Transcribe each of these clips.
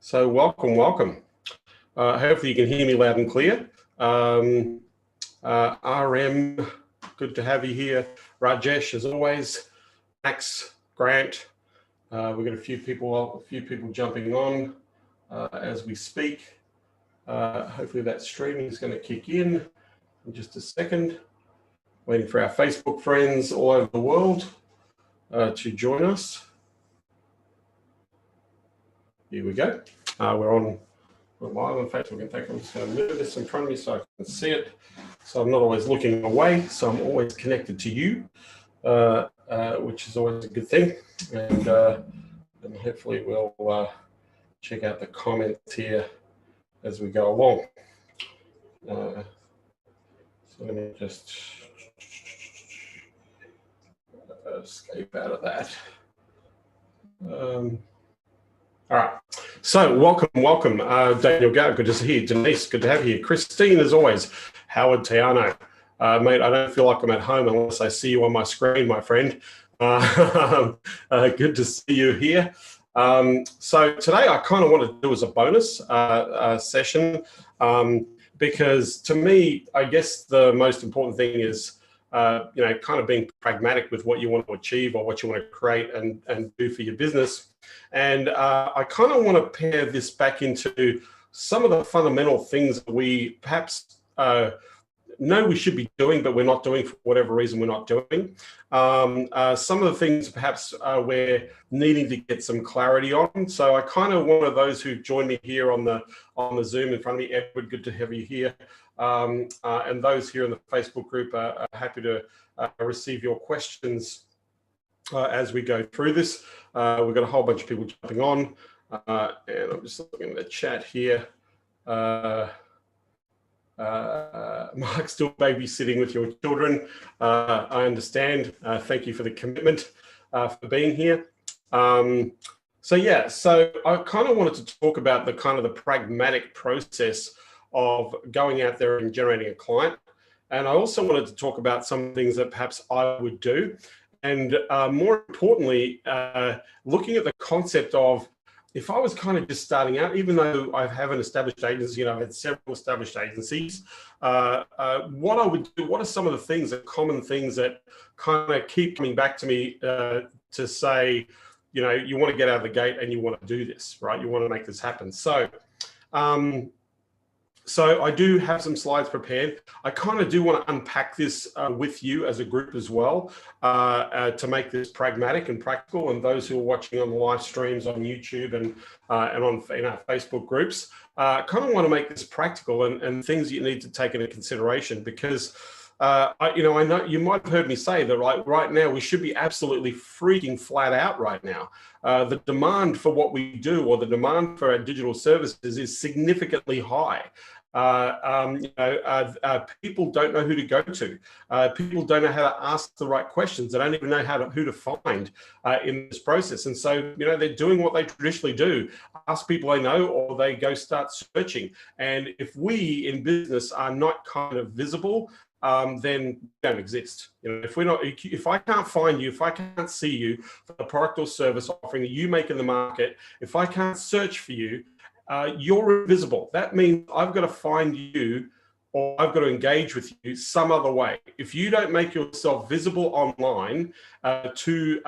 So welcome. Hopefully you can hear me loud and clear. RM, good to have you here. Rajesh, as always. Max, Grant. We've got a few people jumping on as we speak. Hopefully that streaming is going to kick in just a second. Waiting for our Facebook friends all over the world to join us. Here we go. We're live on Facebook. In fact, I'm just going to move this in front of me so I can see it. So I'm not always looking away. So I'm always connected to you, which is always a good thing. And hopefully we'll check out the comments here as we go along. So let me just escape out of that. All right, so welcome. Daniel Gow, good to see you. Denise, good to have you. Christine, as always. Howard Tiano, mate, I don't feel like I'm at home unless I see you on my screen, my friend. Good to see you here. So today I kind of want to do as a bonus session because to me, I guess the most important thing is kind of being pragmatic with what you want to achieve or what you want to create and do for your business. And I kind of want to pair this back into some of the fundamental things that we perhaps know we should be doing, but we're not doing for whatever reason we're not doing. Some of the things perhaps we're needing to get some clarity on. So I kind of one of those who joined me here on the Zoom in front of me. Edward, good to have you here. And those here in the Facebook group are happy to receive your questions as we go through this. We've got a whole bunch of people jumping on, and I'm just looking at the chat here. Mark, still babysitting with your children. I understand. Thank you for the commitment for being here. So I kind of wanted to talk about the kind of the pragmatic process of going out there and generating a client. And I also wanted to talk about some things that perhaps I would do. And more importantly, looking at the concept of if I was kind of just starting out, even though I have an established agency and I've had several established agencies, what I would do, what are some of the things, the common things that kind of keep coming back to me to say, you want to get out of the gate and you want to do this, right? You want to make this happen. So I do have some slides prepared. I kind of do want to unpack this with you as a group as well to make this pragmatic and practical. And those who are watching on the live streams on YouTube and on our Facebook groups, kind of want to make this practical and things you need to take into consideration because I know you might have heard me say that right now we should be absolutely freaking flat out right now. The demand for what we do or the demand for our digital services is significantly high. People don't know who to go to. People don't know how to ask the right questions. They don't even know who to find in this process. And so, they're doing what they traditionally do, ask people they know, or they go start searching. And if we in business are not kind of visible, then we don't exist. If I can't find you, if I can't see you for the product or service offering that you make in the market, if I can't search for you, you're invisible. That means I've got to find you or I've got to engage with you some other way. If you don't make yourself visible online to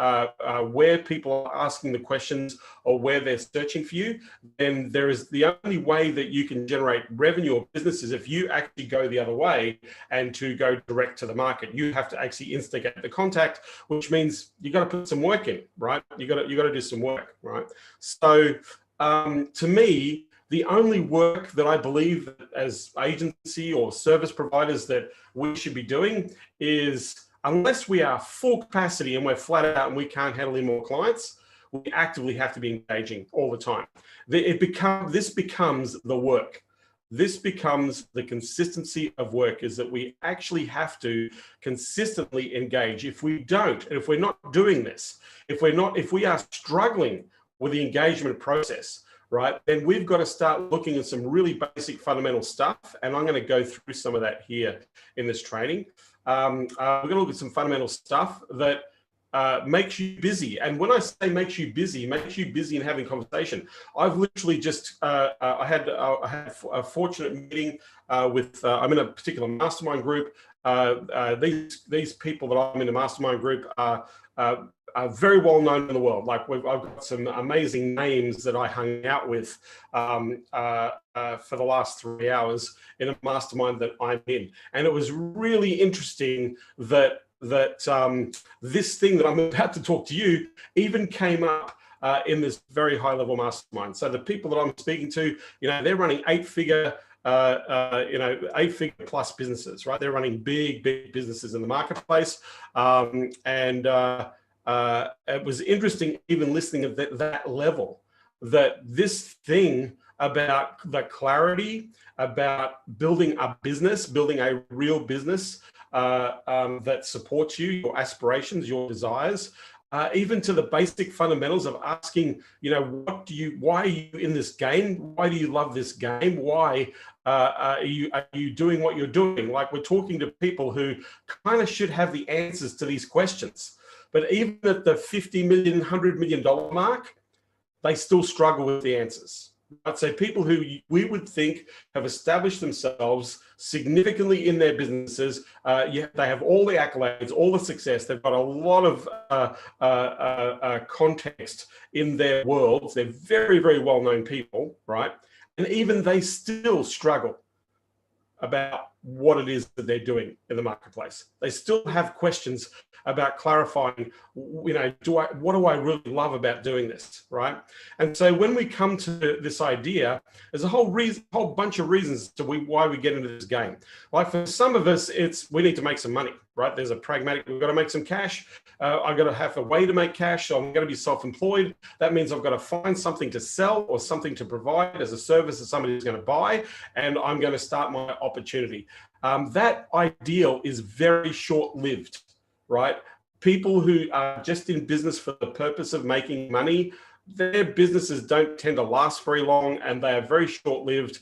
where people are asking the questions or where they're searching for you, then there is the only way that you can generate revenue or business is if you actually go the other way and to go direct to the market. You have to actually instigate the contact, which means you got to put some work in, right? You got to do some work, right? So to me, the only work that I believe that as agency or service providers that we should be doing is, unless we are full capacity and we're flat out and we can't handle any more clients, we actively have to be engaging all the time. This becomes the work. This becomes the consistency of work, is that we actually have to consistently engage. If we don't, and if we're not doing this, if we are struggling with the engagement process, right, then we've got to start looking at some really basic fundamental stuff. And I'm going to go through some of that here in this training. We're going to look at some fundamental stuff that makes you busy. And when I say makes you busy in having conversation. I've literally just, I had a fortunate meeting with, I'm in a particular mastermind group. These people that I'm in a mastermind group are very well known in the world. Like I've got some amazing names that I hung out with for the last 3 hours in a mastermind that I'm in. And it was really interesting that this thing that I'm about to talk to you even came up in this very high level mastermind. So the people that I'm speaking to, they're running 8-figure, 8-figure plus businesses, right? They're running big businesses in the marketplace. It was interesting even listening at that level, that this thing about the clarity, about building a business, building a real business that supports you, your aspirations, your desires, even to the basic fundamentals of asking, why are you in this game? Why do you love this game? Why are you doing what you're doing? Like, we're talking to people who kind of should have the answers to these questions. But even at the $50 million, $100 million mark, they still struggle with the answers. I'd say people who we would think have established themselves significantly in their businesses, they have all the accolades, all the success, they've got a lot of context in their worlds. They're very, very well-known people, right? And even they still struggle about what it is that they're doing in the marketplace. They still have questions about clarifying, what do I really love about doing this, right? And so when we come to this idea, there's a whole bunch of reasons to why we get into this game. Like, for some of us, it's we need to make some money, right? There's a pragmatic, we've got to make some cash. I've got to have a way to make cash. So I'm going to be self-employed. That means I've got to find something to sell or something to provide as a service that somebody is going to buy, and I'm going to start my opportunity. That ideal is very short-lived, right? People who are just in business for the purpose of making money, their businesses don't tend to last very long, and they are very short-lived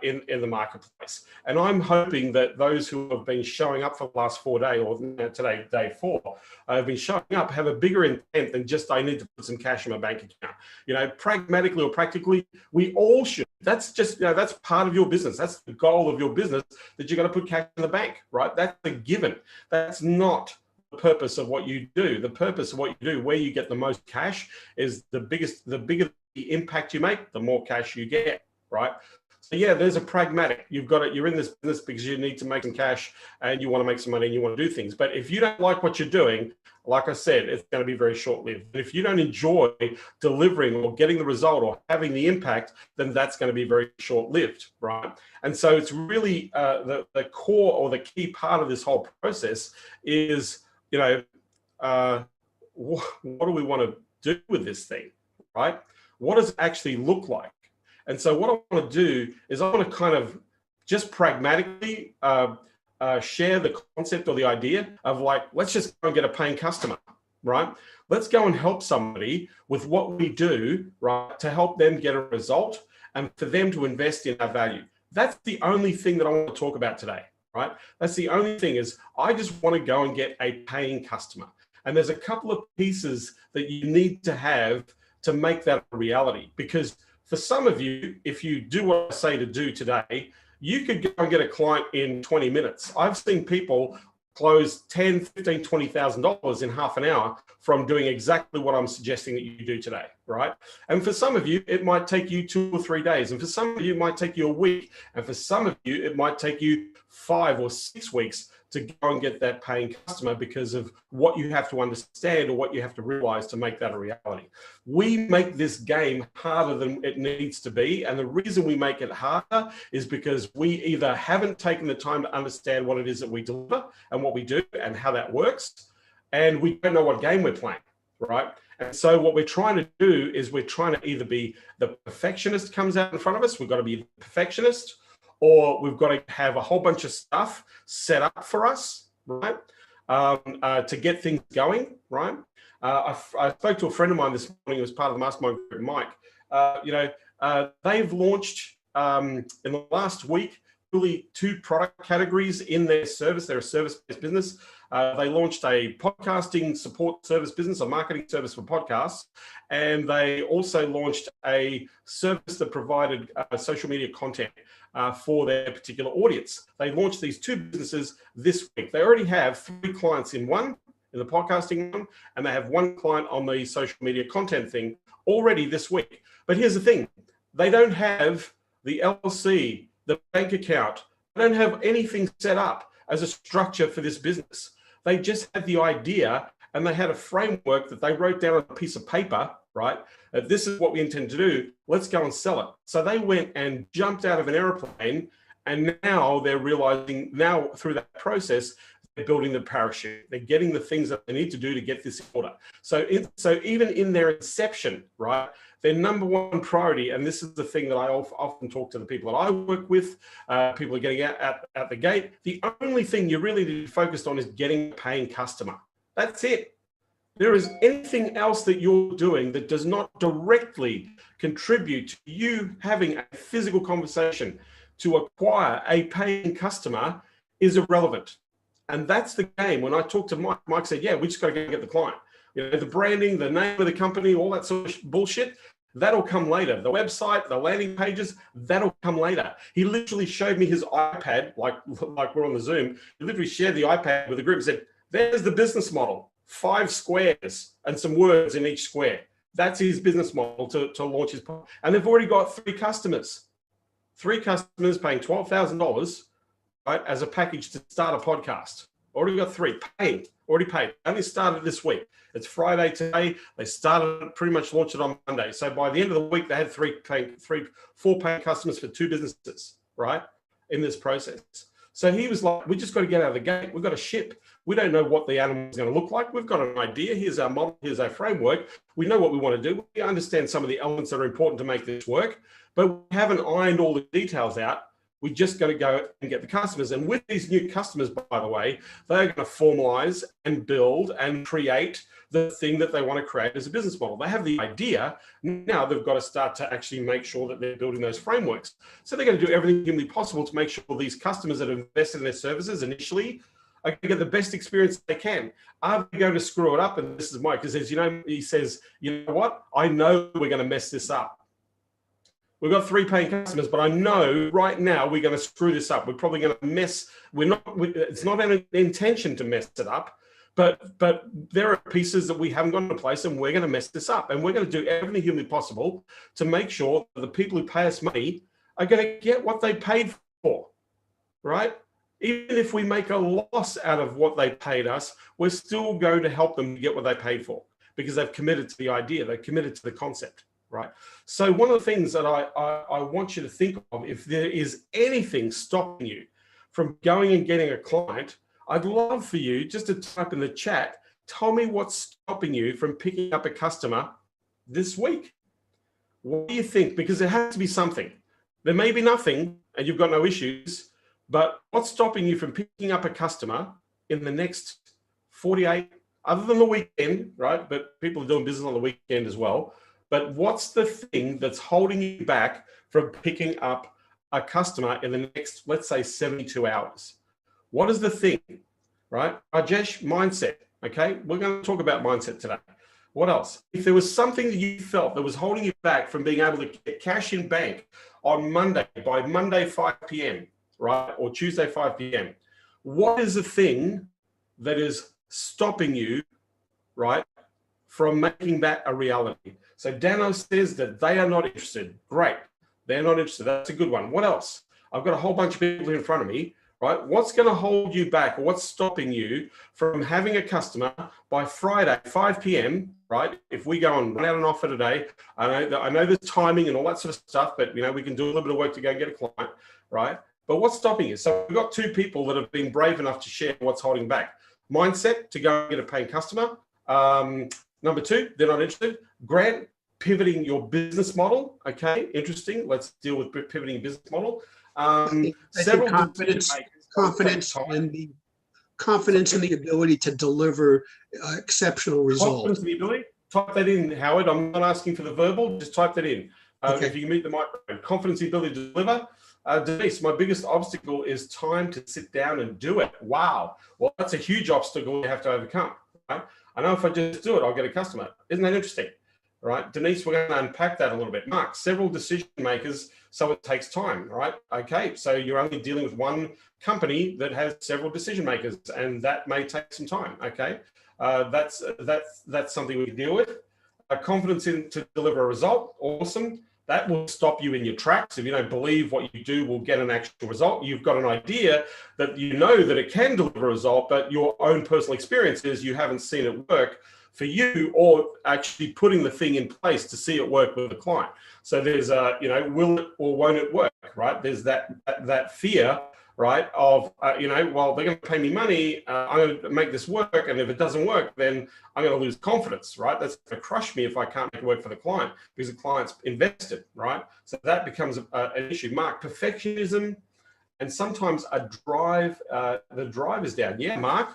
in the marketplace. And I'm hoping that those who have been showing up for the last 4 days, or today, day 4, have been showing up, have a bigger intent than just, I need to put some cash in my bank account. Pragmatically or practically, we all should. That's just, that's part of your business. That's the goal of your business, that you're going to put cash in the bank, right? That's a given. That's not the purpose of what you do. The purpose of what you do, where you get the most cash, is the bigger the impact you make, the more cash you get, right? So yeah, there's a pragmatic. You're in this business because you need to make some cash and you want to make some money and you want to do things. But if you don't like what you're doing, like I said, it's going to be very short-lived. If you don't enjoy delivering or getting the result or having the impact, then that's going to be very short-lived, right? And so it's really the core or the key part of this whole process is, what do we want to do with this thing, right? What does it actually look like? And so what I want to do is I want to kind of just pragmatically share the concept or the idea of, like, let's just go and get a paying customer, right? Let's go and help somebody with what we do, right, to help them get a result and for them to invest in our value. That's the only thing that I want to talk about today, right? That's the only thing, is I just want to go and get a paying customer. And there's a couple of pieces that you need to have to make that a reality. Because for some of you, if you do what I say to do today, you could go and get a client in 20 minutes. I've seen people close $10,000, $15,000, $20,000 in half an hour from doing exactly what I'm suggesting that you do today, right? And for some of you, it might take you 2 or 3 days. And for some of you, it might take you a week. And for some of you, it might take you 5 or 6 weeks to go and get that paying customer, because of what you have to understand or what you have to realize to make that a reality. We make this game harder than it needs to be. And the reason we make it harder is because we either haven't taken the time to understand what it is that we deliver and what we do and how that works, and we don't know what game we're playing, right? And so what we're trying to do is we're trying to either be the perfectionist comes out in front of us, we've got to be the perfectionist, or we've got to have a whole bunch of stuff set up for us, right, to get things going, right? I spoke to a friend of mine this morning who was part of the mastermind group, Mike. They've launched in the last week really two product categories in their service. They're a service-based business. They launched a podcasting support service business, a marketing service for podcasts, and they also launched a service that provided social media content for their particular audience. They launched these two businesses this week. They already have 3 clients in the podcasting one, and they have 1 client on the social media content thing already this week. But here's the thing. They don't have the LLC, the bank account. They don't have anything set up as a structure for this business. They just had the idea, and they had a framework that they wrote down on a piece of paper, right? This is what we intend to do. Let's go and sell it. So they went and jumped out of an airplane, and now they're realizing, now through that process, they're building the parachute. They're getting the things that they need to do to get this in order. So even in their inception, right, their number one priority, and this is the thing that I often talk to the people that I work with, people are getting out the gate, the only thing you really need to be focused on is getting a paying customer. That's it. There is anything else that you're doing that does not directly contribute to you having a physical conversation to acquire a paying customer is irrelevant. And that's the game. When I talked to Mike, Mike said, yeah, we just got to go get the client. You know, the branding, the name of the company, all that sort of bullshit, that'll come later. The website, the landing pages, that'll come later. He literally showed me his iPad, like we're on the Zoom. He literally shared the iPad with the group and said, there's the business model, 5 squares and some words in each square. That's his business model to launch his product. And they've already got 3 customers. 3 customers paying $12,000, right, as a package to start a podcast. Already got 3 paying, already paid. Only started this week. It's Friday today. They started, pretty much launched it on Monday. So by the end of the week, they had 4 paying customers for 2 businesses, right, in this process. So he was like, we just got to get out of the gate. We've got to ship. We don't know what the animal is going to look like. We've got an idea. Here's our model. Here's our framework. We know what we want to do. We understand some of the elements that are important to make this work, but we haven't ironed all the details out. We just got to go and get the customers. And with these new customers, by the way, they're going to formalize and build and create the thing that they want to create as a business model. They have the idea. Now they've got to start to actually make sure that they're building those frameworks. So they're going to do everything humanly possible to make sure these customers that have invested in their services initially are going to get the best experience they can. Are they going to screw it up? And this is Mike, he says, you know what? I know we're going to mess this up. We've got 3 paying customers, but I know right now we're going to screw this up. We're probably going to mess. It's not an intention to mess it up, but there are pieces that we haven't got into place, and we're going to mess this up. And we're going to do everything humanly possible to make sure that the people who pay us money are going to get what they paid for, right? Even if we make a loss out of what they paid us, we're still going to help them get what they paid for because they've committed to the idea. They've committed to the concept. Right. So one of the things that I want you to think of, if there is anything stopping you from going and getting a client, I'd love for you just to type in the chat, tell me what's stopping you from picking up a customer this week. What do you think? Because there has to be something. There may be nothing and you've got no issues, but what's stopping you from picking up a customer in the next 48, other than the weekend, right? But people are doing business on the weekend as well. But what's the thing that's holding you back from picking up a customer in the next, let's say, 72 hours? What is the thing, right? Rajesh, mindset, okay? We're going to talk about mindset today. What else? If there was something that you felt that was holding you back from being able to get cash in bank on Monday, by Monday 5 p.m., right, or Tuesday 5 p.m., what is the thing that is stopping you, right, from making that a reality? So Dano says that they are not interested. Great. They're not interested. That's a good one. What else? I've got a whole bunch of people in front of me, right? What's going to hold you back? What's stopping you from having a customer by Friday, 5 p.m., right? If we go and run out an offer today, I know there's timing and all that sort of stuff, but, you know, we can do a little bit of work to go and get a client, right? But what's stopping you? So we've got 2 people that have been brave enough to share what's holding back. Mindset, to go and get a paying customer. Number 2, they're not interested. Grant, pivoting your business model. Okay, interesting. Let's deal with pivoting your business model. Several confidence in the ability to deliver exceptional results. Confidence in the ability. Type that in, Howard. I'm not asking for the verbal. Just type that in. If you can meet the microphone, confidence, the ability to deliver. Denise, my biggest obstacle is time to sit down and do it. Wow. Well, that's a huge obstacle you have to overcome. Right? I know if I just do it, I'll get a customer. Isn't that interesting? Right, Denise, we're going to unpack that a little bit. Mark, several decision makers, so it takes time, right? Okay, so you're only dealing with one company that has several decision makers, and that may take some time. Okay, that's something we can deal with. Confidence to deliver a result, awesome. That will stop you in your tracks. If you don't believe what you do will get an actual result, you've got an idea that you know that it can deliver a result, but your own personal experience is you haven't seen it work for you, or actually putting the thing in place to see it work with the client. So there's will it or won't it work, right? There's that fear, right, of well, they're going to pay me money, I'm going to make this work, and if it doesn't work, then I'm going to lose confidence, right? That's going to crush me if I can't make it work for the client because the client's invested, right? So that becomes an issue. Mark, perfectionism, and sometimes a drive. The drive is down. Yeah, Mark.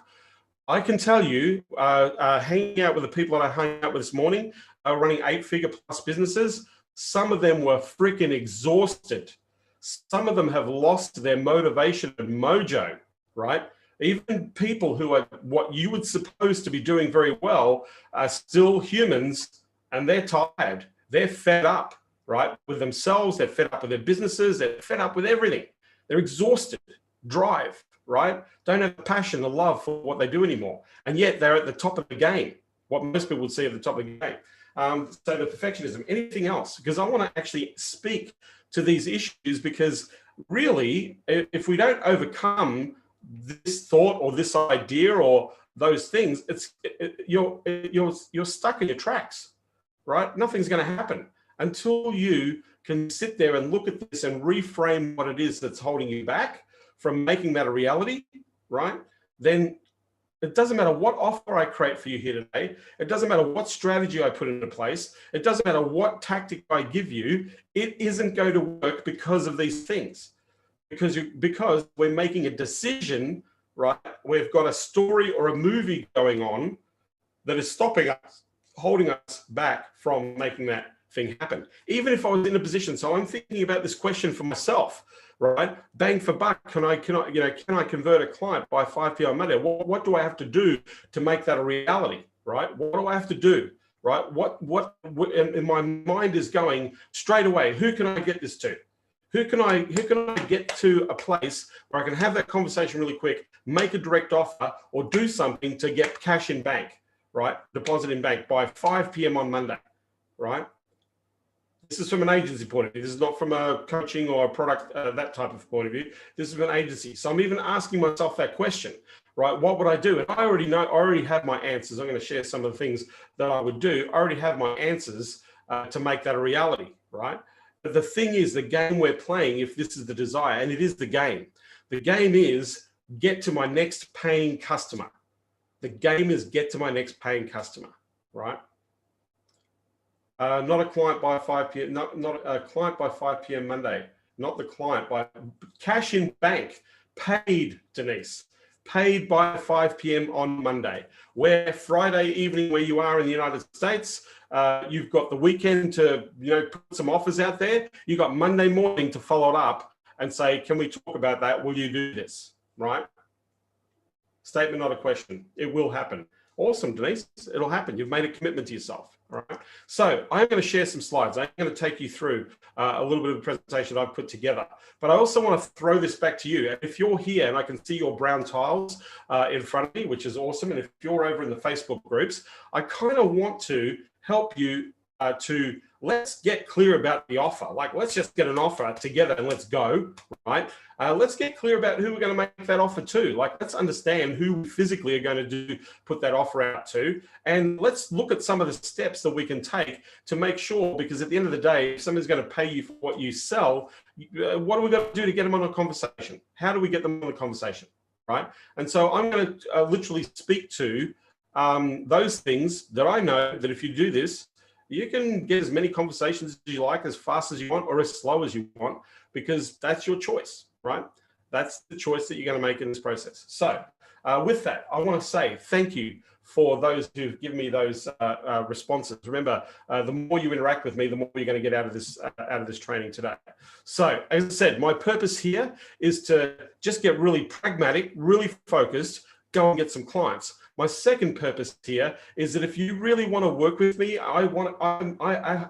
I can tell you, hanging out with the people that I hung out with this morning, running 8-figure plus businesses, some of them were freaking exhausted. Some of them have lost their motivation and mojo, right? Even people who are what you would suppose to be doing very well are still humans, and they're tired. They're fed up, right? With themselves, they're fed up with their businesses, they're fed up with everything. They're exhausted. Drive. Right? Don't have passion or love for what they do anymore. And yet they're at the top of the game, what most people would see at the top of the game. So the perfectionism, anything else? Because I want to actually speak to these issues, because really, if we don't overcome this thought or this idea or those things, you're stuck in your tracks, right? Nothing's going to happen until you can sit there and look at this and reframe what it is that's holding you back from making that a reality, right? Then it doesn't matter what offer I create for you here today. It doesn't matter what strategy I put into place. It doesn't matter what tactic I give you. It isn't going to work because of these things. Because we're making a decision, right? We've got a story or a movie going on that is stopping us, holding us back from making that thing happen. Even if I was in a position, so I'm thinking about this question for myself, right? Bang for buck, can I convert a client by 5 p.m. on Monday? What do I have to do to make that a reality, right? What do I have to do, right? And my mind is going straight away. Who can I get this to? Who can I get to a place where I can have that conversation really quick, make a direct offer, or do something to get cash in bank, right? Deposit in bank by 5 p.m. on Monday, right? This is from an agency point of view. This is not from a coaching or a product, that type of point of view. This is from an agency. So I'm even asking myself that question, right? What would I do? And I already have my answers. I'm going to share some of the things that I would do. I already have my answers to make that a reality, right? But the thing is, the game we're playing, if this is the desire, and it is the game is get to my next paying customer. The game is get to my next paying customer, right? Not a client by 5 p.m. Not a client by 5 p.m. Monday. Not the client by cash in bank. Paid, Denise. Paid by 5 p.m. on Monday. Where Friday evening, where you are in the United States, you've got the weekend to put some offers out there. You've got Monday morning to follow it up and say, can we talk about that? Will you do this? Right? Statement, not a question. It will happen. Awesome, Denise. It'll happen. You've made a commitment to yourself. All right. So I'm going to share some slides. I'm going to take you through a little bit of the presentation I've put together. But I also want to throw this back to you. If you're here and I can see your brown tiles in front of me, which is awesome. And if you're over in the Facebook groups, I kind of want to help you to let's get clear about the offer. Like, let's just get an offer together and let's go, right? Let's get clear about who we're going to make that offer to. Like, let's understand who we physically are going to put that offer out to. And let's look at some of the steps that we can take to make sure, because at the end of the day, if somebody's going to pay you for what you sell, what are we going to do to get them on a conversation? How do we get them on a conversation, right? And so I'm going to literally speak to those things that I know that if you do this, you can get as many conversations as you like, as fast as you want, or as slow as you want, because that's your choice, right? That's the choice that you're going to make in this process. So With that, I want to say thank you for those who've given me those responses. Remember, the more you interact with me, the more you're going to get out of this training today. So, as I said, my purpose here is to just get really pragmatic, really focused, go and get some clients. My second purpose here is that if you really want to work with me, I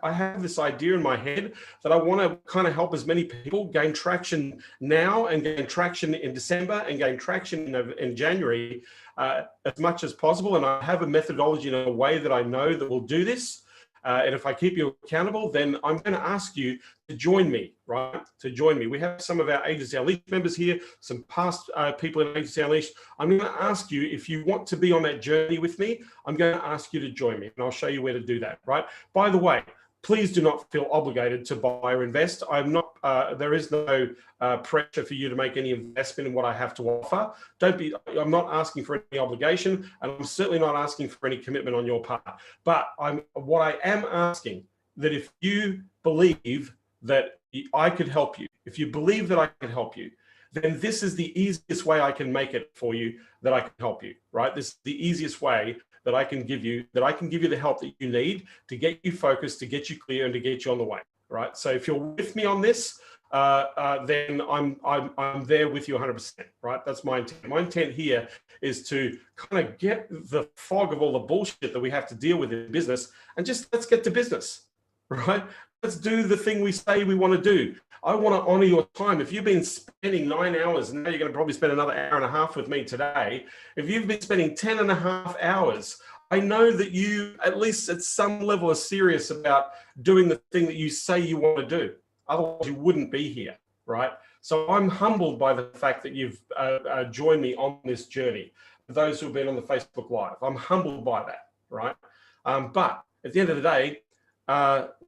have this idea in my head that I want to kind of help as many people gain traction now and gain traction in December and gain traction in January as much as possible. And I have a methodology in a way that I know that will do this. And if I keep you accountable, then I'm going to ask you to join me, right? To join me. We have some of our Agency Unleashed members here, some past people in Agency Unleashed. I'm going to ask you, if you want to be on that journey with me, I'm going to ask you to join me, and I'll show you where to do that, right? By the way, please do not feel obligated to buy or invest. There is no pressure for you to make any investment in what I have to offer. I'm not asking for any obligation, and I'm certainly not asking for any commitment on your part. But what I am asking, that if you believe that I could help you, if you believe that I could help you, then this is the easiest way I can make it for you, that I can help you, right? This is the easiest way that I can give you the help that you need to get you focused, to get you clear, and to get you on the way, right? So if you're with me on this, then I'm there with you 100%, right? That's my intent. My intent here is to kind of get the fog of all the bullshit that we have to deal with in business, and just let's get to business, right? Let's do the thing we say we want to do. I want to honor your time. If you've been spending 9 hours, and now you're going to probably spend another hour and a half with me today. If you've been spending 10 and a half hours, I know that you, at least at some level, are serious about doing the thing that you say you want to do. Otherwise, you wouldn't be here, right? So I'm humbled by the fact that you've joined me on this journey. For those who have been on the Facebook Live, I'm humbled by that, right? But at the end of the day,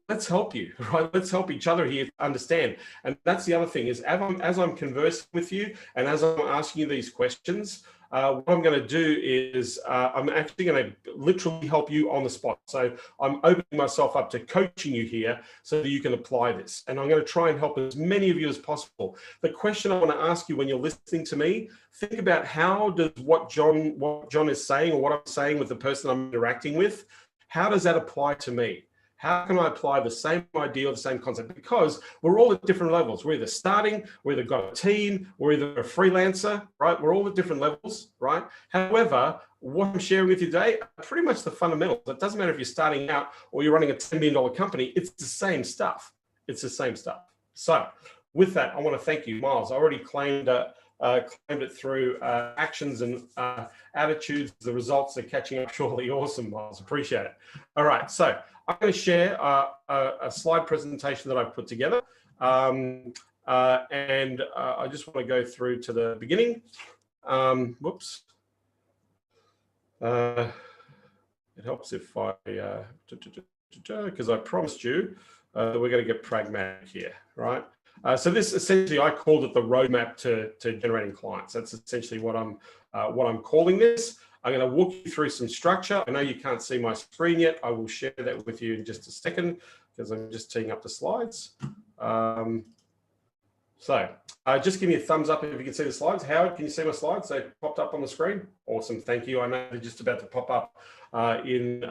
let's help you, right? Let's help each other here to understand. And that's the other thing, is as I'm conversing with you and as I'm asking you these questions, what I'm going to do is I'm actually going to literally help you on the spot. So I'm opening myself up to coaching you here so that you can apply this. And I'm going to try and help as many of you as possible. The question I want to ask you when you're listening to me, think about how does what John is saying, or what I'm saying with the person I'm interacting with, how does that apply to me? How can I apply the same idea or the same concept? Because we're all at different levels. We're either starting, we're either got a team, we're either a freelancer, right? We're all at different levels, right? However, what I'm sharing with you today are pretty much the fundamentals. It doesn't matter if you're starting out or you're running a $10 million company, it's the same stuff. It's the same stuff. So with that, I want to thank you, Miles. I already claimed it through actions and attitudes. The results are catching up shortly. Awesome, Miles. Appreciate it. All right, so I'm going to share a slide presentation that I've put together. And I just want to go through to the beginning. Whoops. It helps if I, because I promised you that we're going to get pragmatic here, right? So this essentially, I called it the roadmap to generating clients. That's essentially what I'm calling this. I'm going to walk you through some structure. I know you can't see my screen yet. I will share that with you in just a second because I'm just teeing up the slides. So just give me a thumbs up if you can see the slides. Howard, can you see my slides? They popped up on the screen. Awesome, thank you. I know they're just about to pop up into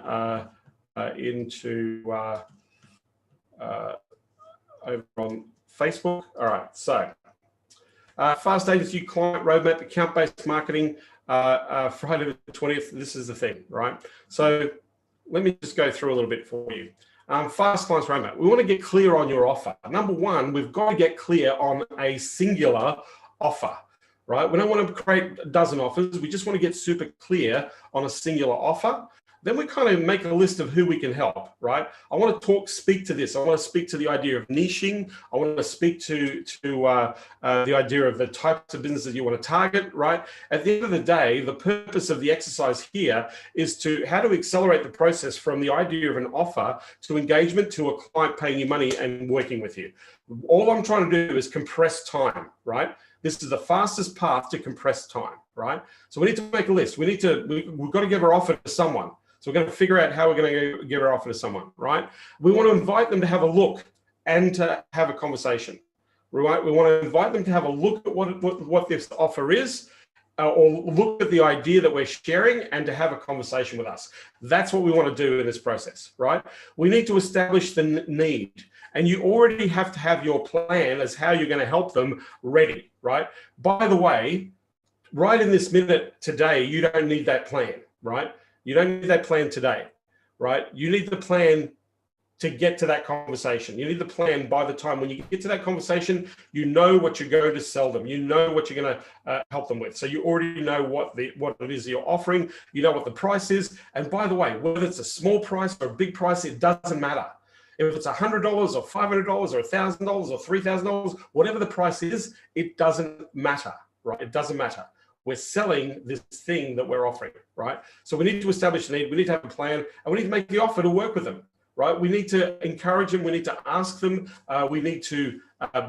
over on Facebook. All right, so Fast Agency Client Roadmap, account-based marketing, Friday the 20th. This is the thing, right? So let me just go through a little bit for you. Fast Clients Roadmap. We want to get clear on your offer. Number one, we've got to get clear on a singular offer, right? We don't want to create a dozen offers. We just want to get super clear on a singular offer. Then we kind of make a list of who we can help, right? I want to speak to this. I want to speak to the idea of niching. I want to speak to the idea of the types of businesses you want to target, right? At the end of the day, the purpose of the exercise here is to how to accelerate the process from the idea of an offer to engagement to a client paying you money and working with you. All I'm trying to do is compress time, right? This is the fastest path to compress time, right? So we need to make a list. We've got to give our offer to someone. So we're going to figure out how we're going to give our offer to someone, right? We want to invite them to have a look and to have a conversation, right? We want to invite them to have a look at what this offer is or look at the idea that we're sharing and to have a conversation with us. That's what we want to do in this process, right? We need to establish the need, and you already have to have your plan as how you're going to help them ready, right? By the way, right in this minute today, you don't need that plan, right? You don't need that plan today, right? You need the plan to get to that conversation. You need the plan by the time when you get to that conversation, you know what you're going to sell them. You know what you're going to help them with. So you already know what it is you're offering. You know what the price is. And by the way, whether it's a small price or a big price, it doesn't matter. If it's $100 or $500 or $1,000 or $3,000, whatever the price is, it doesn't matter, right? It doesn't matter. We're selling this thing that we're offering, right? So we need to establish the need. We need to have a plan, and we need to make the offer to work with them. Right? We need to encourage them. We need to ask them. We need to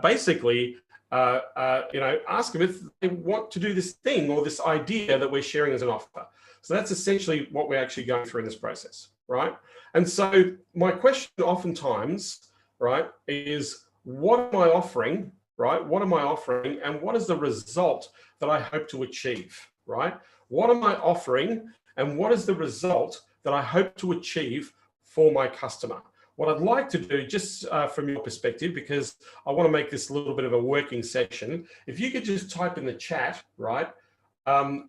basically, ask them if they want to do this thing or this idea that we're sharing as an offer. So that's essentially what we're actually going through in this process, right? And so my question oftentimes, right, is what am I offering, right? What am I offering, and what is the result that I hope to achieve, right? What am I offering, and what is the result that I hope to achieve for my customer? What I'd like to do, just from your perspective, because I want to make this a little bit of a working session, if you could just type in the chat, right?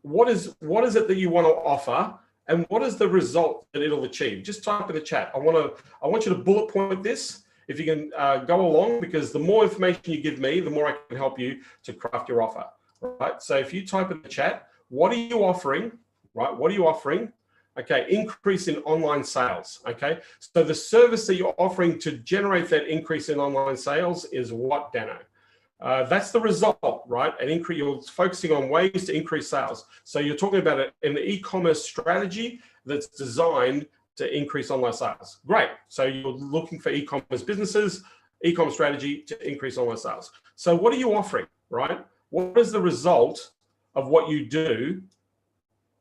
What is it that you want to offer, and what is the result that it'll achieve? Just type in the chat. I want you to bullet point this. If you can go along, because the more information you give me, the more I can help you to craft your offer, right? So if you type in the chat, what are you offering, right? What are you offering? Okay, increase in online sales. Okay, so the service that you're offering to generate that increase in online sales is what, Dano? That's the result, right? An increase. You're focusing on ways to increase sales. So you're talking about an e-commerce strategy that's designed to increase online sales. Great. So you're looking for e-commerce businesses, e-commerce strategy to increase online sales. So what are you offering, right? What is the result of what you do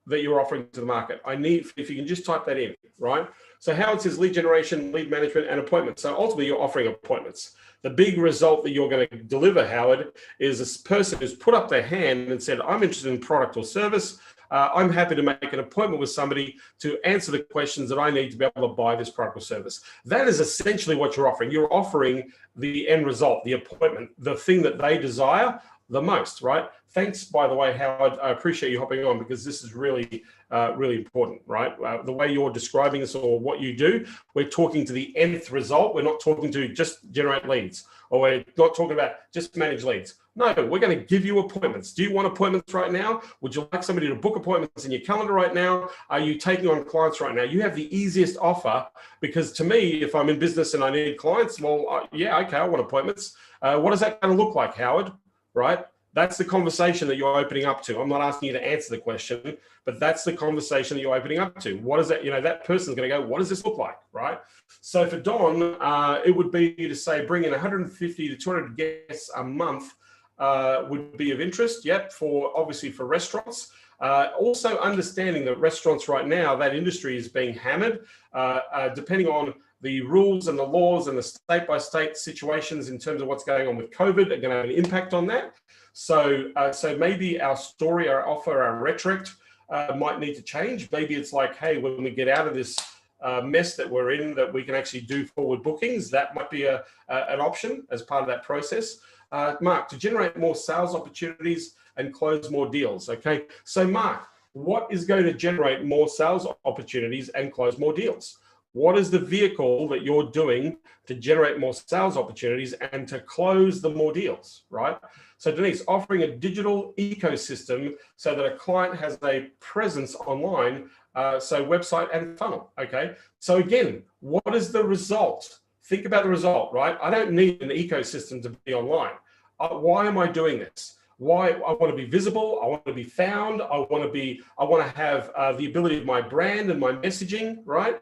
that you're offering to the market? I need, if you can just type that in, right? So Howard says lead generation, lead management, and appointments. So ultimately you're offering appointments. The big result that you're going to deliver, Howard, is this person who's put up their hand and said, I'm interested in product or service. I'm happy to make an appointment with somebody to answer the questions that I need to be able to buy this product or service. That is essentially what you're offering. You're offering the end result, the appointment, the thing that they desire the most, right? Thanks, by the way, Howard. I appreciate you hopping on, because this is really, really important, right? The way you're describing this or what you do, we're talking to the nth result. We're not talking to just generate leads, or we're not talking about just manage leads. No, we're going to give you appointments. Do you want appointments right now? Would you like somebody to book appointments in your calendar right now? Are you taking on clients right now? You have the easiest offer, because to me, if I'm in business and I need clients, well, yeah, okay, I want appointments. What is that going to look like, Howard? Right? That's the conversation that you're opening up to. I'm not asking you to answer the question, but that's the conversation that you're opening up to. What is that? That person's going to go, what does this look like? Right? So for Don, it would be to say, bring in 150 to 200 guests a month would be of interest. Yep. Obviously for restaurants. Also understanding that restaurants right now, that industry is being hammered, depending on the rules and the laws and the state-by-state situations in terms of what's going on with COVID are going to have an impact on that. So maybe our story, our offer, our rhetoric might need to change. Maybe it's like, hey, when we get out of this mess that we're in, that we can actually do forward bookings. That might be an option as part of that process. Mark, to generate more sales opportunities and close more deals. Okay, so Mark, what is going to generate more sales opportunities and close more deals? What is the vehicle that you're doing to generate more sales opportunities and to close the more deals, right? So Denise, offering a digital ecosystem so that a client has a presence online, so website and funnel, okay? So again, what is the result? Think about the result, right? I don't need an ecosystem to be online. Why am I doing this? Why? I want to be visible. I want to be found. I want to have the ability of my brand and my messaging, right?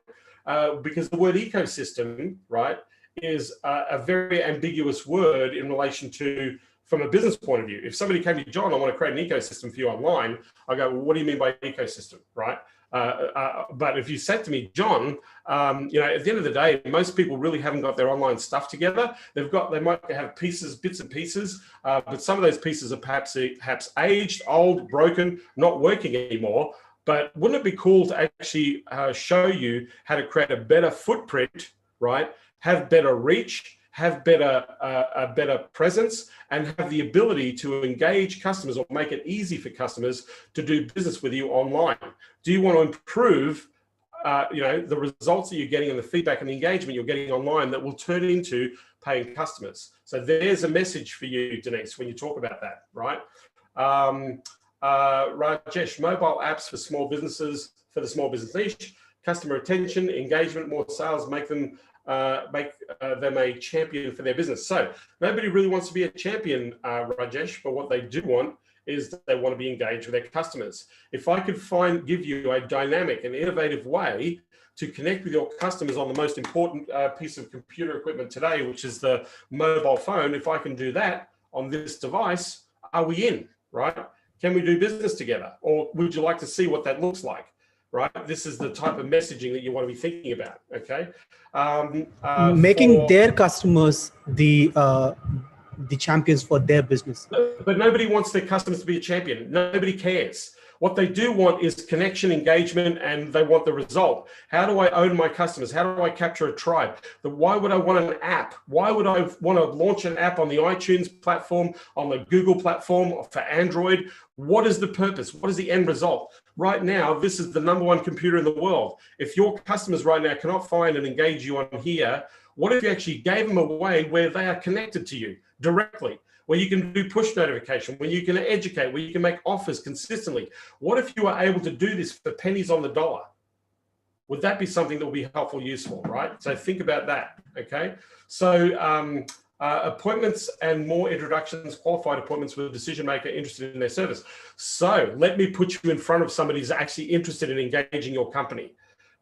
Because the word ecosystem, right, is a very ambiguous word in relation to, from a business point of view. If somebody came to John, I want to create an ecosystem for you online, I go, well, what do you mean by ecosystem, right? But if you said to me, John, you know, at the end of the day, most people really haven't got their online stuff together. They might have bits and pieces, but some of those pieces are perhaps aged, old, broken, not working anymore. But wouldn't it be cool to actually show you how to create a better footprint, right? Have better reach, have a better presence, and have the ability to engage customers or make it easy for customers to do business with you online. Do you want to improve you know, the results that you're getting and the feedback and the engagement you're getting online that will turn into paying customers? So there's a message for you, Denise, when you talk about that, right? Rajesh, mobile apps for small businesses, for the small business niche, customer retention, engagement, more sales, make them a champion for their business. So nobody really wants to be a champion, Rajesh, but what they do want is that they want to be engaged with their customers. If I could give you a dynamic and innovative way to connect with your customers on the most important piece of computer equipment today, which is the mobile phone, if I can do that on this device, are we in, right? Can we do business together? Or would you like to see what that looks like, right? This is the type of messaging that you want to be thinking about, okay? Making their customers the champions for their business. But nobody wants their customers to be a champion. Nobody cares. What they do want is connection, engagement, and they want the result. How do I own my customers? How do I capture a tribe? Why would I want an app? Why would I want to launch an app on the iTunes platform, on the Google platform, or for Android? What is the purpose? What is the end result? Right now, this is the #1 computer in the world. If your customers right now cannot find and engage you on here, what if you actually gave them a way where they are connected to you directly, where you can do push notification, where you can educate, where you can make offers consistently? What if you are able to do this for pennies on the dollar? Would that be something that will be helpful, useful, right? So think about that, okay? So appointments and more introductions, qualified appointments with a decision maker interested in their service. So let me put you in front of somebody who's actually interested in engaging your company.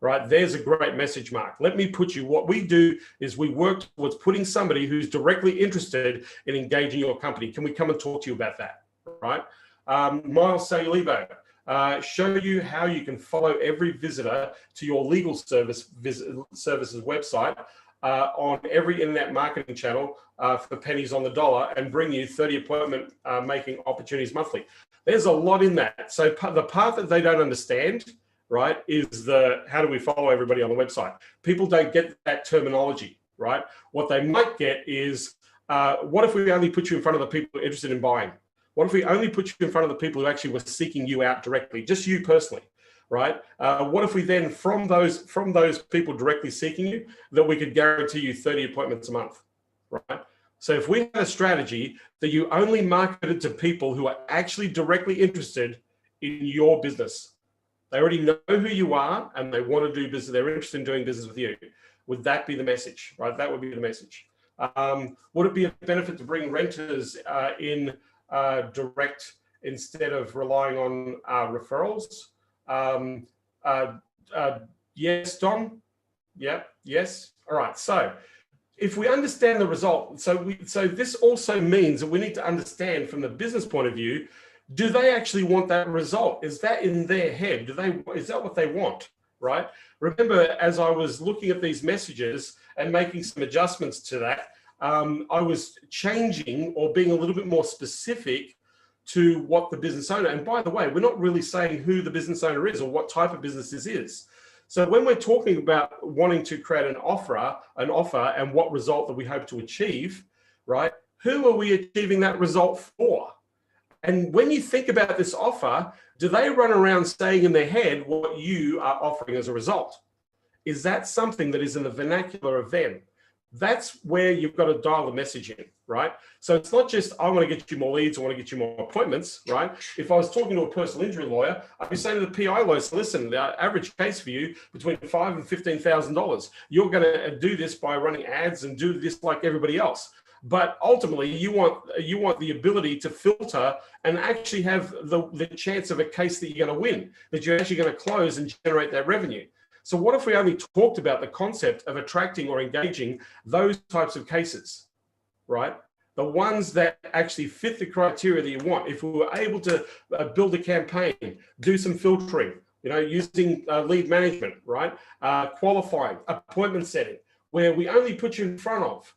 Right, there's a great message, Mark. Let me put you, what we do is we work towards putting somebody who's directly interested in engaging your company. Can we come and talk to you about that, right? Miles Salibo, show you how you can follow every visitor to your legal services website on every internet marketing channel for pennies on the dollar and bring you 30 appointment making opportunities monthly. There's a lot in that. So the part that they don't understand, right, is how do we follow everybody on the website? People don't get that terminology, right? What they might get is, what if we only put you in front of the people who are interested in buying? What if we only put you in front of the people who actually were seeking you out directly, just you personally, right? What if we then, from those people directly seeking you, that we could guarantee you 30 appointments a month, right? So if we had a strategy that you only marketed to people who are actually directly interested in your business, they already know who you are and they want to do business. They're interested in doing business with you. Would that be the message, right? That would be the message. Would it be a benefit to bring renters in direct instead of relying on referrals? Yes, Dom? Yeah, yes. All right. So if we understand the result, so this also means that we need to understand from the business point of view, do they actually want that result? Is that in their head? Is that what they want, right? Remember, as I was looking at these messages and making some adjustments to that, I was changing or being a little bit more specific to what the business owner, and by the way, we're not really saying who the business owner is or what type of business this is. So when we're talking about wanting to create an offer and what result that we hope to achieve, right? Who are we achieving that result for? And when you think about this offer, do they run around saying in their head what you are offering as a result? Is that something that is in the vernacular of them? That's where you've got to dial the message in, right? So it's not just, I want to get you more leads, I want to get you more appointments, right? If I was talking to a personal injury lawyer, I'd be saying to the PI lawyer, listen, the average case for you between $5,000 and $15,000. You're going to do this by running ads and do this like everybody else. But ultimately, you want the ability to filter and actually have the chance of a case that you're going to win, that you're actually going to close and generate that revenue. So what if we only talked about the concept of attracting or engaging those types of cases, right? The ones that actually fit the criteria that you want. If we were able to build a campaign, do some filtering, using lead management, right? Qualifying, appointment setting, where we only put you in front of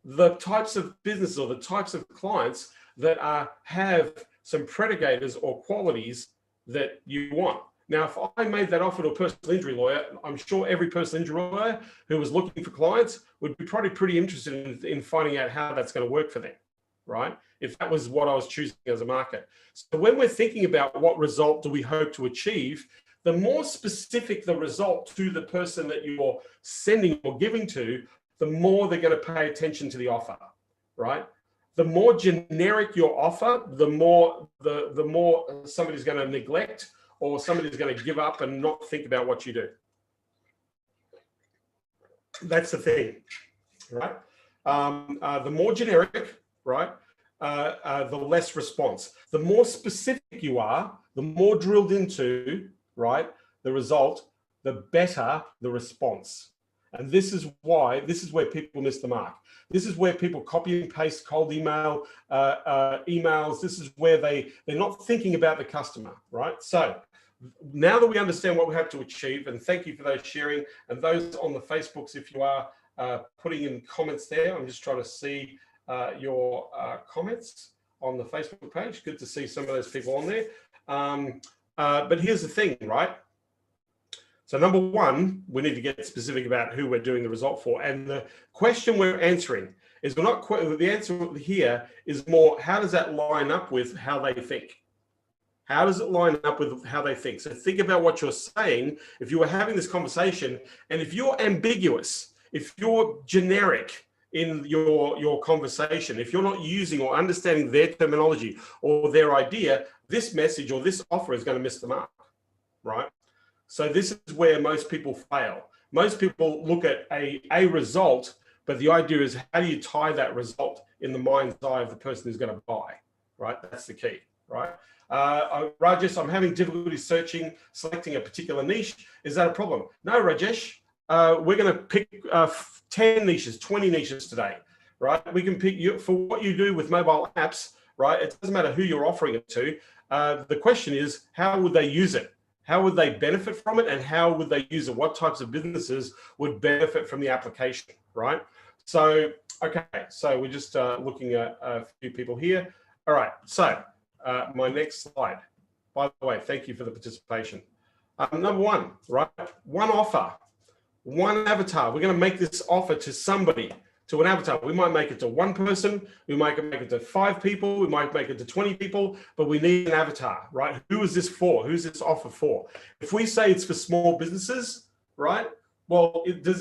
the types of businesses or the types of clients that have some predicators or qualities that you want. Now, if I made that offer to a personal injury lawyer, I'm sure every personal injury lawyer who was looking for clients would be probably pretty interested in finding out how that's going to work for them, right? If that was what I was choosing as a market. So when we're thinking about what result do we hope to achieve, the more specific the result to the person that you're sending or giving to, the more they're going to pay attention to the offer, right? The more generic your offer, the more somebody's going to neglect, or somebody's going to give up and not think about what you do. That's the thing, right? The more generic, right, the less response. The more specific you are, the more drilled into, right, the result, the better the response. And this is where people miss the mark. This is where people copy and paste cold emails. This is where they're not thinking about the customer, right? So now that we understand what we have to achieve, and thank you for those sharing, and those on the Facebooks, if you are putting in comments there, I'm just trying to see your comments on the Facebook page. Good to see some of those people on there. But here's the thing, right? So number one, we need to get specific about who we're doing the result for. And the question we're answering is the answer here is more, how does that line up with how they think? How does it line up with how they think? So think about what you're saying. If you were having this conversation, and if you're ambiguous, if you're generic in your conversation, if you're not using or understanding their terminology or their idea, this message or this offer is going to miss the mark, right? So this is where most people fail. Most people look at a result, but the idea is, how do you tie that result in the mind's eye of the person who's going to buy, right? That's the key, right? Rajesh, I'm having difficulty selecting a particular niche. Is that a problem? No, Rajesh. We're going to pick 10 niches, 20 niches today, right? We can pick you for what you do with mobile apps, right? It doesn't matter who you're offering it to. The question is, how would they use it? How would they benefit from it, and how would they use it? What types of businesses would benefit from the application, right? So, okay, so we're just looking at a few people here. All right, so my next slide. By the way, thank you for the participation. Number one, right? One offer, one avatar. We're going to make this offer to somebody, to an avatar. We might make it to one person, we might make it to 5 people, we might make it to 20 people, but we need an avatar, right? Who is this for? Who's this offer for? If we say it's for small businesses, right? Well, does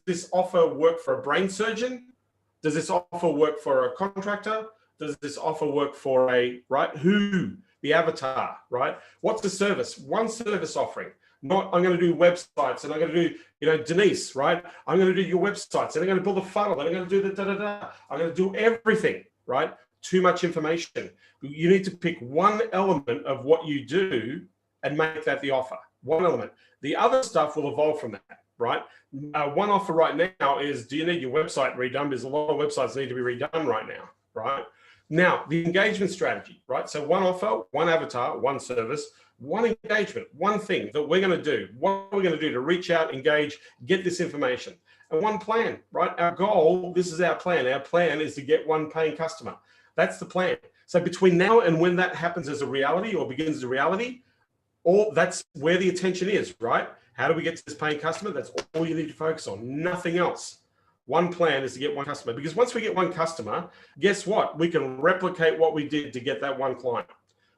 this offer work for a brain surgeon? Does this offer work for a contractor? Does this offer work for right? Who? The avatar, right? What's the service? One service offering. Not, I'm going to do websites, and I'm going to do, Denise, right? I'm going to do your websites, and I'm going to build a funnel, and I'm going to do the da-da-da. I'm going to do everything, right? Too much information. You need to pick one element of what you do and make that the offer. One element. The other stuff will evolve from that, right? One offer right now is, do you need your website redone? Because a lot of websites need to be redone right now, right? Now, the engagement strategy, right? So one offer, one avatar, one service, one engagement, one thing that we're going to do. What are we going to do to reach out, engage, get this information? And one plan, right? Our goal, this is our plan. Our plan is to get one paying customer. That's the plan. So between now and when that happens as a reality or begins as a reality, that's where the attention is, right? How do we get to this paying customer? That's all you need to focus on, nothing else. One plan is to get one customer, because once we get one customer, guess what? We can replicate what we did to get that one client.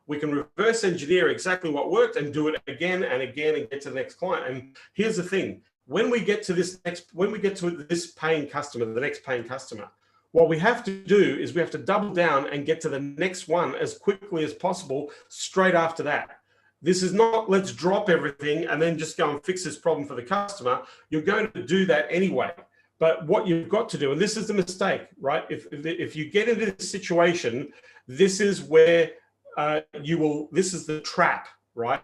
We can reverse engineer exactly what worked and do it again and again and get to the next client. And here's the thing: when we get to this paying customer, the next paying customer, what we have to do is we have to double down and get to the next one as quickly as possible straight after that. This is not, let's drop everything and then just go and fix this problem for the customer. You're going to do that anyway. But what you've got to do, and this is the mistake, right? If you get into this situation, this is where this is the trap, right?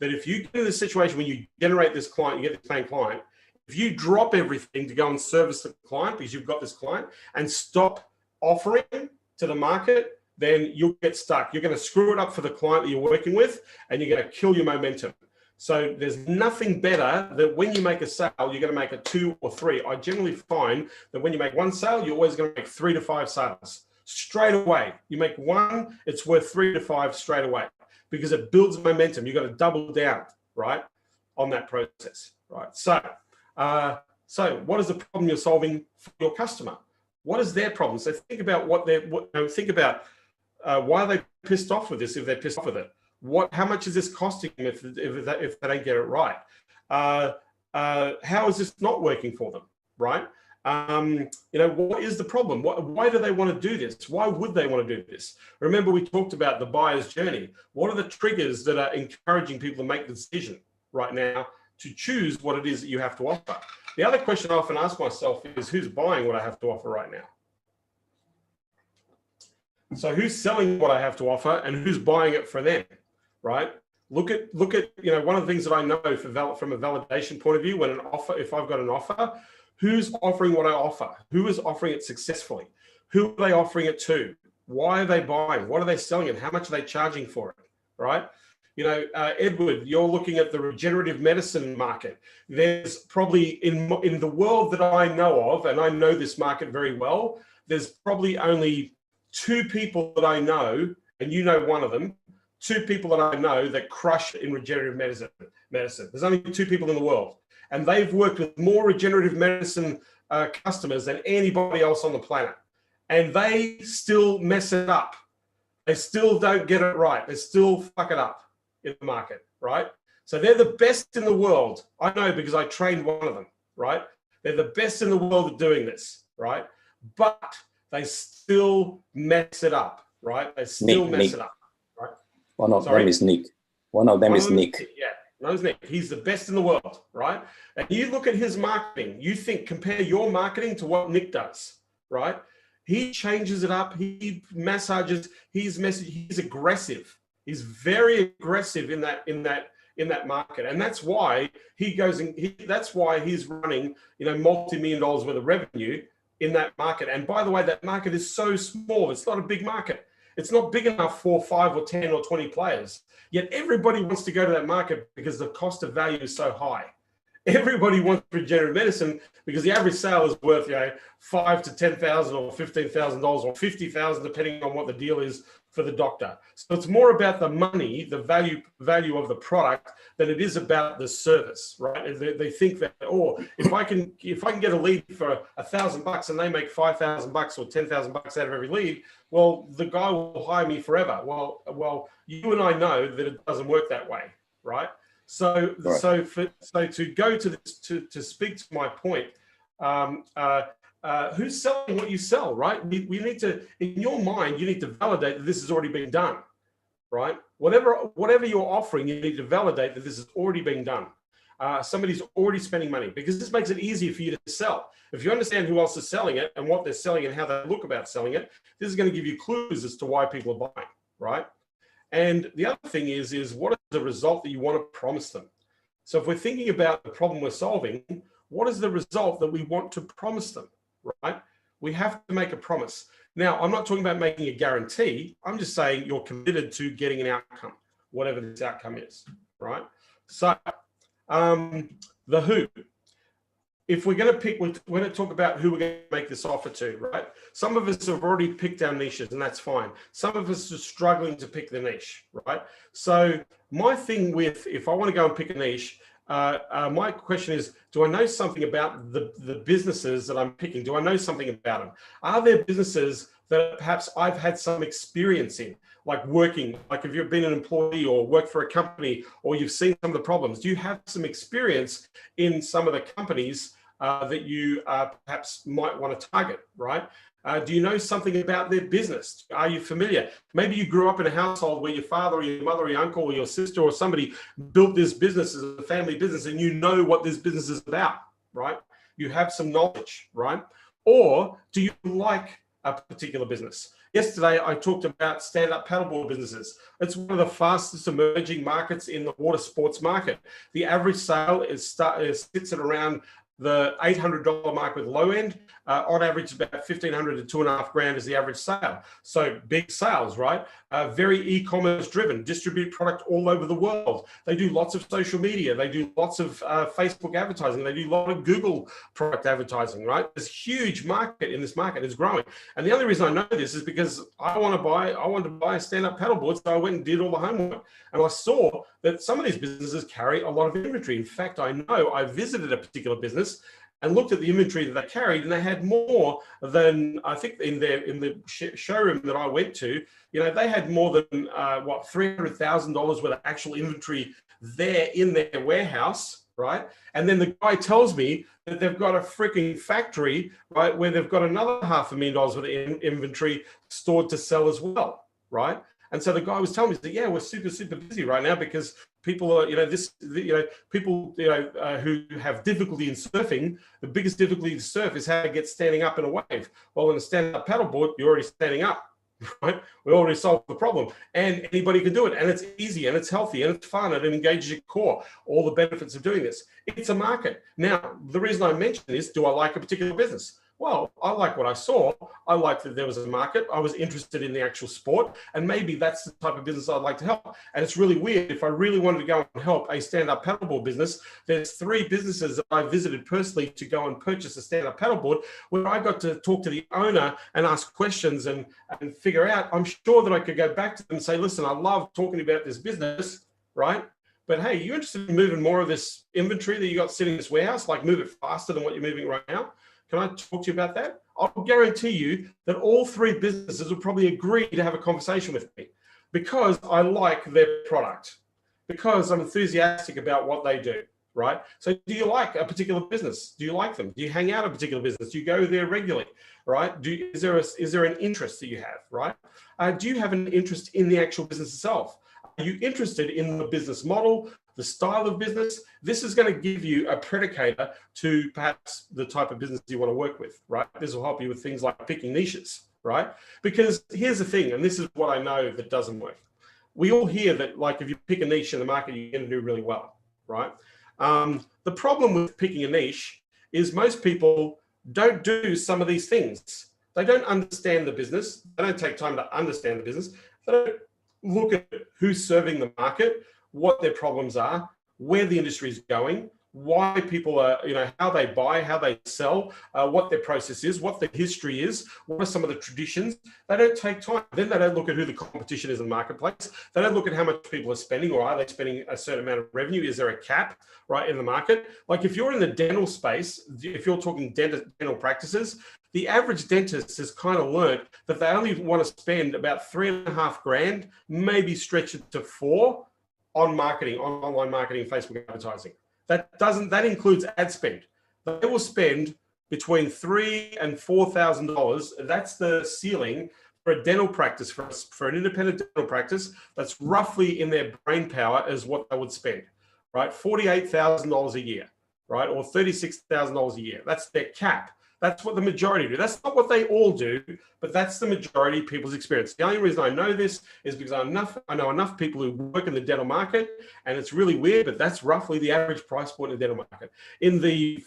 That if you get in this situation when you generate this client, you get this paying client, if you drop everything to go and service the client because you've got this client and stop offering to the market, then you'll get stuck. You're going to screw it up for the client that you're working with, and you're going to kill your momentum. So there's nothing better that when you make a sale, you're going to make a 2 or 3. I generally find that when you make one sale, you're always going to make 3 to 5 sales straight away. You make one, it's worth 3 to 5 straight away because it builds momentum. You've got to double down, right, on that process, right? So what is the problem you're solving for your customer? What is their problem? So think about think about why are they pissed off with this if they're pissed off with it? How much is this costing them if they don't get it right? How is this not working for them, right? What is the problem? Why do they want to do this? Why would they want to do this? Remember, we talked about the buyer's journey. What are the triggers that are encouraging people to make the decision right now to choose what it is that you have to offer? The other question I often ask myself is, who's buying what I have to offer right now? So who's selling what I have to offer and who's buying it for them? Right? Look at one of the things that I know from a validation point of view, if I've got an offer, who's offering what I offer? Who is offering it successfully? Who are they offering it to? Why are they buying? What are they selling and how much are they charging for it? Right? Edward, you're looking at the regenerative medicine market. There's probably in the world that I know of, and I know this market very well, there's probably only 2 people that I know, and you know one of them, 2 people that I know that crush in regenerative medicine. There's only 2 people in the world, and they've worked with more regenerative medicine customers than anybody else on the planet, and they still mess it up. They still don't get it right. They still fuck it up in the market, right? So they're the best in the world. I know because I trained one of them, right? They're the best in the world at doing this, right? But they still mess it up, right? They still mess it up. One of them is Nick. One of them is Nick. Yeah, one is Nick. He's the best in the world, right? And you look at his marketing, compare your marketing to what Nick does, right? He changes it up. He massages. He's aggressive. He's very aggressive in that market, and that's why that's why he's running multi-million dollars worth of revenue in that market. And by the way, that market is so small. It's not a big market. It's not big enough for 5 or 10 or 20 players. Yet everybody wants to go to that market because the cost of value is so high. Everybody wants regenerative medicine because the average sale is worth $5,000 to $10,000 or $15,000 or $50,000, depending on what the deal is for the doctor. So it's more about the money, the value of the product, than it is about the service, right? They think that, if I can get a lead for $1,000 and they make $5,000 or $10,000 out of every lead, well, the guy will hire me forever. Well, you and I know that it doesn't work that way, right? So to go to this, to speak to my point, who's selling what you sell, right? We need to, in your mind, you need to validate that this has already been done, right? Whatever you're offering, you need to validate that this has already been done. Somebody's already spending money, because this makes it easier for you to sell. If you understand who else is selling it and what they're selling and how they look about selling it, this is going to give you clues as to why people are buying, right? And the other thing is what is the result that you want to promise them? So if we're thinking about the problem we're solving, what is the result that we want to promise them, right? We have to make a promise. Now, I'm not talking about making a guarantee. I'm just saying you're committed to getting an outcome, whatever this outcome is, right? So the who. If we're going to pick, we're going to talk about who we're going to make this offer to, right? Some of us have already picked our niches, and that's fine. Some of us are struggling to pick the niche, right? So my thing with, if I want to go and pick a niche, my question is, do I know something about the businesses that I'm picking? Do I know something about them? Are there businesses that perhaps I've had some experience in, like working, like if you've been an employee or worked for a company, or you've seen some of the problems? Do you have some experience in some of the companies that you perhaps might want to target, right? Do you know something about their business? Are you familiar? Maybe you grew up in a household where your father or your mother or your uncle or your sister or somebody built this business as a family business, and you know what this business is about, right? You have some knowledge, right? Or do you like a particular business? Yesterday, I talked about stand-up paddleboard businesses. It's one of the fastest emerging markets in the water sports market. The average sale sits at around the $800 mark with low end, on average about $1,500 to $2.5 grand is the average sale. So big sales, right? Very e-commerce driven, distribute product all over the world. They do lots of social media. They do lots of Facebook advertising. They do a lot of Google product advertising, right? There's huge market in this market. It's growing. And the only reason I know this is because I wanted to buy a stand-up paddleboard. So I went and did all the homework. And I saw that some of these businesses carry a lot of inventory. In fact, I know I visited a particular business and looked at the inventory that they carried, and they had more than, I think in the showroom that I went to, you know, they had more than what, $300,000 worth of actual inventory there in their warehouse, right? And then the guy tells me that they've got a freaking factory, right, where they've got another $500,000 worth of inventory stored to sell as well, right? And so the guy was telling me that, yeah, we're super, super busy right now because people are, people, who have difficulty in surfing, the biggest difficulty to surf is how to get standing up in a wave. Well, in a stand-up paddleboard, you're already standing up, right? We already solved the problem, and anybody can do it, and it's easy, and it's healthy, and it's fun, and it engages your core. All the benefits of doing this. It's a market. Now, the reason I mention this, do I like a particular business? Well, I like what I saw. I liked that there was a market. I was interested in the actual sport, and maybe that's the type of business I'd like to help. And it's really weird. If I really wanted to go and help a stand-up paddleboard business, there's 3 businesses that I visited personally to go and purchase a stand-up paddleboard where I got to talk to the owner and ask questions and figure out. I'm sure that I could go back to them and say, listen, I love talking about this business, right? But hey, you interested in moving more of this inventory that you got sitting in this warehouse, like move it faster than what you're moving right now? Can I talk to you about that? I'll guarantee you that all 3 businesses will probably agree to have a conversation with me because I like their product, because I'm enthusiastic about what they do, right? So do you like a particular business? Do you like them? Do you hang out a particular business? Do you go there regularly, right? Is there an interest that you have, right? Do you have an interest in the actual business itself? Are you interested in the business model, the style of business? This is going to give you a predicator to perhaps the type of business you want to work with, right? This will help you with things like picking niches, right? Because here's the thing, and this is what I know that doesn't work. We all hear that, like, if you pick a niche in the market, you're going to do really well, right? The problem with picking a niche is most people don't do some of these things. They don't understand the business. They don't take time to understand the business. They don't look at who's serving the market, what their problems are, where the industry is going, why people are, how they buy, how they sell, what their process is, what the history is, what are some of the traditions. They don't take time. Then they don't look at who the competition is in the marketplace. They don't look at how much people are spending, or are they spending a certain amount of revenue? Is there a cap, right, in the market? Like if you're in the dental space, if you're talking dental practices, the average dentist has kind of learned that they only want to spend about $3.5 grand, maybe stretch it to 4 on marketing, on online marketing, Facebook advertising. That includes ad spend. They will spend between $3,000 and $4,000. That's the ceiling for a dental practice, for an independent dental practice. That's roughly in their brain power as what they would spend, right? $48,000 a year, right? Or $36,000 a year. That's their cap. That's what the majority do. That's not what they all do, but that's the majority of people's experience. The only reason I know this is because I know enough people who work in the dental market, and it's really weird, but that's roughly the average price point in the dental market. In the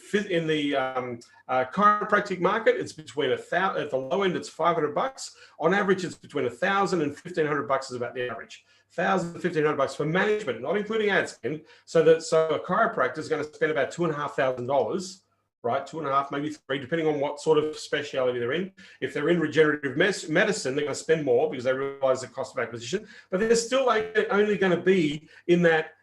chiropractic market, it's between at the low end, it's $500. On average, it's between $1,000 and $1,500 is about the average. $1,000 to $1,500 for management, not including ad spend. So a chiropractor is going to spend about $2,500. Right, 2.5, maybe 3, depending on what sort of specialty they're in. If they're in regenerative medicine, they're going to spend more because they realize the cost of acquisition. But they're still only going to be in that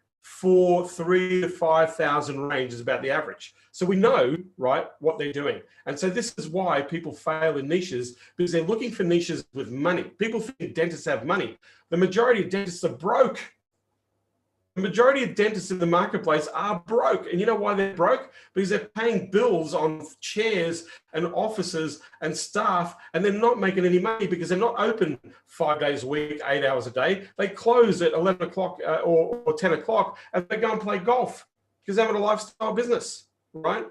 $3,000 to $5,000 range is about the average. So we know, right, what they're doing. And so this is why people fail in niches, because they're looking for niches with money. People think dentists have money. The majority of dentists are broke. The majority of dentists in the marketplace are broke. And you know why they're broke? Because they're paying bills on chairs and offices and staff, and they're not making any money because they're not open 5 days a week, 8 hours a day. They close at 11 o'clock or 10 o'clock, and they go and play golf because they're having a lifestyle business, right?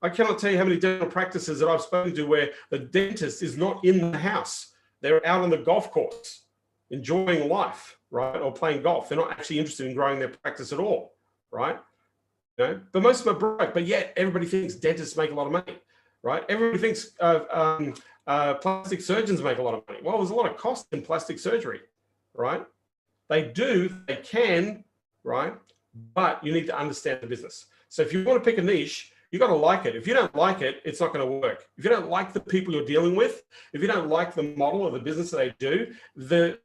I cannot tell you how many dental practices that I've spoken to where the dentist is not in the house. They're out on the golf course enjoying life, right? Or playing golf. They're not actually interested in growing their practice at all, right? but most of them are broke, but yet everybody thinks dentists make a lot of money, right? Everybody thinks plastic surgeons make a lot of money. Well, there's a lot of cost in plastic surgery, right? They can, right? But you need to understand the business. So if you want to pick a niche, you got to like it. If you don't like it, it's not going to work. If you don't like the people you're dealing with, if you don't like the model of the business that they do, the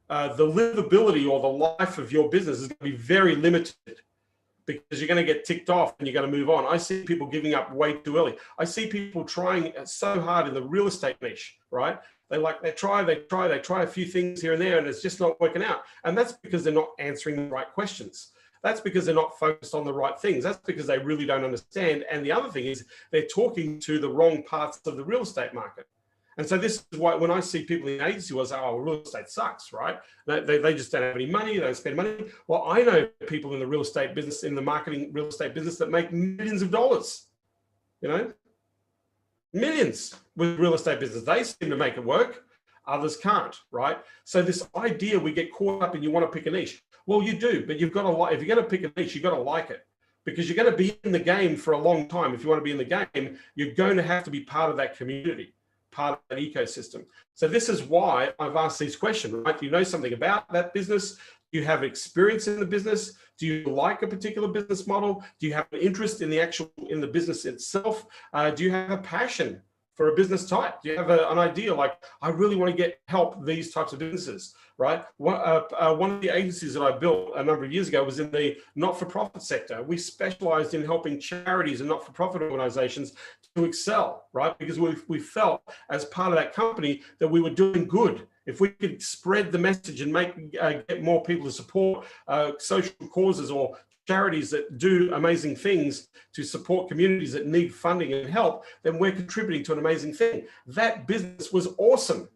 livability or the life of your business is going to be very limited, because you're going to get ticked off and you're going to move on. I see people giving up way too early. I see people trying so hard in the real estate niche, right? They try a few things here and there, and it's just not working out. And that's because they're not answering the right questions. That's because they're not focused on the right things. That's because they really don't understand. And the other thing is they're talking to the wrong parts of the real estate market. And so this is why when I see people in the agency will say, oh, real estate sucks, right? They just don't have any money, they don't spend money. Well, I know people in the real estate business, in the marketing real estate business, that make millions of dollars, millions with real estate business. They seem to make it work. Others can't, right? So this idea we get caught up in, you want to pick a niche. Well, you do, but you've got to like, if you're going to pick a niche, you've got to like it, because you're going to be in the game for a long time. If you want to be in the game, you're going to have to be part of that community, part of that ecosystem. So this is why I've asked these questions, right? Do you know something about that business? Do you have experience in the business? Do you like a particular business model? Do you have an interest in the business itself? Do you have a passion for a business type? Do you have an idea like, I really want to help these types of businesses, right? One of the agencies that I built a number of years ago was in the not-for-profit sector. We specialized in helping charities and not-for-profit organizations to excel, right? Because we felt as part of that company that we were doing good. If we could spread the message and get more people to support social causes or charities that do amazing things to support communities that need funding and help, then we're contributing to an amazing thing. That business was awesome.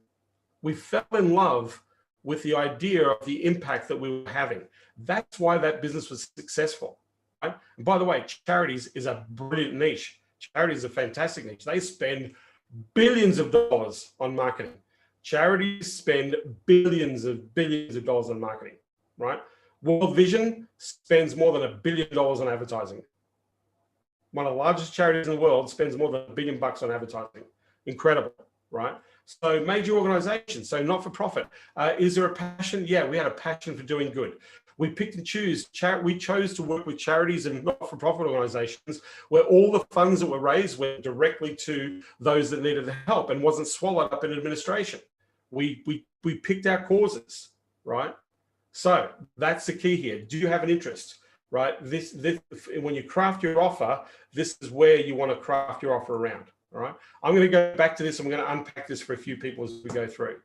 We fell in love with the idea of the impact that we were having. That's why that business was successful, right? And by the way, charities is a brilliant niche. Charities is a fantastic niche. They spend billions of dollars on marketing. Charities spend billions of dollars on marketing, right? World Vision spends more than $1 billion on advertising. One of the largest charities in the world spends more than $1 billion on advertising. Incredible, right? So major organizations, so not-for-profit. Is there a passion? Yeah, we had a passion for doing good. We picked and choose. We chose to work with charities and not-for-profit organizations where all the funds that were raised went directly to those that needed the help and wasn't swallowed up in administration. We picked our causes, right? So that's the key here. Do you have an interest, right? This when you craft your offer, this is where you want to craft your offer around, all right? I'm going to go back to this. I'm going to unpack this for a few people as we go through,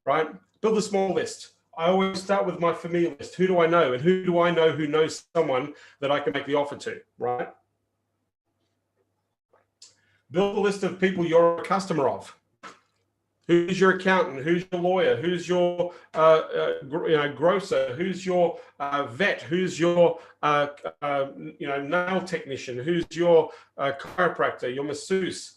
right? Build a small list. I always start with my familiar list. Who do I know? And who do I know who knows someone that I can make the offer to, right? Build a list of people you're a customer of. Who's your accountant? Who's your lawyer? Who's your grocer? Who's your vet? Who's your nail technician? Who's your chiropractor? Your masseuse?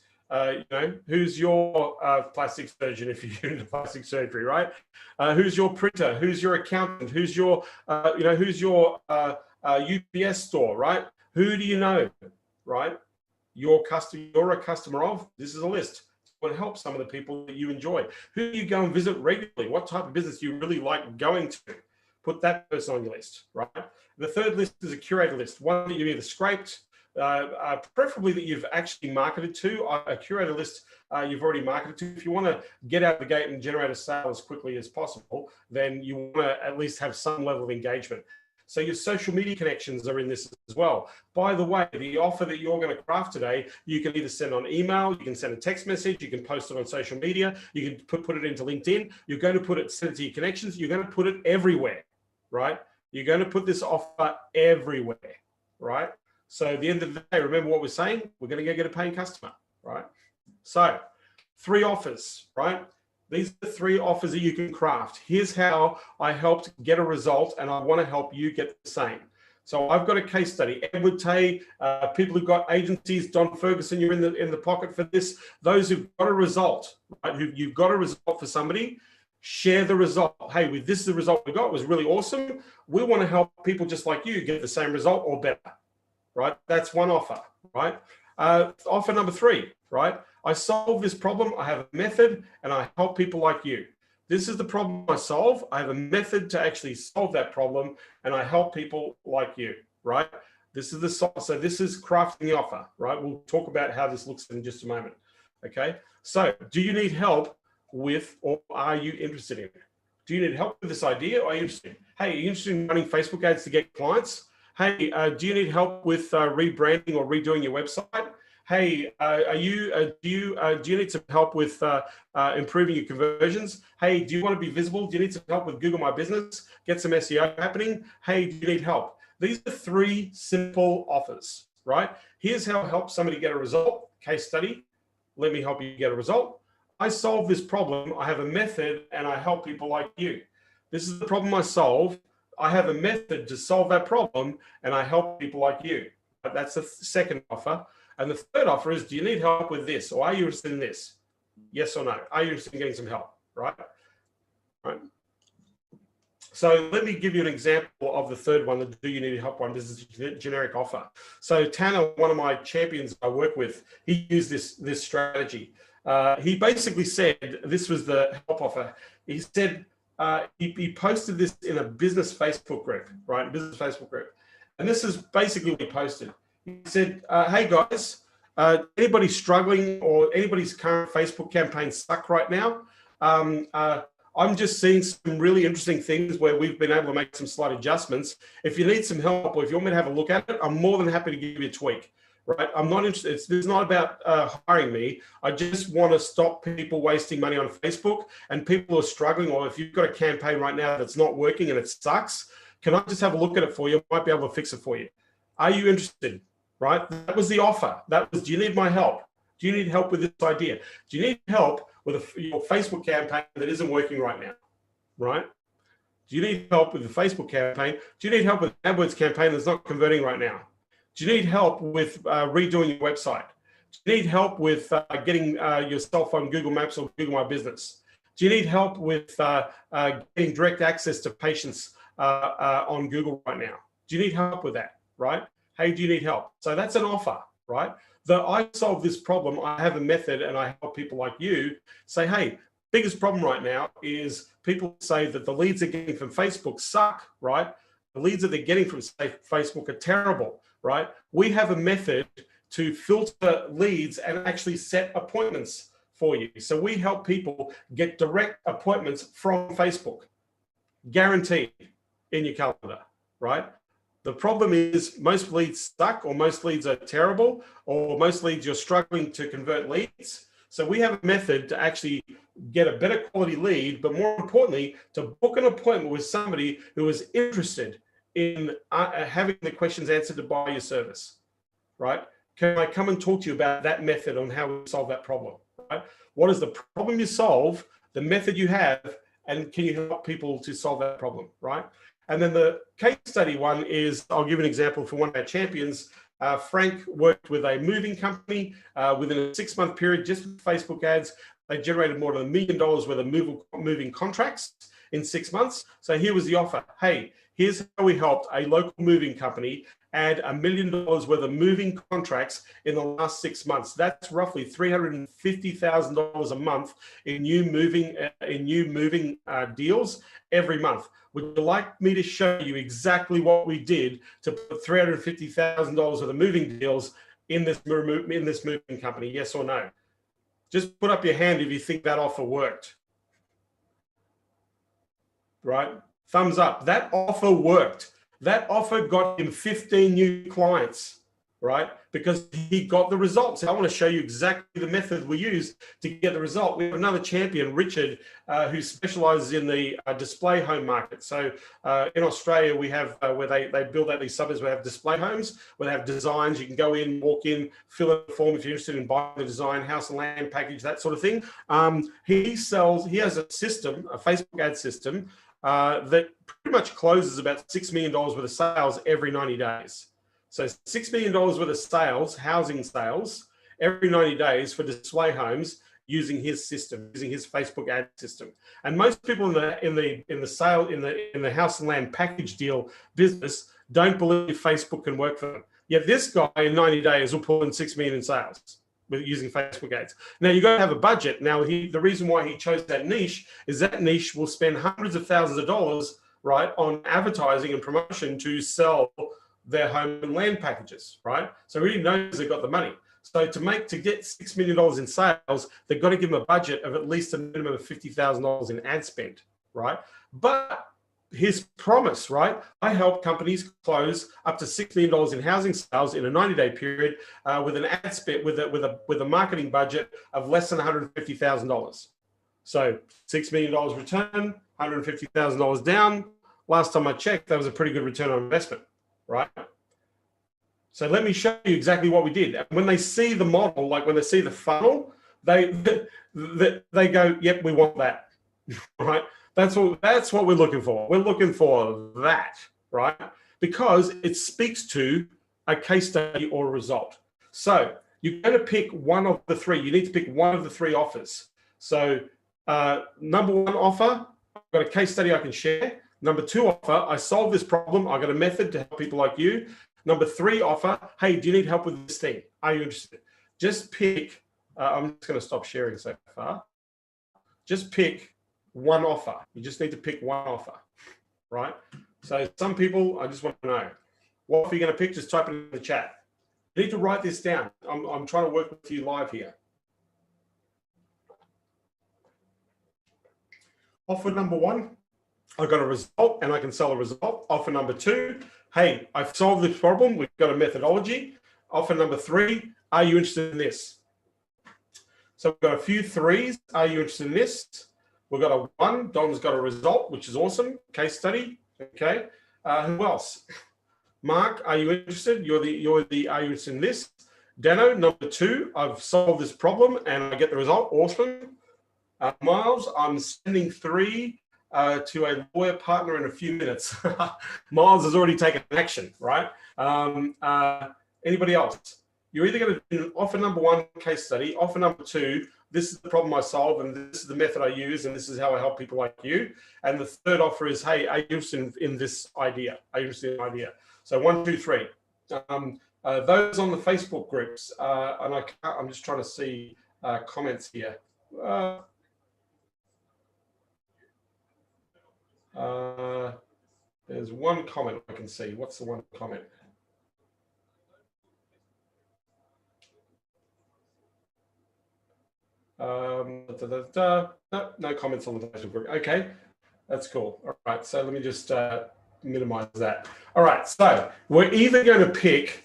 Who's your plastic surgeon if you're into plastic surgery, right? Who's your printer? Who's your accountant? Who's your who's your UPS store, right? Who do you know, right? You're a customer of. This is a list. Will help some of the people that you enjoy. Who do you go and visit regularly? What type of business do you really like going to? Put that person on your list, right? The third list is a curator list, one that you've either scraped, preferably that you've actually marketed to. A curator list you've already marketed to. If you want to get out of the gate and generate a sale as quickly as possible, then you want to at least have some level of engagement. So your social media connections are in this as well. By the way, the offer that you're going to craft today, you can either send on email, you can send a text message, you can post it on social media, you can put it into LinkedIn, you're going to send it to your connections, you're going to put it everywhere, right? You're going to put this offer everywhere, right? So at the end of the day, remember what we're saying? We're going to go get a paying customer, right? So 3 offers, right? These are the 3 offers that you can craft. Here's how I helped get a result, and I want to help you get the same. So I've got a case study. Edward Tay, people who've got agencies, Don Ferguson, you're in the pocket for this. Those who've got a result, right? You've got a result for somebody. share the result. Hey, this is the result we got. It was really awesome. We want to help people just like you get the same result or better, right? That's one offer, right? Offer number 3, right? I solve this problem. I have a method and I help people like you. This is the problem I solve. I have a method to actually solve that problem and I help people like you, right? This is so this is crafting the offer, right? We'll talk about how this looks in just a moment. Okay. So do you need help with, or are you interested in it? Do you need help with this idea, or are you interested? Hey, are you interested in running Facebook ads to get clients? Hey, do you need help with rebranding or redoing your website? Hey, do you need some help with improving your conversions? Hey, do you want to be visible? Do you need some help with Google My Business? Get some SEO happening? Hey, do you need help? These are 3 simple offers, right? Here's how I help somebody get a result. Case study. Let me help you get a result. I solve this problem. I have a method and I help people like you. This is the problem I solve. I have a method to solve that problem and I help people like you. That's the second offer. And the third offer is, do you need help with this? Or are you interested in this? Yes or no? Are you interested in getting some help? Right? Right. So let me give you an example of the third one, the do you need help one. This is a generic offer. So Tanner, one of my champions I work with, he used this strategy. He basically said, this was the help offer. He said, he posted this in a business Facebook group, right? Business Facebook group. And this is basically what he posted. He said, hey guys, anybody struggling or anybody's current Facebook campaign stuck right now? I'm just seeing some really interesting things where we've been able to make some slight adjustments. If you need some help or if you want me to have a look at it, I'm more than happy to give you a tweak, right? I'm not interested. It's not about hiring me. I just want to stop people wasting money on Facebook and people who are struggling, or if you've got a campaign right now that's not working and it sucks, can I just have a look at it for you? I might be able to fix it for you. Are you interested? Right? That was the offer. That was, do you need my help? Do you need help with this idea? Do you need help with your Facebook campaign that isn't working right now? Right? Do you need help with the Facebook campaign? Do you need help with an AdWords campaign that's not converting right now? Do you need help with redoing your website? Do you need help with getting your cell phone Google Maps or Google My Business? Do you need help with getting direct access to patients on Google right now? Do you need help with that? Right? Hey, do you need help? So that's an offer, right? That I solve this problem, I have a method and I help people like you say, hey, biggest problem right now is people say that the leads they're getting from Facebook suck, right? The leads that they're getting from Facebook are terrible, right? We have a method to filter leads and actually set appointments for you. So we help people get direct appointments from Facebook, guaranteed in your calendar, right? The problem is most leads suck, or most leads are terrible, or most leads you're struggling to convert leads. So we have a method to actually get a better quality lead, but more importantly, to book an appointment with somebody who is interested in having the questions answered by your service, right? Can I come and talk to you about that method on how we solve that problem, right? What is the problem you solve, the method you have, and can you help people to solve that problem, right? And then the case study one is, I'll give an example for one of our champions. Frank worked with a moving company within a 6-month period, just with Facebook ads. They generated more than $1 million worth of moving contracts in 6 months. So here was the offer. Hey, here's how we helped a local moving company add $1 million worth of moving contracts in the last 6 months. That's roughly $350,000 a month in new moving deals every month. Would you like me to show you exactly what we did to put $350,000 worth of moving deals in this moving company? Yes or no? Just put up your hand if you think that offer worked. Right? Thumbs up. That offer worked. That offer got him 15 new clients, right? Because he got the results. I want to show you exactly the method we use to get the result. We have another champion, Richard, who specializes in the display home market. So in Australia, we have where they build out these suburbs where they have display homes, where they have designs. You can go in, walk in, fill out a form if you're interested in buying the design, house and land package, that sort of thing. He has a system, a Facebook ad system, that pretty much closes about $6 million worth of sales every 90 days. So $6 million worth of sales, housing sales, every 90 days for display homes using his system, using his Facebook ad system. And most people in the house and land package deal business don't believe Facebook can work for them. Yet this guy in 90 days will pull in 6 million in sales with using Facebook ads. Now you got to have a budget. Now the reason why he chose that niche is that niche will spend hundreds of thousands of dollars, right, on advertising and promotion to sell their home and land packages, right? So he really knows they've got the money. So to get $6 million in sales, they've got to give him a budget of at least a minimum of $50,000 in ad spend, right? But his promise, right? I help companies close up to $6 million in housing sales in a 90-day period with an ad spend with a marketing budget of less than $150,000. So $6 million return, $150,000 down. Last time I checked, that was a pretty good return on investment, right? So let me show you exactly what we did. And when they see the model, like when they see the funnel, they go, yep, we want that, right? That's what we're looking for. We're looking for that, right? Because it speaks to a case study or a result. So you're going to pick one of the three. You need to pick one of the three offers. So number one offer, I've got a case study I can share. Number two offer, I solved this problem. I've got a method to help people like you. Number three offer, hey, do you need help with this thing? Are you interested? Just pick, I'm just going to stop sharing so far. Just pick one offer. You just need to pick one offer, right? So some people, I just want to know, what offer you're going to pick? Just type it in the chat. You need to write this down. I'm trying to work with you live here. Offer number one, I got a result and I can sell a result. Offer number two, hey, I've solved this problem. We've got a methodology. Offer number three, are you interested in this? So we've got a few threes. Are you interested in this? We've got a one. Don's got a result, which is awesome. Case study. Okay. Who else? Mark, are you interested? You're the. Are you interested in this? Dano, number two. I've solved this problem and I get the result. Awesome. Miles, I'm sending three to a lawyer partner in a few minutes. Miles has already taken action, right? Anybody else? You're either going to do offer number one, case study. Offer number two, this is the problem I solve, and this is the method I use, and this is how I help people like you. And the third offer is, hey, are you interested in this idea? Are you interested in the idea? So 1, 2, 3. Those on the Facebook groups, and I'm just trying to see comments here. There's one comment I can see. What's the one comment? No comments on the Facebook group. Okay, that's cool. All right, so let me just minimize that. All right, so we're either going to pick,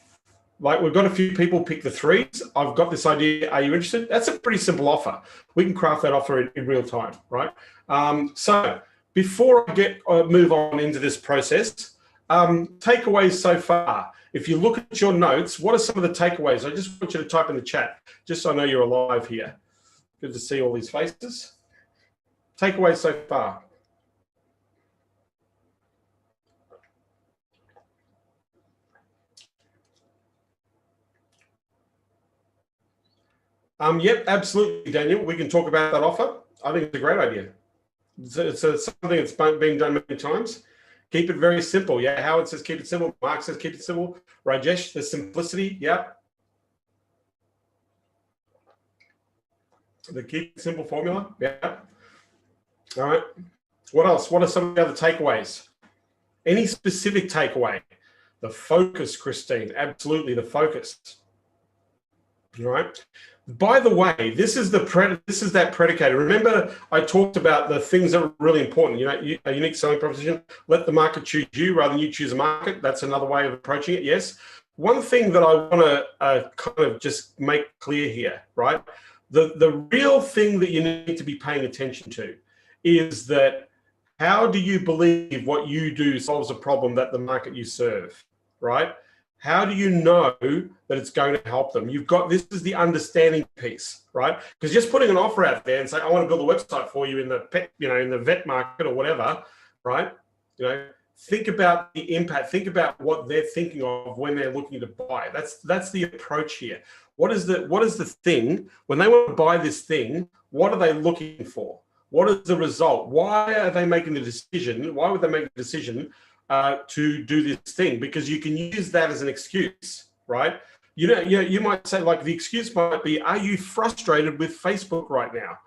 like we've got a few people pick the threes. I've got this idea. Are you interested? That's a pretty simple offer. We can craft that offer in real time, right? So before I move on into this process, takeaways so far. If you look at your notes, what are some of the takeaways? I just want you to type in the chat, just so I know you're alive here. Good to see all these faces. Takeaways so far. Yep, absolutely, Daniel. We can talk about that offer. I think it's a great idea. It's something that's been done many times. Keep it very simple. Yeah, Howard says keep it simple. Mark says keep it simple. Rajesh, the simplicity. Yeah. The keep it simple formula. Yeah. All right. What else? What are some of the other takeaways? Any specific takeaway? The focus, Christine. Absolutely, the focus. All right. By the way, this is that predicator. Remember, I talked about the things that are really important. You know, a unique selling proposition. Let the market choose you rather than you choose a market. That's another way of approaching it. Yes. One thing that I want to kind of just make clear here, right? The real thing that you need to be paying attention to is that how do you believe what you do solves a problem that the market you serve, right? How do you know that it's going to help them? You've got, this is the understanding piece, right? Because just putting an offer out there and say, I want to build a website for you in the pet, you know, in the vet market or whatever, right? You know, think about the impact, think about what they're thinking of when they're looking to buy. That's the approach here. What is the thing, when they want to buy this thing, what are they looking for? What is the result? Why are they making the decision? Why would they make the decision to do this thing? Because you can use that as an excuse, right? You might say, like, the excuse might be, are you frustrated with Facebook right now?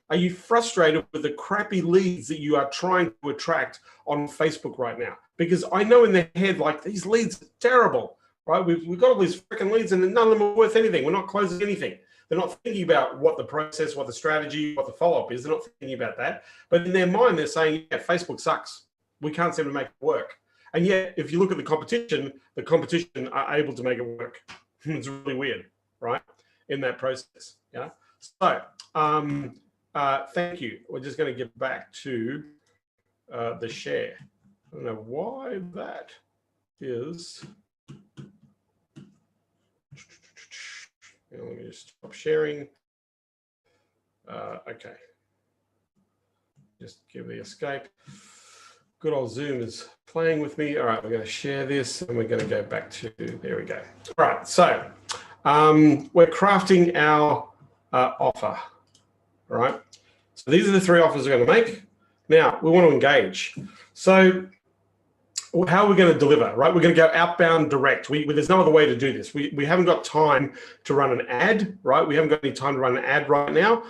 Are you frustrated with the crappy leads that you are trying to attract on Facebook right now? Because I know in their head, like, these leads are terrible, right? We've got all these freaking leads and none of them are worth anything. We're not closing anything. They're not thinking about what the process, what the strategy, what the follow-up is. They're not thinking about that. But in their mind, they're saying, yeah, Facebook sucks. We can't seem to make it work. And yet, if you look at the competition are able to make it work. It's really weird, right? In that process, yeah. So, thank you. We're just going to get back to the share. I don't know why that is. Let me just stop sharing. Okay. Just give the escape. Good old Zoom is playing with me. All right, we're going to share this and we're going to go back to, there we go. All right, so we're crafting our offer, all right? So these are the 3 offers we're going to make. Now, we want to engage. So how are we going to deliver, right? We're going to go outbound direct. There's no other way to do this. We haven't got time to run an ad, right? We haven't got any time to run an ad right now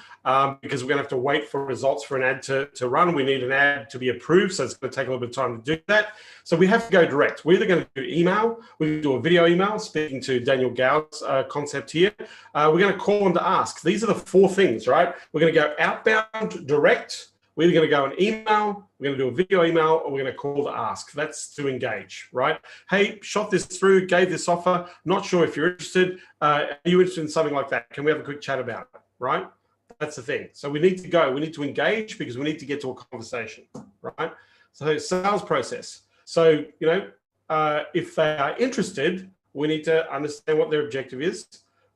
because we're going to have to wait for results for an ad to run. We need an ad to be approved, so it's going to take a little bit of time to do that. So we have to go direct. We're either going to do email, we can do a video email, speaking to Daniel Gow's concept here. We're going to call them to ask. These are the 4 things, right? We're going to go outbound direct. We're either going to go an email, we're going to do a video email, or we're going to call to ask. That's to engage, right? Hey, shot this through, gave this offer. Not sure if you're interested. Are you interested in something like that? Can we have a quick chat about it, right? That's the thing. So we need to go. We need to engage because we need to get to a conversation, right? So sales process. So, if they are interested, we need to understand what their objective is.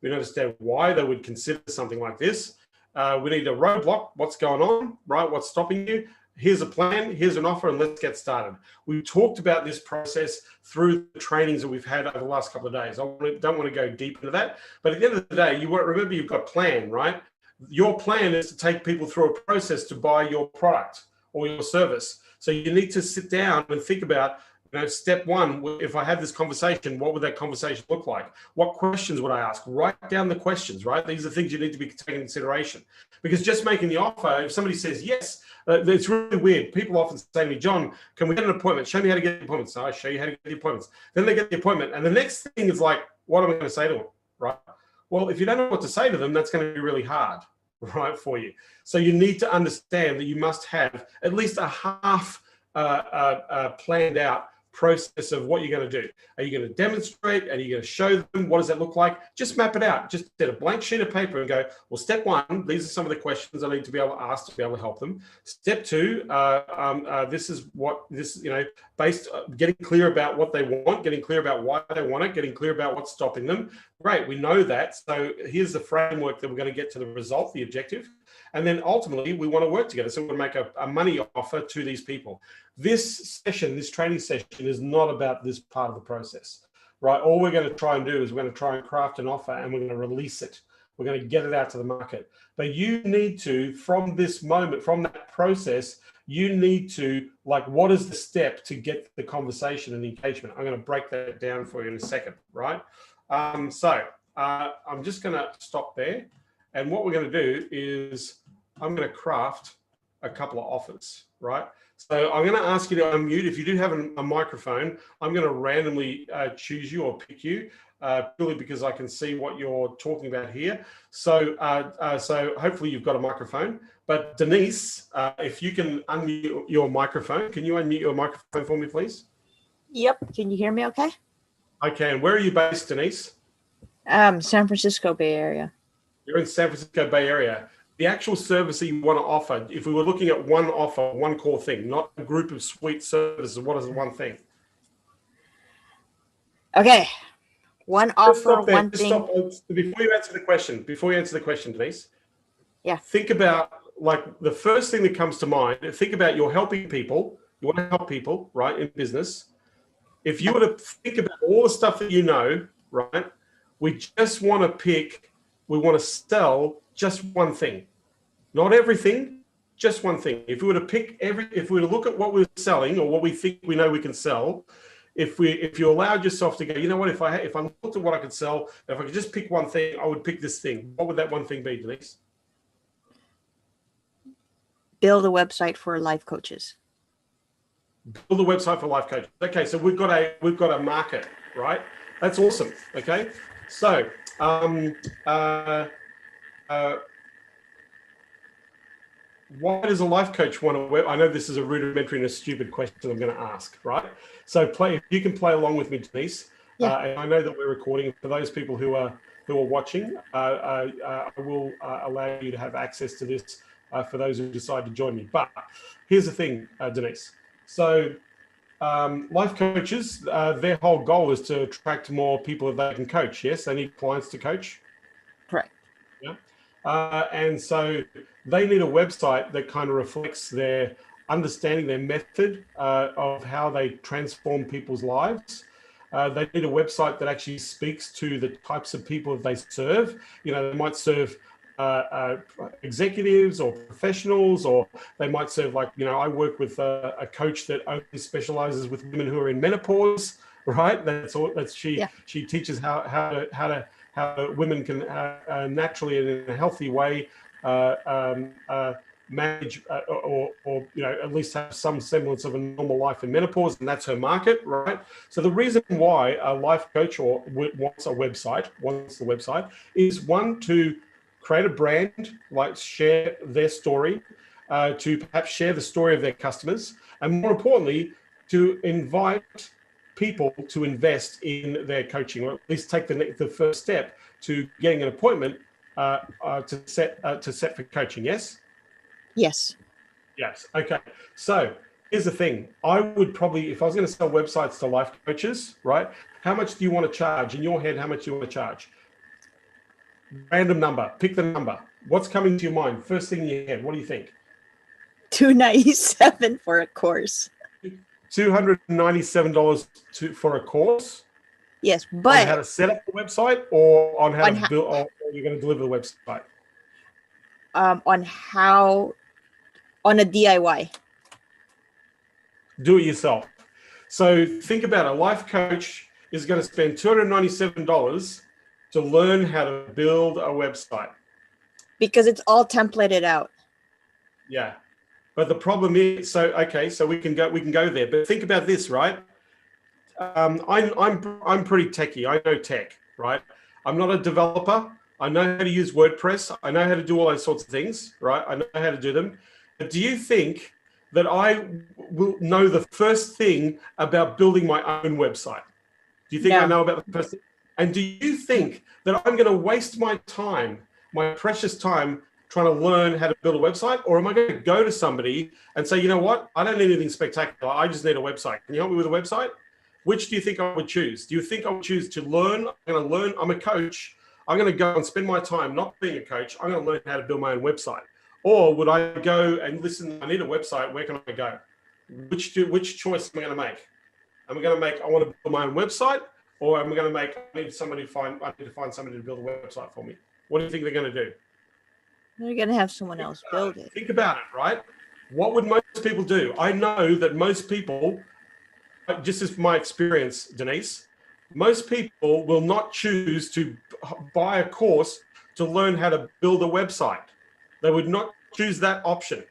We need to understand why they would consider something like this. We need a roadblock. What's going on, right? What's stopping you? Here's a plan. Here's an offer, and let's get started. We talked about this process through the trainings that we've had over the last couple of days. I don't want to go deep into that, but at the end of the day, remember you've got a plan, right? Your plan is to take people through a process to buy your product or your service. So you need to sit down and think about, step 1, if I had this conversation, what would that conversation look like? What questions would I ask? Write down the questions, right? These are things you need to be taking into consideration. Because just making the offer, if somebody says yes, it's really weird. People often say to me, John, can we get an appointment? Show me how to get the appointments. So I show you how to get the appointments. Then they get the appointment. And the next thing is like, what am I going to say to them, right? Well, if you don't know what to say to them, that's going to be really hard, right, for you. So you need to understand that you must have at least a half planned out process of what you're going to do. Are you going to demonstrate? Are you going to show them? What does that look like? Just map it out. Just get a blank sheet of paper and go, well, step 1, these are some of the questions I need to be able to ask to be able to help them. Step 2, this is what this, based, getting clear about what they want, getting clear about why they want it, getting clear about what's stopping them. Great, we know that. So here's the framework that we're going to get to the result, the objective. And then ultimately, we want to work together. So we're going to make a money offer to these people. This session, this training session is not about this part of the process, right? All we're going to try and do is we're going to try and craft an offer and we're going to release it. We're going to get it out to the market. But you need to, from this moment, from that process, you need to, what is the step to get the conversation and the engagement? I'm going to break that down for you in a second, right? I'm just going to stop there. And what we're going to do is I'm going to craft a couple of offers, right? So I'm going to ask you to unmute. If you do have a microphone, I'm going to randomly choose you or pick you purely because I can see what you're talking about here. So, so hopefully you've got a microphone. But Denise, if you can unmute your microphone, can you unmute your microphone for me, please? Yep. Can you hear me okay? I can. Where are you based, Denise? San Francisco Bay Area. You're in San Francisco Bay Area. The actual service that you want to offer, if we were looking at one offer, one core thing, not a group of suite services, what is the one thing? Okay. One offer, one thing. Before you answer the question, Denise. Yeah. Think about the first thing that comes to mind. Think about you're helping people You want to help people, right, in business. If you were to think about all the stuff that you know, right, we just want we want to sell just one thing. Not everything, just one thing. If we were to if we were to look at what we're selling or what we think we know we can sell, if you allowed yourself to go, you know what, if I looked at what I could sell, if I could just pick one thing, I would pick this thing. What would that one thing be, Denise? Build a website for life coaches. Build a website for life coaches. Okay, so we've got a market, right? That's awesome. Okay, so why does a life coach want to? I know this is a rudimentary and a stupid question I'm going to ask, right? So if you can play along with me, Denise. Yeah. And I know that we're recording. For those people who are watching, I will allow you to have access to this for those who decide to join me. But here's the thing, Denise. So life coaches, their whole goal is to attract more people that they can coach. Yes, they need clients to coach. Correct. Yeah. And so they need a website that kind of reflects their understanding, their method of how they transform people's lives. They need a website that actually speaks to the types of people that they serve. You know, they might serve executives or professionals, or they might serve, like, you know, I work with a coach that only specializes with women who are in menopause, right? That's all. She teaches how women can naturally and in a healthy way manage or you know, at least have some semblance of a normal life in menopause, and that's her market, right? So the reason why a life coach wants the website is, one, to create a brand, like share their story, to perhaps share the story of their customers, and more importantly, to invite people to invest in their coaching, or at least take the first step to getting an appointment to set for coaching. Yes? Yes. Yes. Okay. So here's the thing. I would probably, if I was going to sell websites to life coaches, right? How much do you want to charge? In your head, how much do you want to charge? Random number. Pick the number. What's coming to your mind? First thing in your head. What do you think? $297 for a course. $297 for a course? Yes, but on how to set up the website, or on how to build, or you're going to deliver the website? On a DIY. Do it yourself. So think about it. A life coach is going to spend $297 to learn how to build a website. Because it's all templated out. Yeah. But the problem is, so we can go there. But think about this, right? I'm pretty techie. I know tech, right? I'm not a developer. I know how to use WordPress. I know how to do all those sorts of things, right? I know how to do them. But do you think that I will know the first thing about building my own website? Do you think I know about the first thing? And do you think that I'm going to waste my time, my precious time, trying to learn how to build a website? Or am I going to go to somebody and say, you know what? I don't need anything spectacular. I just need a website. Can you help me with a website? Which do you think I would choose? Do you think I would choose to learn? I'm going to learn. I'm a coach. I'm going to go and spend my time not being a coach. I'm going to learn how to build my own website. Or would I go and listen, I need a website. Where can I go? Which choice am I going to make? Am I going to make, I want to build my own website? Or am I going to make, I need to find somebody to build a website for me? What do you think they're going to do? They're going to have someone else build it. Think about it, right? What would most people do? I know that most people, just as my experience, Denise, most people will not choose to buy a course to learn how to build a website. They would not choose that option.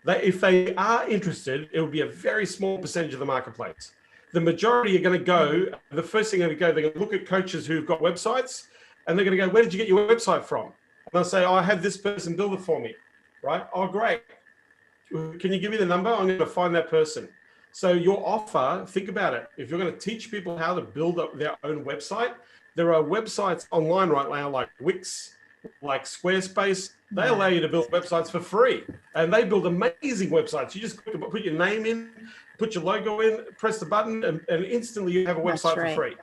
If they are interested, it would be a very small percentage of the marketplace. The majority are going to go, the first thing they're going to look at coaches who've got websites, and they're going to go, where did you get your website from? And they'll say, oh, I had this person build it for me, right? Oh, great. Can you give me the number? I'm going to find that person. So your offer, think about it. If you're going to teach people how to build up their own website, there are websites online right now like Wix, like Squarespace. They allow you to build websites for free, and they build amazing websites. You just put your name in, put your logo in, press the button, and instantly you have a website for free,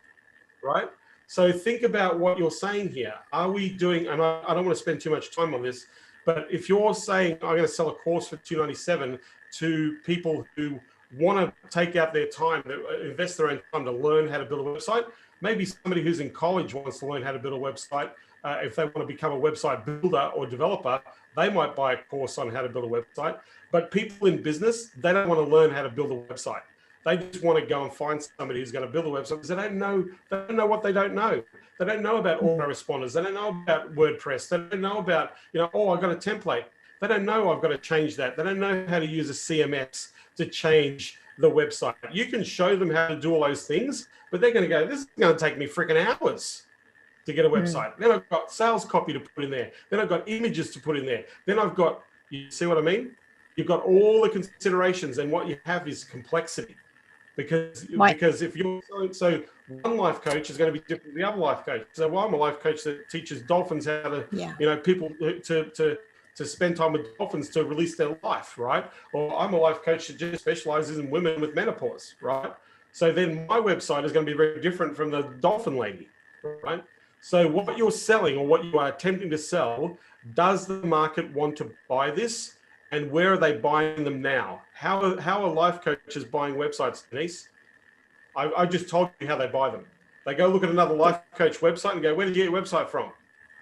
right? So think about what you're saying here. Are we doing, and I don't want to spend too much time on this, but if you're saying I'm going to sell a course for $297 to people who want to take out their time, to invest their own time to learn how to build a website. Maybe somebody who's in college wants to learn how to build a website. If they want to become a website builder or developer, they might buy a course on how to build a website. But people in business, they don't want to learn how to build a website. They just want to go and find somebody who's going to build a website because they don't know what they don't know. They don't know about autoresponders. They don't know about WordPress. They don't know about, oh, I've got a template. They don't know I've got to change that. They don't know how to use a CMS to change the website. You can show them how to do all those things, but they're going to go, this is going to take me freaking hours to get a website. Then I've got sales copy to put in there. Then I've got images to put in there. Then I've got, you see what I mean? You've got all the considerations, and what you have is complexity. Because if you're so one life coach is going to be different than the other life coach. So I'm a life coach that teaches dolphins how to, people to spend time with dolphins to release their life, right? Or I'm a life coach that just specializes in women with menopause, right? So then my website is going to be very different from the dolphin lady, right? So what you're selling or what you are attempting to sell, does the market want to buy this? And where are they buying them now? How are life coaches buying websites, Denise? I just told you how they buy them. They go look at another life coach website and go, where did you get your website from?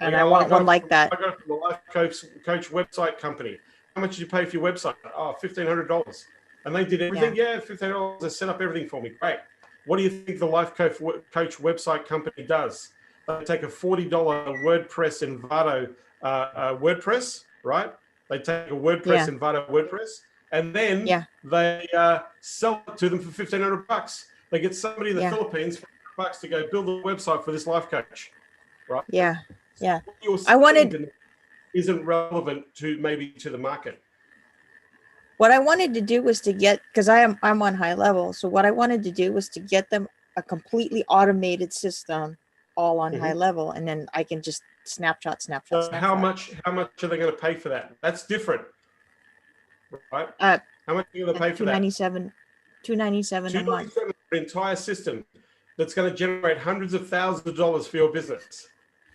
And I want one like that. I got it from the life coach website company. How much did you pay for your website? Oh, $1,500. And they did everything. Yeah, $1,500. They set up everything for me. Great. What do you think the life coach website company does? They take a $40 WordPress Envato WordPress, right? They take a WordPress Envato WordPress, and then they sell it to them for $1,500. They get somebody in the Philippines for $100 to go build a website for this life coach, right? Yeah, yeah. So I wanted isn't relevant to the market. What I wanted to do was to get, because I'm on high level, so what I wanted to do was to get them a completely automated system, all on high level, and then I can just snapshot. How much are they going to pay for that? That's different, right? How much are you going to pay for that? $297 a month. For an entire system that's going to generate hundreds of thousands of dollars for your business.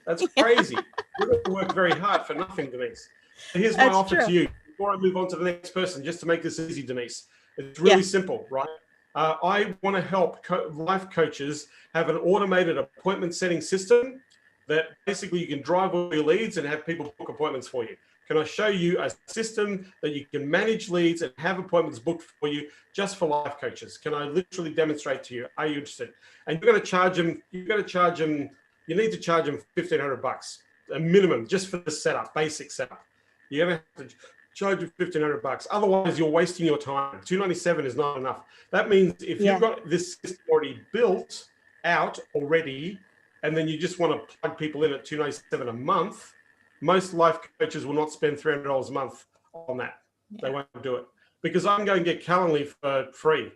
That's crazy. You're going to work very hard for nothing, Denise. So here's my offer to you. Before I move on to the next person, just to make this easy, Denise. It's really simple, right? I want to help life coaches have an automated appointment setting system that basically you can drive all your leads and have people book appointments for you. Can I show you a system that you can manage leads and have appointments booked for you just for life coaches? Can I literally demonstrate to you? Are you interested? And you're going to charge them, you need to charge them $1,500, a minimum, just for the setup, basic setup. You're going to have to charge them $1,500. Otherwise, you're wasting your time. $297 is not enough. That means if you've got this system already built out already, and then you just want to plug people in at $297 a month, most life coaches will not spend $300 a month on that. They won't do it because I can go and get Calendly for free.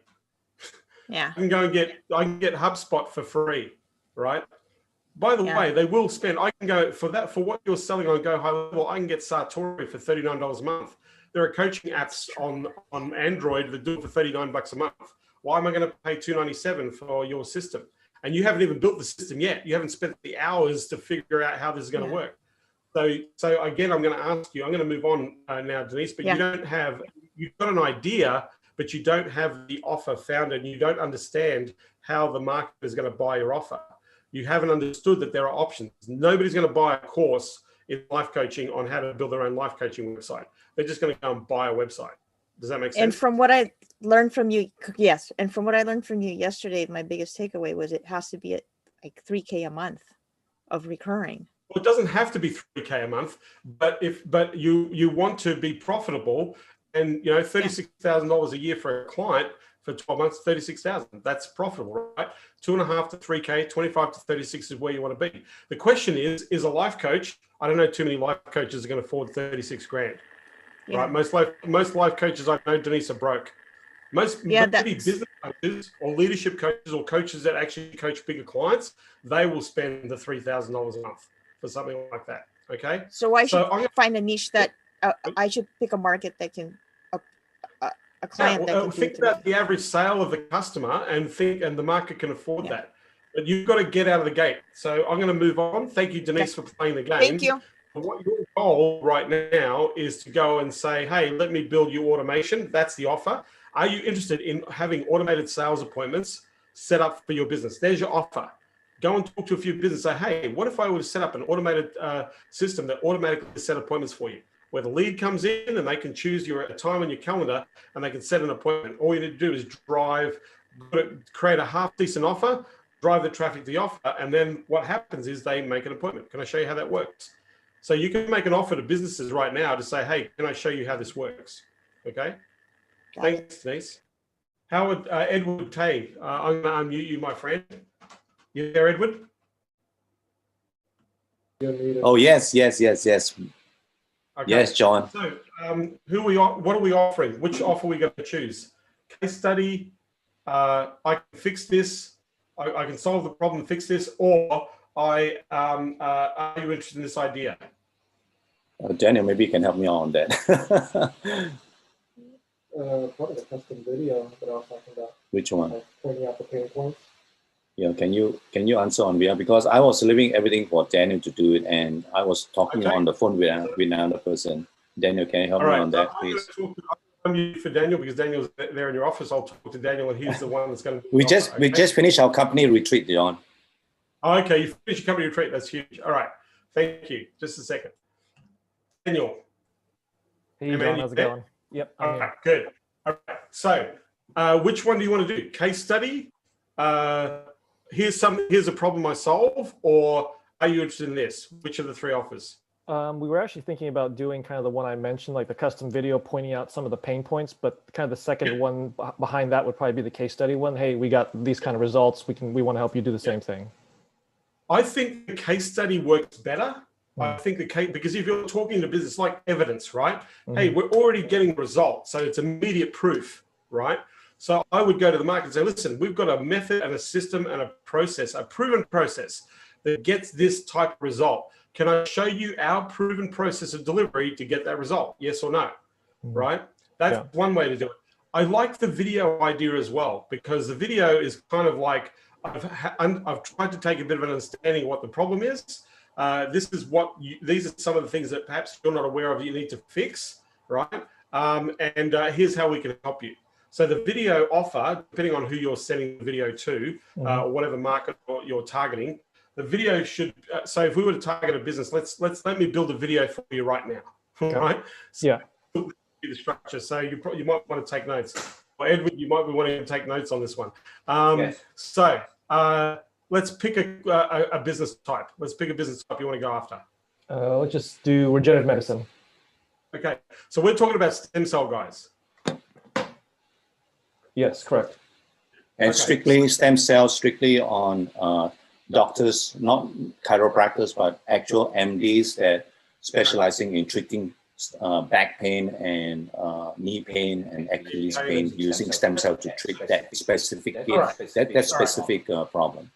Yeah, I can get HubSpot for free, right? By the way, they will spend. I can go for what you're selling on Go High Level. I can get Sartori for $39 a month. There are coaching apps on Android that do it for $39 a month. Why am I going to pay $297 for your system? And you haven't even built the system yet. You haven't spent the hours to figure out how this is going to work. So again, I'm going to ask you, I'm going to move on now, Denise, but you've got an idea, but you don't have the offer found and you don't understand how the market is going to buy your offer. You haven't understood that there are options. Nobody's going to buy a course in life coaching on how to build their own life coaching website. They're just going to go and buy a website. Does that make sense? And from what I learned from you, yes. And from what I learned from you yesterday, my biggest takeaway was it has to be at like $3,000 a month of recurring. Well, it doesn't have to be $3,000 a month, but you want to be profitable, and $36,000 a year for a client for 12 months, $36,000. That's profitable, right? $2.5 to $3,000, 25 to 36 is where you want to be. The question is a life coach? I don't know too many life coaches are going to afford 36 grand. Yeah. Right, most life coaches I know, Denise, are broke. Maybe business coaches or leadership coaches or coaches that actually coach bigger clients, they will spend the $3,000 a month for something like that. Okay. So I should find a niche that I should pick a market that can a client that can think about the average sale of the customer and the market can afford that. But you've got to get out of the gate. So I'm going to move on. Thank you, Denise, for playing the game. Thank you. What your goal right now is to go and say, hey, let me build you automation. That's the offer. Are you interested in having automated sales appointments set up for your business? There's your offer. Go and talk to a few businesses. Say, hey, what if I were to set up an automated system that automatically set appointments for you, where the lead comes in and they can choose a time on your calendar and they can set an appointment. All you need to do is create a half decent offer, drive the traffic to the offer, and then what happens is they make an appointment. Can I show you how that works? So you can make an offer to businesses right now to say, hey, can I show you how this works? Okay. Thanks, Denise. Howard, Edward Tay, I'm going to unmute you, my friend. You there, Edward? Oh, yes. Okay. Yes, John. So what are we offering? Which offer are we going to choose? Case study, I can fix this, I can solve the problem, fix this, or are you interested in this idea? Daniel, maybe you can help me on that. Probably the custom video that I was talking about. Which one? Like pointing out the pain points. Yeah, can you answer on VR? Because I was leaving everything for Daniel to do it, and I was talking on the phone with another person. Daniel, can you help me on that, please? I'm you for Daniel because Daniel's there in your office. I'll talk to Daniel, and he's the one that's going to. We just finished our company retreat, John. Oh, okay, you finished your company retreat. That's huge. All right, thank you. Just a second, Daniel. Hey, John, how's it going? Yep. All right, good. All right. So, which one do you want to do? Case study. Here's a problem I solve, or are you interested in this? Which of the three offers? We were actually thinking about doing kind of the one I mentioned, like the custom video pointing out some of the pain points, but kind of the second one behind that would probably be the case study one. Hey, we got these kind of results. We want to help you do the same thing. I think the case study works better. I think because if you're talking to business, like evidence, right? Hey, we're already getting results, so it's immediate proof, right? So I would go to the market and say, listen, we've got a method and a system and a process, a proven process that gets this type of result. Can I show you our proven process of delivery to get that result? Yes or no, right? That's one way to do it. I like the video idea as well, because the video is kind of like, I've tried to take a bit of an understanding of what the problem is. These are some of the things that perhaps you're not aware of that you need to fix, right? Here's how we can help you. So the video offer, depending on who you're sending the video to, or whatever market you're targeting, the video should. So if we were to target a business, let me build a video for you right now, right? So the structure. So you might want to take notes. Or Edward, you might be wanting to take notes on this one. So let's pick a business type. Let's pick a business type you want to go after. Let's just do regenerative medicine. Okay. So we're talking about stem cell guys. Yes, correct. And strictly stem cells, strictly on doctors, not chiropractors, but actual MDs that specializing in treating back pain and knee pain and Achilles pain using stem cell to treat that specific specific problem.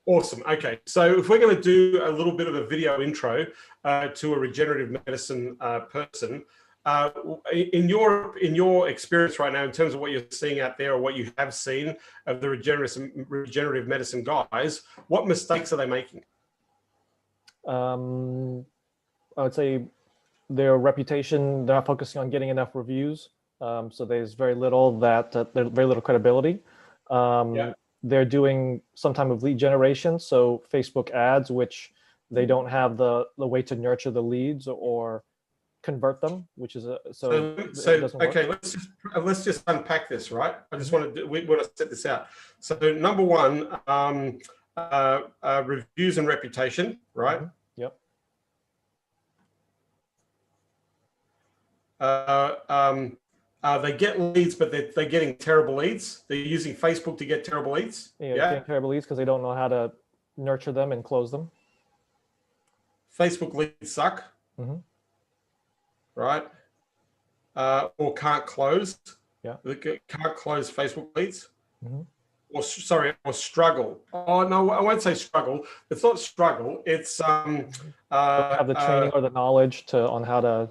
Awesome. Okay, so if we're going to do a little bit of a video intro to a regenerative medicine person, in your experience right now, in terms of what you're seeing out there or what you have seen of the regenerative medicine guys, what mistakes are they making? I would say their reputation, they're not focusing on getting enough reviews. So there's very little very little credibility. They're doing some type of lead generation. So Facebook ads, which they don't have the way to nurture the leads or convert them, which is okay. Let's just unpack this, right? I just want to set this out. So number one, reviews and reputation, right? Yep. They get leads, but they're getting terrible leads. They're using Facebook to get terrible leads. Getting terrible leads because they don't know how to nurture them and close them. Facebook leads suck. Right? Or can't close. They can't close Facebook leads. Or struggle. Oh no, I won't say struggle. It's not struggle. It's have the training or the knowledge on how to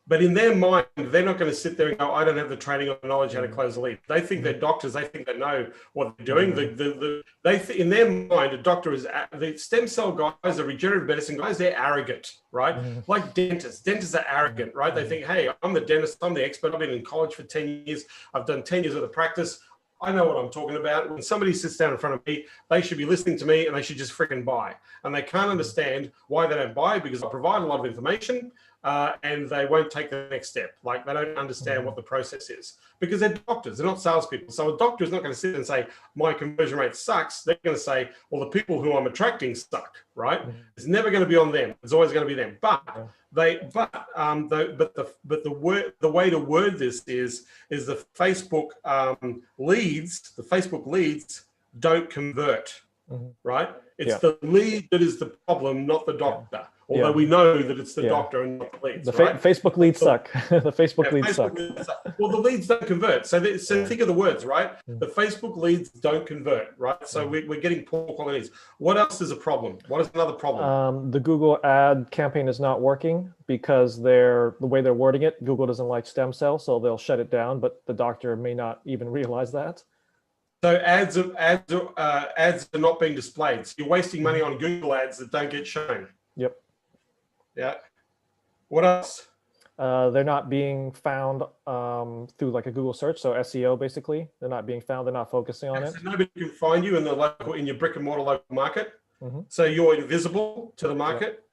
But in their mind, they're not going to sit there and go, I don't have the training or knowledge how to close a lead. They think they're doctors. They think they know what they're doing. In their mind, a doctor is, the stem cell guys, the regenerative medicine guys, they're arrogant, right? Like dentists. Dentists are arrogant, right? They think, hey, I'm the dentist. I'm the expert. I've been in college for 10 years. I've done 10 years of the practice. I know what I'm talking about. When somebody sits down in front of me, they should be listening to me and they should just freaking buy. And they can't understand why they don't buy, because I provide a lot of information and they won't take the next step. Like, they don't understand what the process is, because they're doctors, they're not salespeople. So a doctor is not going to sit and say, my conversion rate sucks. They're going to say, well, the people who I'm attracting suck, right? It's never going to be on them. It's always going to be them. But the way to word this is the Facebook leads don't convert, right? It's the lead that is the problem, not the doctor. Although we know that it's the doctor and not the leads. Facebook leads suck. The Facebook leads suck. Well, the leads don't convert. So think of the words, right? The Facebook leads don't convert, right? So we're getting poor quality leads. What else is a problem? What is another problem? The Google ad campaign is not working because the way they're wording it, Google doesn't like stem cells, so they'll shut it down, but the doctor may not even realize that. So ads are not being displayed. So you're wasting money on Google ads that don't get shown. Yep. Yeah. What else? They're not being found through like a Google search, so SEO basically. They're not being found. They're not focusing on it. So nobody can find you in your brick and mortar local market. So you're invisible to the market.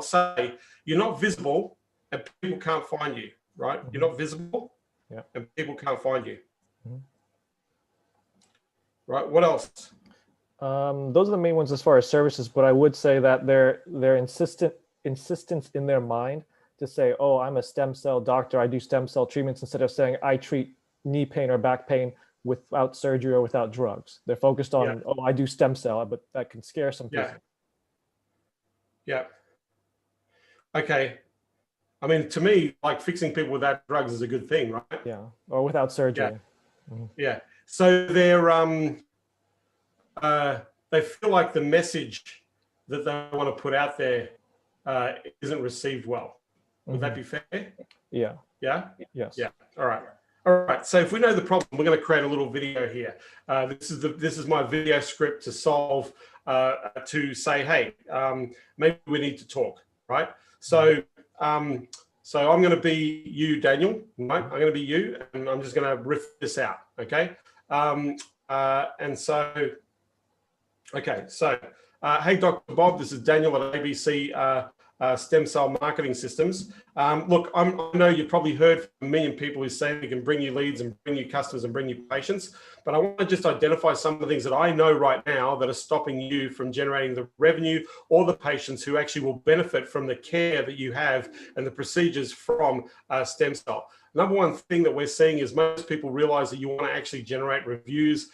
Say you're not visible and people can't find you, right? You're not visible, and people can't find you. Right. What else? Those are the main ones as far as services, but I would say that their insistence in their mind to say, oh, I'm a stem cell doctor, I do stem cell treatments, instead of saying I treat knee pain or back pain without surgery or without drugs. They're focused on, oh, I do stem cell, but that can scare some people. Yeah. Okay. I mean, to me, like, fixing people without drugs is a good thing, right? Yeah. Or without surgery. Yeah. So they feel like the message that they want to put out there isn't received well. Would that be fair? Yeah. Yeah? Yes. Yeah. All right. So if we know the problem, we're going to create a little video here. This is my video script to solve, to say, hey, maybe we need to talk, right? So I'm going to be you, Daniel. Right? I'm going to be you, and I'm just going to riff this out, okay? Hey, Dr. Bob, this is Daniel at ABC Stem Cell Marketing Systems. Look, I know you've probably heard from a million people who say we can bring you leads and bring you customers and bring you patients, but I want to just identify some of the things that I know right now that are stopping you from generating the revenue or the patients who actually will benefit from the care that you have and the procedures from stem cell. Number one thing that we're seeing is most people realize that you want to actually generate reviews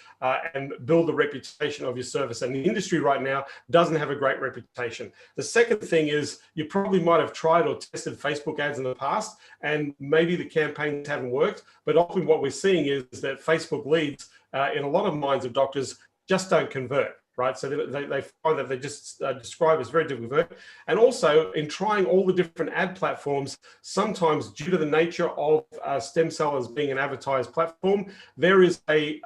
and build the reputation of your service. And the industry right now doesn't have a great reputation. The second thing is you probably might have tried or tested Facebook ads in the past, and maybe the campaigns haven't worked. But often what we're seeing is that Facebook leads in a lot of minds of doctors just don't convert. Right, so they find that they just describe as very difficult. And also, in trying all the different ad platforms, sometimes due to the nature of stem cell as being an advertised platform, there is a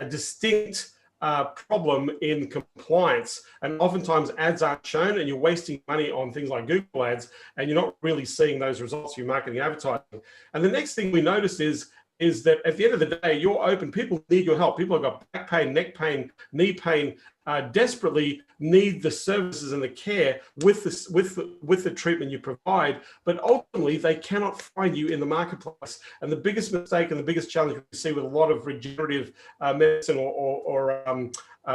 distinct problem in compliance. And oftentimes ads aren't shown and you're wasting money on things like Google ads, and you're not really seeing those results for your marketing and advertising. And the next thing we noticed is that at the end of the day, you're open. People need your help. People have got back pain, neck pain, knee pain, desperately need the services and the care with the treatment you provide. But ultimately, they cannot find you in the marketplace. And the biggest mistake and the biggest challenge we see with a lot of regenerative medicine or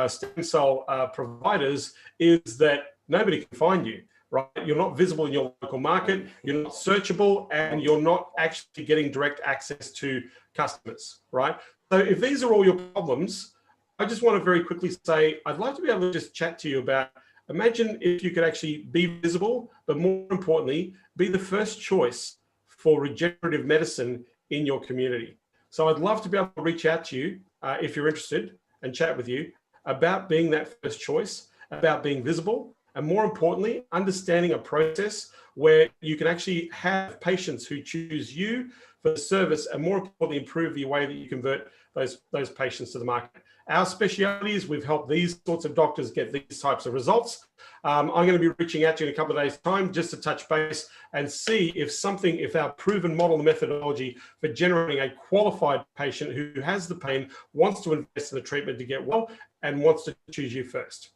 stem cell providers is that nobody can find you. Right, you're not visible in your local market, you're not searchable, and you're not actually getting direct access to customers, right? So if these are all your problems, I just want to very quickly say, I'd like to be able to just chat to you about, imagine if you could actually be visible, but more importantly, be the first choice for regenerative medicine in your community. So I'd love to be able to reach out to you if you're interested and chat with you about being that first choice, about being visible, and more importantly, understanding a process where you can actually have patients who choose you for the service, and more importantly, improve the way that you convert those patients to the market. Our specialty is we've helped these sorts of doctors get these types of results. I'm going to be reaching out to you in a couple of days' time just to touch base and see if our proven model and methodology for generating a qualified patient who has the pain, wants to invest in the treatment to get well, and wants to choose you first.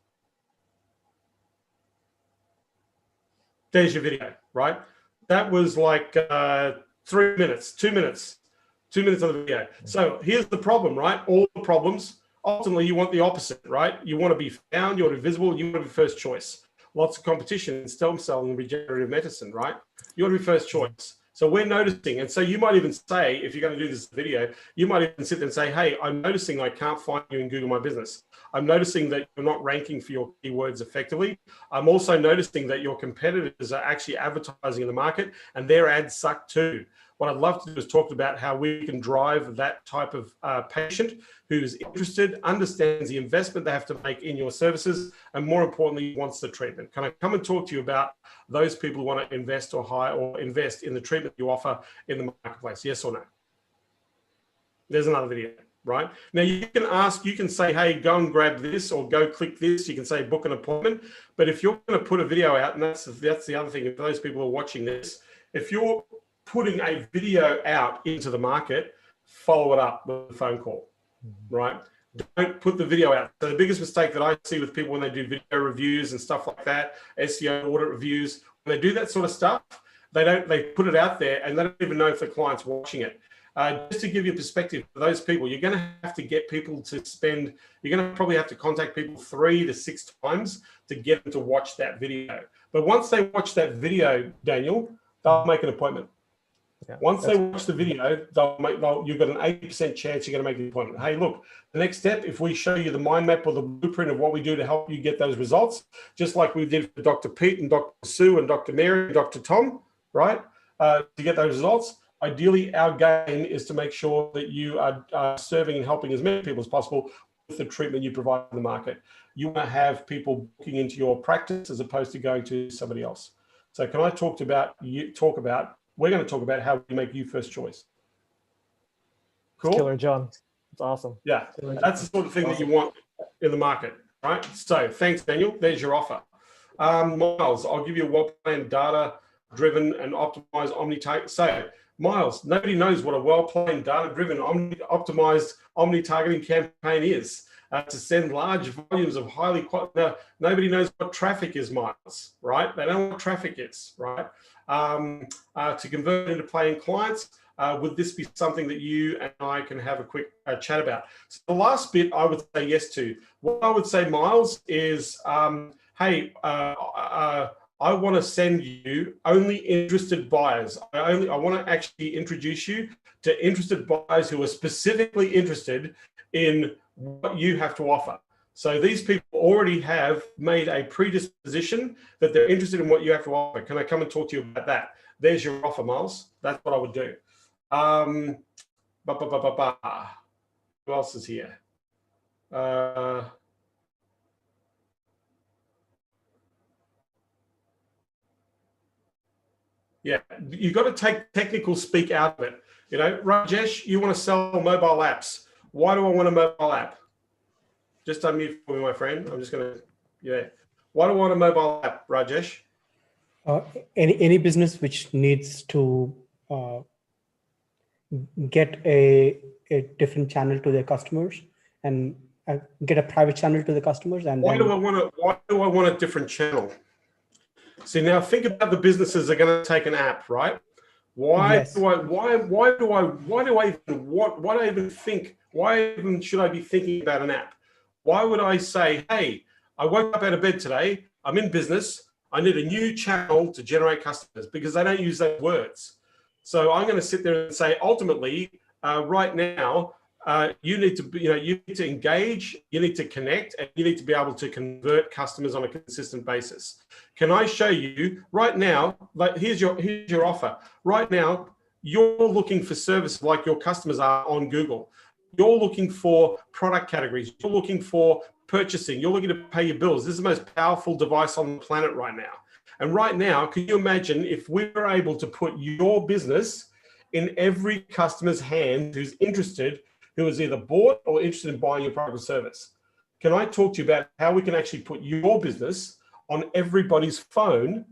There's your video, right? That was like 3 minutes, 2 minutes, 2 minutes of the video. So here's the problem, right? All the problems, ultimately you want the opposite, right? You want to be found, you want to be visible, you want to be first choice. Lots of competition in stem cell and regenerative medicine, right? You want to be first choice. So we're noticing, and so you might even say, if you're going to do this video, you might even sit there and say, hey, I'm noticing I can't find you in Google My Business. I'm noticing that you're not ranking for your keywords effectively. I'm also noticing that your competitors are actually advertising in the market and their ads suck too. What I'd love to do is talk about how we can drive that type of patient who's interested, understands the investment they have to make in your services, and more importantly, wants the treatment. Can I come and talk to you about those people who want to invest or hire or invest in the treatment you offer in the marketplace? Yes or no? There's another video, right? Now you can ask, you can say, hey, go and grab this or go click this. You can say book an appointment. But if you're going to put a video out, and that's the other thing, if those people are watching this, if you're putting a video out into the market, follow it up with a phone call, right? Don't put the video out. So the biggest mistake that I see with people when they do video reviews and stuff like that, SEO audit reviews, when they do that sort of stuff, they put it out there and they don't even know if the client's watching it. Just to give you a perspective for those people, you're going to have to get people to spend, you're going to probably have to contact people 3 to 6 times to get them to watch that video. But once they watch that video, Daniel, they'll make an appointment. Yeah, once they watch the video, you've got an 80% chance you're going to make the appointment. Hey, look, the next step, if we show you the mind map or the blueprint of what we do to help you get those results, just like we did for Dr. Pete and Dr. Sue and Dr. Mary and Dr. Tom, right, to get those results, ideally our game is to make sure that you are serving and helping as many people as possible with the treatment you provide in the market. You want to have people booking into your practice as opposed to going to somebody else. So can I talk about, we're going to talk about how we make you first choice. Cool. Killer, John. It's awesome. Yeah, that's the sort of thing that you want in the market, right? So thanks, Daniel. There's your offer. Miles, I'll give you a well-planned, data-driven and optimized omni-target. So Miles, nobody knows what a well-planned, data-driven, optimized omni-targeting campaign is. To send large volumes of highly qualified, nobody knows what traffic is, Miles, right? They don't know what traffic is, right? To convert into paying clients, would this be something that you and I can have a quick chat about? So the last bit I would say yes to. What I would say, Miles, is, hey, I want to send you only interested buyers. I want to actually introduce you to interested buyers who are specifically interested in what you have to offer. So these people already have made a predisposition that they're interested in what you have to offer. Can I come and talk to you about that? There's your offer, Miles. That's what I would do. Who else is here? Yeah, you've got to take technical speak out of it. You know, Rajesh, you want to sell mobile apps. Why do I want a mobile app? Just unmute for me, my friend. I'm just going to, yeah. Why do I want a mobile app, Rajesh? Any business which needs to get a different channel to their customers and get a private channel to the customers. And why do I want a different channel? See, now think about the businesses that are going to take an app, right? Why should I be thinking about an app? Why would I say, hey, I woke up out of bed today, I'm in business, I need a new channel to generate customers, because they don't use those words. So I'm going to sit there and say, ultimately, right now, you need to engage, you need to connect, and you need to be able to convert customers on a consistent basis. Can I show you right now, like here's your offer. Right now, you're looking for services like your customers are on Google. You're looking for product categories. You're looking for purchasing, you're looking to pay your bills. This is the most powerful device on the planet right now. And right now, can you imagine if we were able to put your business in every customer's hand who's interested, who is either bought or interested in buying your product or service? Can I talk to you about how we can actually put your business on everybody's phone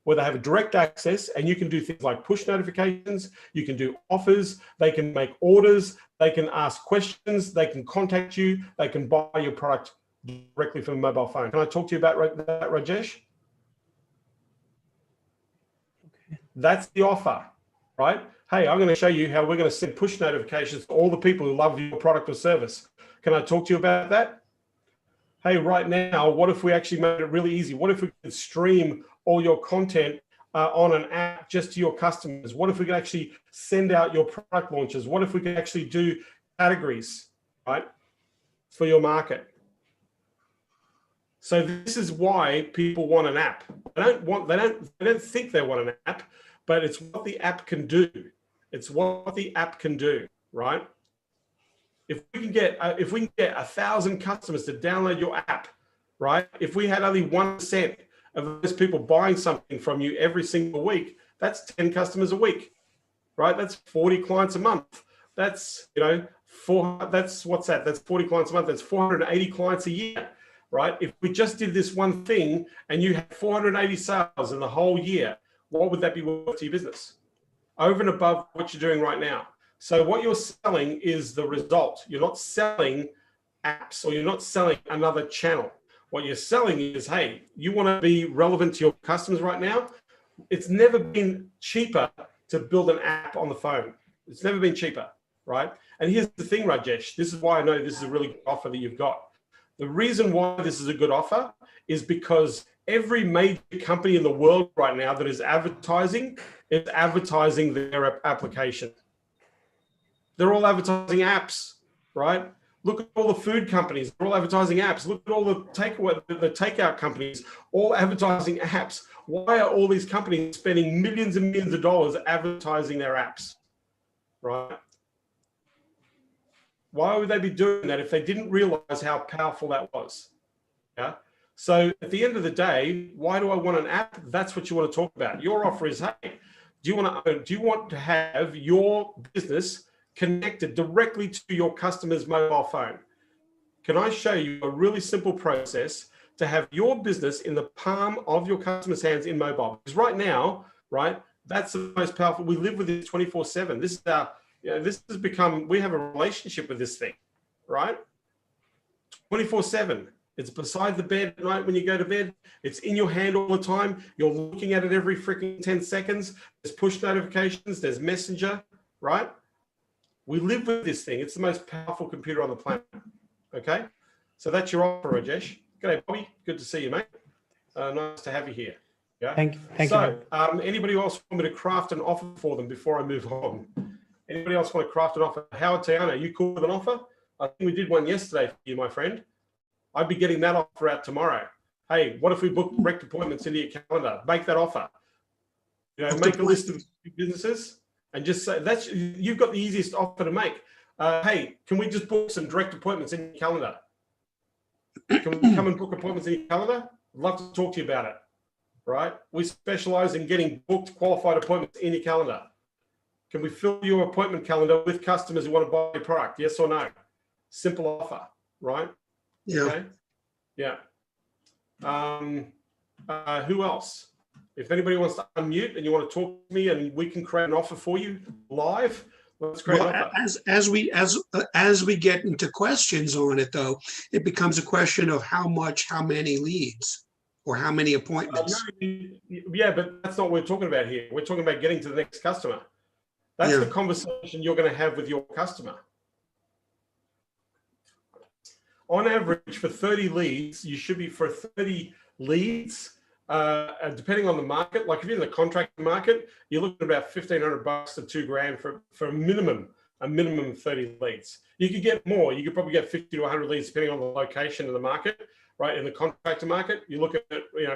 where they have a direct access, and you can do things like push notifications, you can do offers, they can make orders, they can ask questions, they can contact you, they can buy your product directly from a mobile phone. Can I talk to you about that, Rajesh? Okay. That's the offer, right? Hey, I'm going to show you how we're going to send push notifications to all the people who love your product or service. Can I talk to you about that? Hey, right now, what if we actually made it really easy? What if we could stream all your content on an app just to your customers? What if we could actually send out your product launches? What if we could actually do categories, right, for your market? So this is why people want an app. They don't think they want an app, but it's what the app can do. It's what the app can do, right? If we can get 1,000 customers to download your app, right? If we had only 1% of those people buying something from you every single week, that's 10 customers a week, right? That's 40 clients a month. That's, what's that? That's 40 clients a month. That's 480 clients a year, right? If we just did this one thing and you had 480 sales in the whole year, what would that be worth to your business? Over and above what you're doing right now. So what you're selling is the result. You're not selling apps, or you're not selling another channel. What you're selling is, hey, you want to be relevant to your customers right now. It's never been cheaper to build an app on the phone. It's never been cheaper, right? And here's the thing, Rajesh, this is why I know this is a really good offer that you've got. The reason why this is a good offer is because every major company in the world right now that is advertising their application. They're all advertising apps, right? Look at all the food companies, they're all advertising apps. Look at all the takeout companies, all advertising apps. Why are all these companies spending millions and millions of dollars advertising their apps, right? Why would they be doing that if they didn't realize how powerful that was? Yeah. So at the end of the day, why do I want an app? That's what you want to talk about. Your offer is, hey, do you want to have your business connected directly to your customer's mobile phone? Can I show you a really simple process to have your business in the palm of your customer's hands in mobile? Because right now, right, that's the most powerful. We live with this 24/7. This is our, this has become, we have a relationship with this thing, right? 24/7. It's beside the bed at night when you go to bed. It's in your hand all the time. You're looking at it every freaking 10 seconds. There's push notifications. There's Messenger, right? We live with this thing. It's the most powerful computer on the planet. Okay? So that's your offer, Rajesh. G'day, Bobby. Good to see you, mate. Nice to have you here. Yeah. Thank you. So, anybody else want me to craft an offer for them before I move on? Anybody else want to craft an offer? Howard Tiana, you cool with an offer? I think we did one yesterday for you, my friend. I'd be getting that offer out tomorrow. Hey, what if we book direct appointments into your calendar? Make that offer. Make a list of businesses and just say, that's, you've got the easiest offer to make. Hey, can we just book some direct appointments in your calendar? Can we come and book appointments in your calendar? I'd love to talk to you about it, right? We specialize in getting booked qualified appointments in your calendar. Can we fill your appointment calendar with customers who want to buy your product? Yes or no? Simple offer, right? Yeah. Okay. Yeah. Who else? If anybody wants to unmute and you want to talk to me and we can create an offer for you live, let's create an offer. As we get into questions on it, though, it becomes a question of how many leads or how many appointments. Yeah, but that's not what we're talking about here. We're talking about getting to the next customer. That's the conversation you're going to have with your customer. On average, for 30 leads, you should be for 30 leads, depending on the market. Like if you're in the contract market, you're looking at about $1,500 to $2,000 for a minimum of 30 leads. You could get more. You could probably get 50 to 100 leads depending on the location of the market. Right, in the contractor market, you look at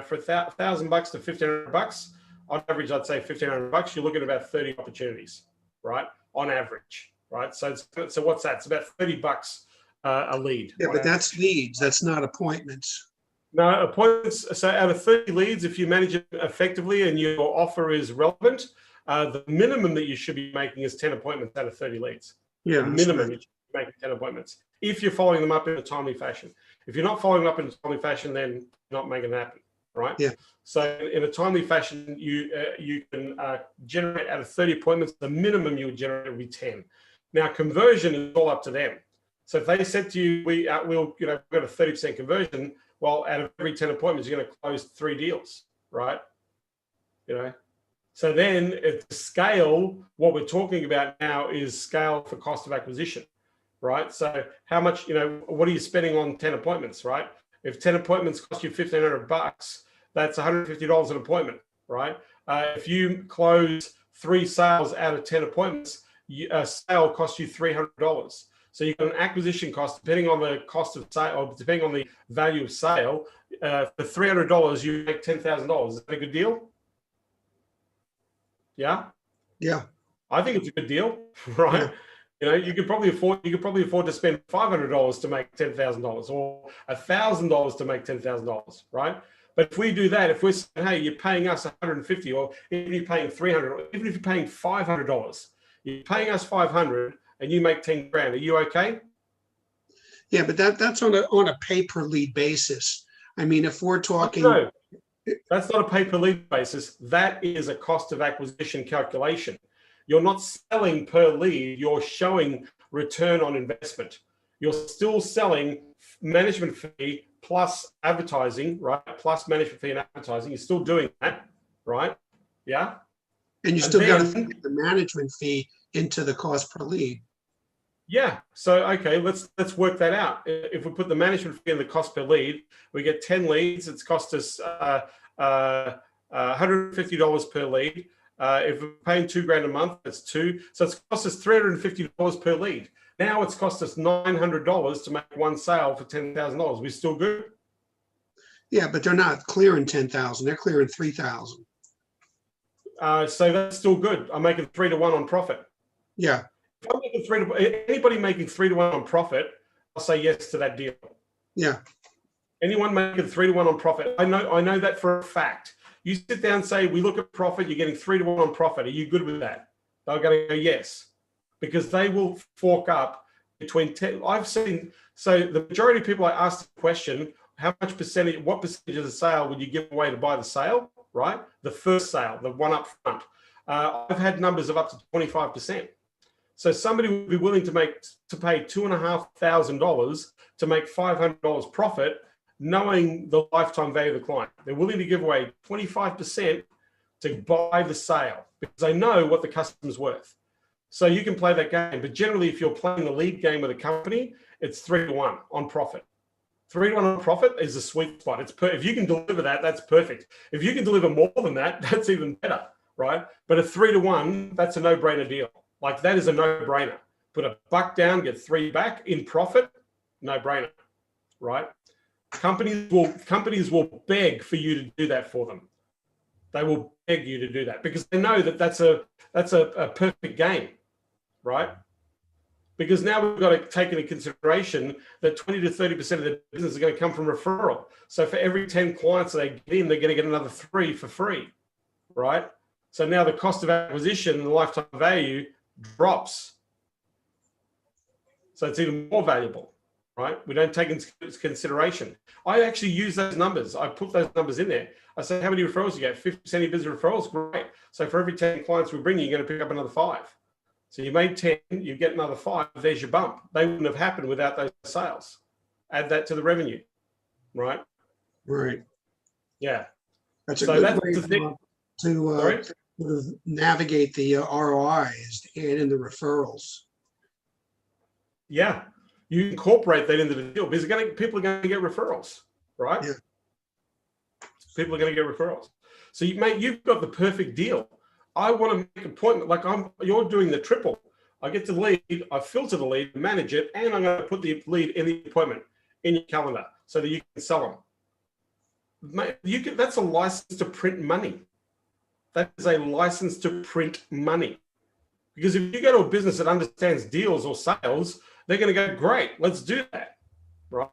for $1,000 to $1,500. On average, I'd say $1,500. You're looking at about 30 opportunities, right? On average, right? So what's that? It's about $30 a lead. Yeah, but that's leads. That's not appointments. No, appointments. So out of 30 leads, if you manage it effectively and your offer is relevant, the minimum that you should be making is 10 appointments out of 30 leads. Yeah, The minimum you should be making 10 appointments if you're following them up in a timely fashion. If you're not following up in a timely fashion, then you're not making it happen, right? Yeah. So in a timely fashion, you can generate out of 30 appointments, the minimum you would generate would be 10. Now conversion is all up to them. So if they said to you, we'll got a 30% conversion, well, out of every 10 appointments, you're going to close 3 deals, right? So then if the scale, what we're talking about now is scale for cost of acquisition, right? So how much, what are you spending on 10 appointments, right? If 10 appointments cost you $1,500, that's $150 an appointment, right? If you close 3 sales out of 10 appointments, a sale costs you $300. So you've got an acquisition cost, depending on the cost of sale, or depending on the value of sale, for $300, you make $10,000. Is that a good deal? Yeah? Yeah. I think it's a good deal, right? Yeah. You could probably afford to spend $500 to make $10,000 or $1,000 to make $10,000, right? But if we do that, if we're saying, hey, you're paying us $150, or even you're paying $300, or even if you're paying $500, you're paying us $500 and you make 10 grand, are you okay? Yeah, but that's on a pay per lead basis. I mean, if we're talking, No, that's not a pay per lead basis. That is a cost of acquisition calculation. You're not selling per lead. You're showing return on investment. You're still selling management fee plus advertising, right? Plus management fee and advertising. You're still doing that, right? Yeah. and you still got to think the management fee into the cost per lead. Yeah. So, okay, let's work that out. If we put the management fee and the cost per lead, we get 10 leads. It's cost us $150 per lead. If we're paying $2 grand a month, that's 2. So it's cost us $350 per lead. Now it's cost us $900 to make 1 sale for $10,000. We still good? Yeah, but they're not clearing 10,000. They're clearing 3,000. So that's still good. I'm making 3 to 1 on profit. Yeah. If I'm making anybody making 3 to 1 on profit, I'll say yes to that deal. Yeah. Anyone making 3 to 1 on profit, I know that for a fact. You sit down and say, we look at profit, you're getting 3 to 1 on profit. Are you good with that? They're going to go yes, because they will fork up between 10. I've seen, so the majority of people I asked the question, what percentage of the sale would you give away to buy the sale, right? The first sale, the one up front. I've had numbers of up to 25%. So somebody would be willing to pay $2,500 to make $500 profit, knowing the lifetime value of the client. They're willing to give away 25% to buy the sale because they know what the customer's worth. So you can play that game, but generally, if you're playing the lead game with a company, it's 3 to 1 on profit. 3 to 1 on profit is a sweet spot. If you can deliver that, that's perfect. If you can deliver more than that, that's even better, right? But a 3 to 1, that's a no-brainer deal. Like that is a no-brainer. Put $1 down, get 3 back in profit, no-brainer, right? Companies will beg for you to do that for them. They will beg you to do that because they know that that's a perfect game, right? Because now we've got to take into consideration that 20 to 30% of the business is going to come from referral. So for every 10 clients that they get in, they're going to get another 3 for free, right? So now the cost of acquisition and the lifetime value drops. So it's even more valuable, right? We don't take into consideration. I actually use those numbers. I put those numbers in there. I say, how many referrals you get? 50% of your business referrals? Great. So for every 10 clients we bring you, you're going to pick up another 5. So you made 10, you get another 5, there's your bump. They wouldn't have happened without those sales. Add that to the revenue, right? Right. Yeah. That's a good way to navigate the ROI is to add in the referrals. Yeah. You incorporate that into the deal because people are going to get referrals, right? Yeah. People are going to get referrals. So you've got the perfect deal. I want to make an appointment like you're doing the triple. I get the lead, I filter the lead, manage it, and I'm going to put the lead in the appointment in your calendar so that you can sell them. That's a license to print money. That is a license to print money. Because if you go to a business that understands deals or sales, they're going to go, great, let's do that, right?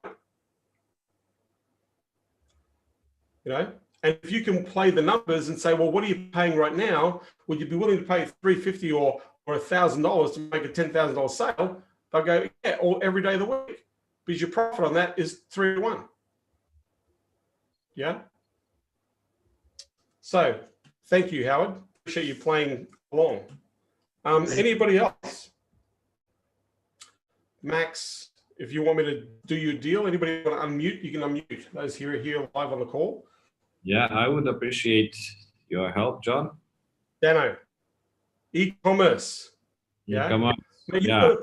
You know, and if you can play the numbers and say, well, what are you paying right now? Would you be willing to pay $350 or $1,000 to make a $10,000 sale? They'll go, yeah, all every day of the week, because your profit on that is 3 to 1. Yeah. So thank you, Howard. Appreciate you playing along. Anybody else? Max, if you want me to do your deal, anybody want to unmute, you can unmute. Those here live on the call. Yeah, I would appreciate your help, John. Dano, e-commerce. Yeah. Come on. Now,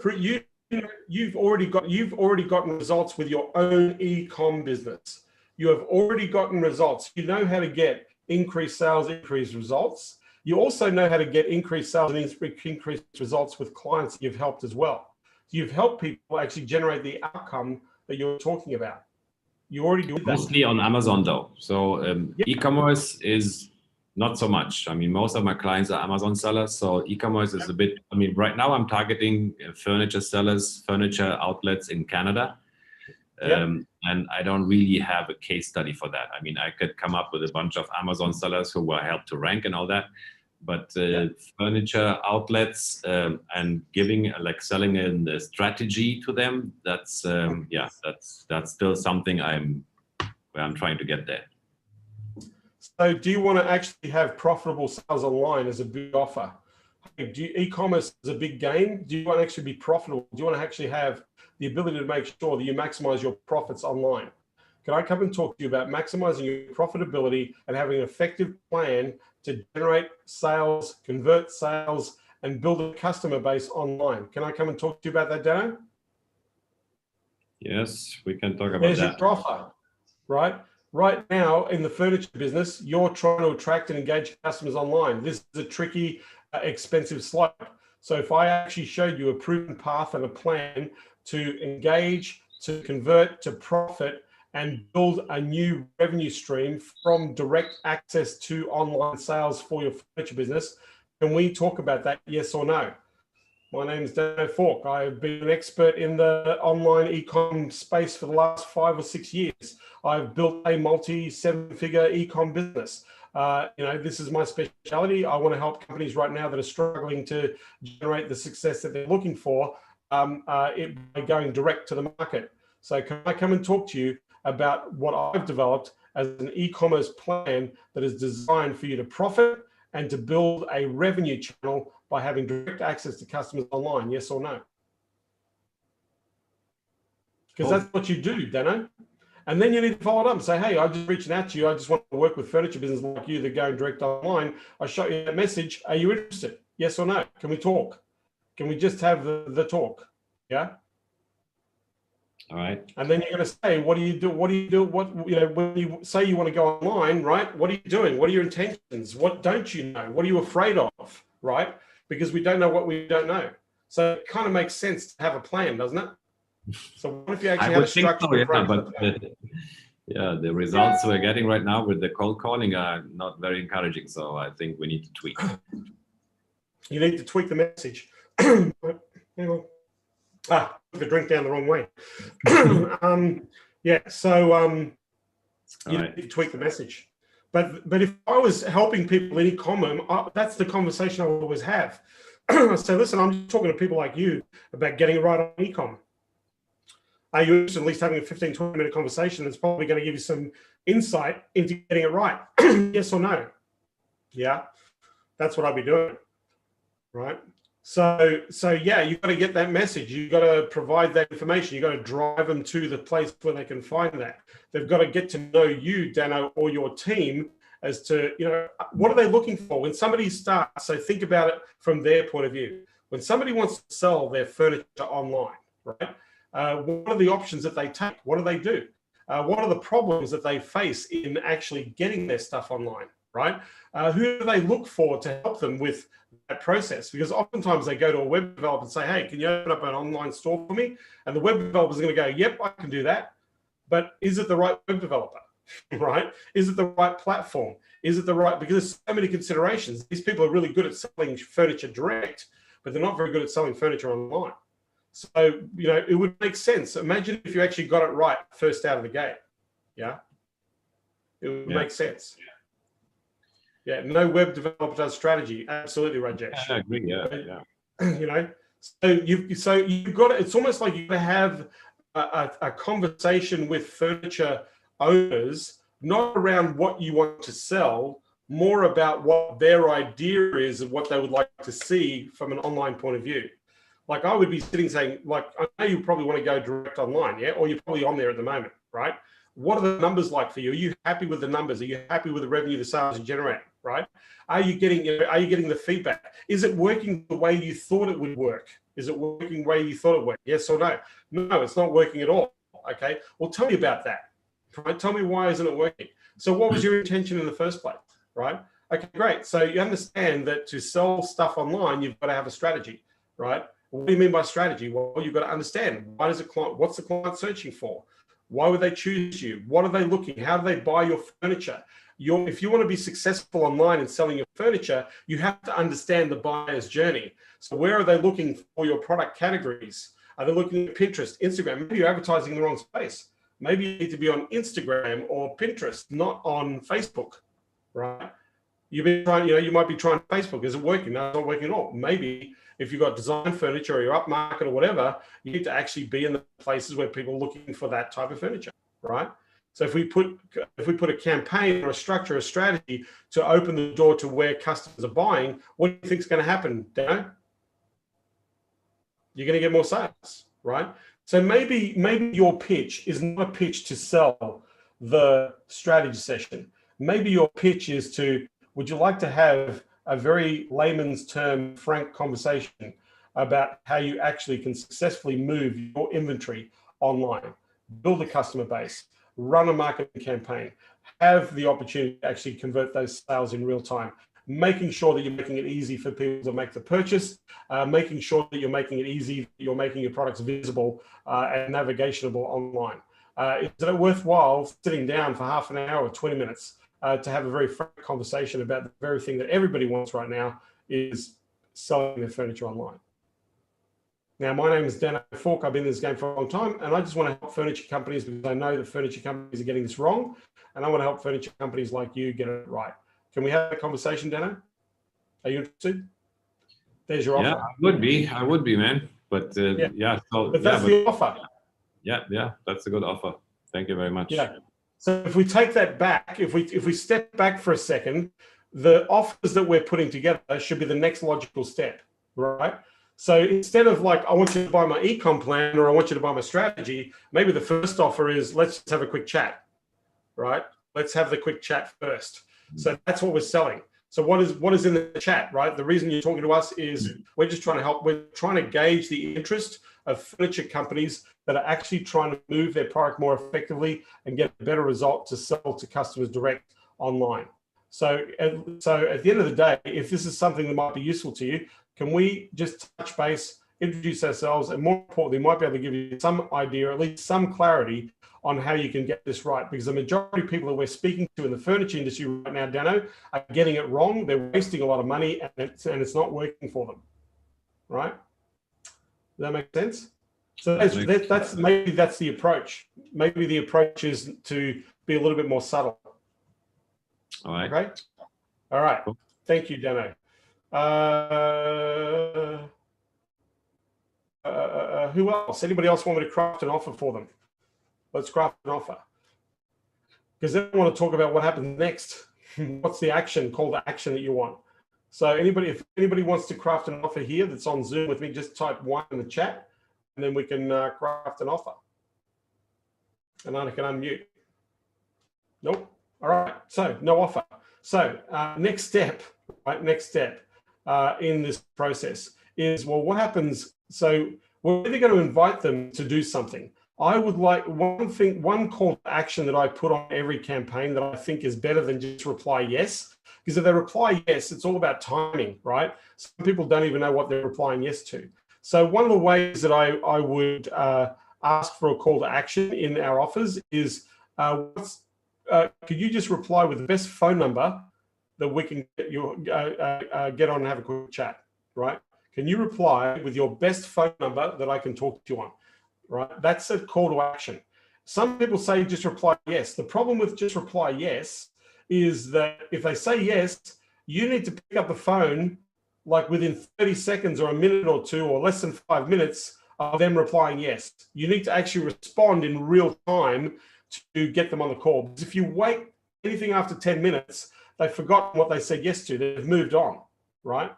you've already gotten results with your own e-com business. You have already gotten results. You know how to get increased sales, increased results. You also know how to get increased sales and increased results with clients you've helped as well. You've helped people actually generate the outcome that you're talking about. You already do that. Mostly on Amazon though. So e-commerce is not so much. I mean, most of my clients are Amazon sellers. So e-commerce is a bit, I mean, right now I'm targeting furniture sellers, furniture outlets in Canada. And I don't really have a case study for that. I mean, I could come up with a bunch of Amazon sellers who will help to rank and all that. But furniture outlets and giving, like selling in the strategy to them, that's that's still something where I'm trying to get there. So do you want to actually have profitable sales online as a big offer? E-commerce is a big game. Do you want to actually be profitable? Do you want to actually have the ability to make sure that you maximize your profits online? Can I come and talk to you about maximizing your profitability and having an effective plan to generate sales, convert sales, and build a customer base online? Can I come and talk to you about that, Dano? Yes, we can talk about There's that. your offer, right? Right now in the furniture business, you're trying to attract and engage customers online. This is a tricky, expensive slope. So if I actually showed you a proven path and a plan to engage, to convert, to profit, and build a new revenue stream from direct access to online sales for your furniture business, can we talk about that, yes or no? My name is Dano Falk. I've been an expert in the online e-com space for the last 5 or 6 years. I've built a multi-7-figure e-com business. This is my specialty. I want to help companies right now that are struggling to generate the success that they're looking for by going direct to the market. So can I come and talk to you about what I've developed as an e-commerce plan that is designed for you to profit and to build a revenue channel by having direct access to customers online, yes or no? Because that's what you do, Dano. And then you need to follow it up and say, hey, I'm just reaching out to you. I just want to work with furniture business like you that are going direct online. I shot you that message. Are you interested? Yes or no? Can we talk? Can we just have the talk? Yeah. All right. And then you're going to say, what do you do? What do you do? When you say you want to go online, right? What are you doing? What are your intentions? What don't you know? What are you afraid of? Right? Because we don't know what we don't know. So it kind of makes sense to have a plan, doesn't it? So what if you actually have a structured approach? But the results we're getting right now with the cold calling are not very encouraging. So I think we need to tweak. You need to tweak the message. Hang on. Took a drink down the wrong way. You need to tweak the message. But if I was helping people in e-commerce, that's the conversation I would always have. I say, listen, I'm just talking to people like you about getting it right on e-com. Are you interested in at least having a 15, 20-minute conversation that's probably going to give you some insight into getting it right? Yes or no? Yeah, that's what I'd be doing, right? So yeah, you've got to get that message. You've got to provide that information. You've got to drive them to the place where they can find that. They've got to get to know you, Dano, or your team as to, what are they looking for? When somebody starts, so think about it from their point of view. When somebody wants to sell their furniture online, right? What are the options that they take? What do they do? What are the problems that they face in actually getting their stuff online, right? Who do they look for to help them with that process? Because oftentimes they go to a web developer and say, hey, can you open up an online store for me? And the web developer is going to go, yep, I can do that. But is it the right web developer, right? Is it the right platform? Is it the right, because there's so many considerations. These people are really good at selling furniture direct, but they're not very good at selling furniture online. So, you know, it would make sense. Imagine if you actually got it right first out of the gate. Yeah. It would make sense. Yeah. No web developer does strategy. Absolutely, Rajesh. I agree. You know, so you've got to, it's almost like you have a conversation with furniture owners, not around what you want to sell, more about what their idea is of what they would like to see from an online point of view. Like I would be sitting saying, like, I know you probably want to go direct online, yeah, or you're probably on there at the moment, right? What are the numbers like for you? Are you happy with the numbers? Are you happy with the revenue, the sales you generate, right? Are you getting the feedback? Is it working the way you thought it would work? Is it working the way you thought it would? Yes or no? No, it's not working at all. Okay, well, tell me about that. Right? Tell me why isn't it working? So what was your intention in the first place, right? Okay, great. So you understand that to sell stuff online, you've got to have a strategy, right? What do you mean by strategy? Well, you've got to understand what's the client searching for? Why would they choose you? What are they looking? How do they buy your furniture? If you want to be successful online in selling your furniture, you have to understand the buyer's journey. So where are they looking for your product categories? Are they looking at Pinterest, Instagram? Maybe you're advertising in the wrong space. Maybe you need to be on Instagram or Pinterest, not on Facebook, right? You've been trying, you might be trying Facebook. Is it working? No, it's not working at all. Maybe if you've got design furniture or you're upmarket or whatever, you need to actually be in the places where people are looking for that type of furniture, right? So if we put a campaign or a structure, a strategy to open the door to where customers are buying, what do you think is going to happen, Dano? You're going to get more sales, right? So maybe your pitch is not a pitch to sell the strategy session. Maybe your pitch is to, would you like to have a very layman's term, frank conversation about how you actually can successfully move your inventory online, build a customer base, run a marketing campaign, have the opportunity to actually convert those sales in real time, making sure that you're making it easy for people to make the purchase, making sure that you're making it easy, you're making your products visible and navigationable online. Is it worthwhile sitting down for half an hour or 20 minutes to have a very frank conversation about the very thing that everybody wants right now is selling their furniture online? Now, my name is Dano Falk. I've been in this game for a long time, and I just want to help furniture companies because I know that furniture companies are getting this wrong, and I want to help furniture companies like you get it right. Can we have a conversation, Dano? Are you interested? There's your offer. Yeah, I would be, man. But But that's the offer. Yeah, that's a good offer. Thank you very much. Yeah. So if we take that back, if we step back for a second, the offers that we're putting together should be the next logical step, right? So instead of like, I want you to buy my e-com plan or I want you to buy my strategy, maybe the first offer is let's just have a quick chat, right? Let's have the quick chat first. So that's what we're selling. So what is in the chat, right? The reason you're talking to us is we're just trying to help. We're trying to gauge the interest of furniture companies that are actually trying to move their product more effectively and get a better result to sell to customers direct online. So at the end of the day, if this is something that might be useful to you, can we just touch base, introduce ourselves, and more importantly, might be able to give you some idea, or at least some clarity on how you can get this right, because the majority of people that we're speaking to in the furniture industry right now, Dano, are getting it wrong. They're wasting a lot of money and it's not working for them, right? Does that make sense? So maybe that's the approach. Maybe the approach is to be a little bit more subtle. All right. Okay. All right. Cool. Thank you, Dano. Who else? Anybody else want me to craft an offer for them? Let's craft an offer. Because then I want to talk about what happens next. What's the action, call to action that you want? So if anybody wants to craft an offer here that's on Zoom with me, just type 1 in the chat and then we can craft an offer. And I can unmute. Nope. All right. So no offer. So next step, right? Next step in this process is, well, what happens? So we're either going to invite them to do something. I would like one call to action that I put on every campaign that I think is better than just reply yes. Because if they reply yes, it's all about timing, right? Some people don't even know what they're replying yes to. So one of the ways that I would ask for a call to action in our offers is, could you just reply with the best phone number that we can get on and have a quick chat, right? Can you reply with your best phone number that I can talk to you on? Right? That's a call to action. Some people say just reply yes. The problem with just reply yes is that if they say yes, you need to pick up the phone like within 30 seconds or a minute or two or less than 5 minutes of them replying yes. You need to actually respond in real time to get them on the call. Because if you wait anything after 10 minutes, they've forgotten what they said yes to. They've moved on, right?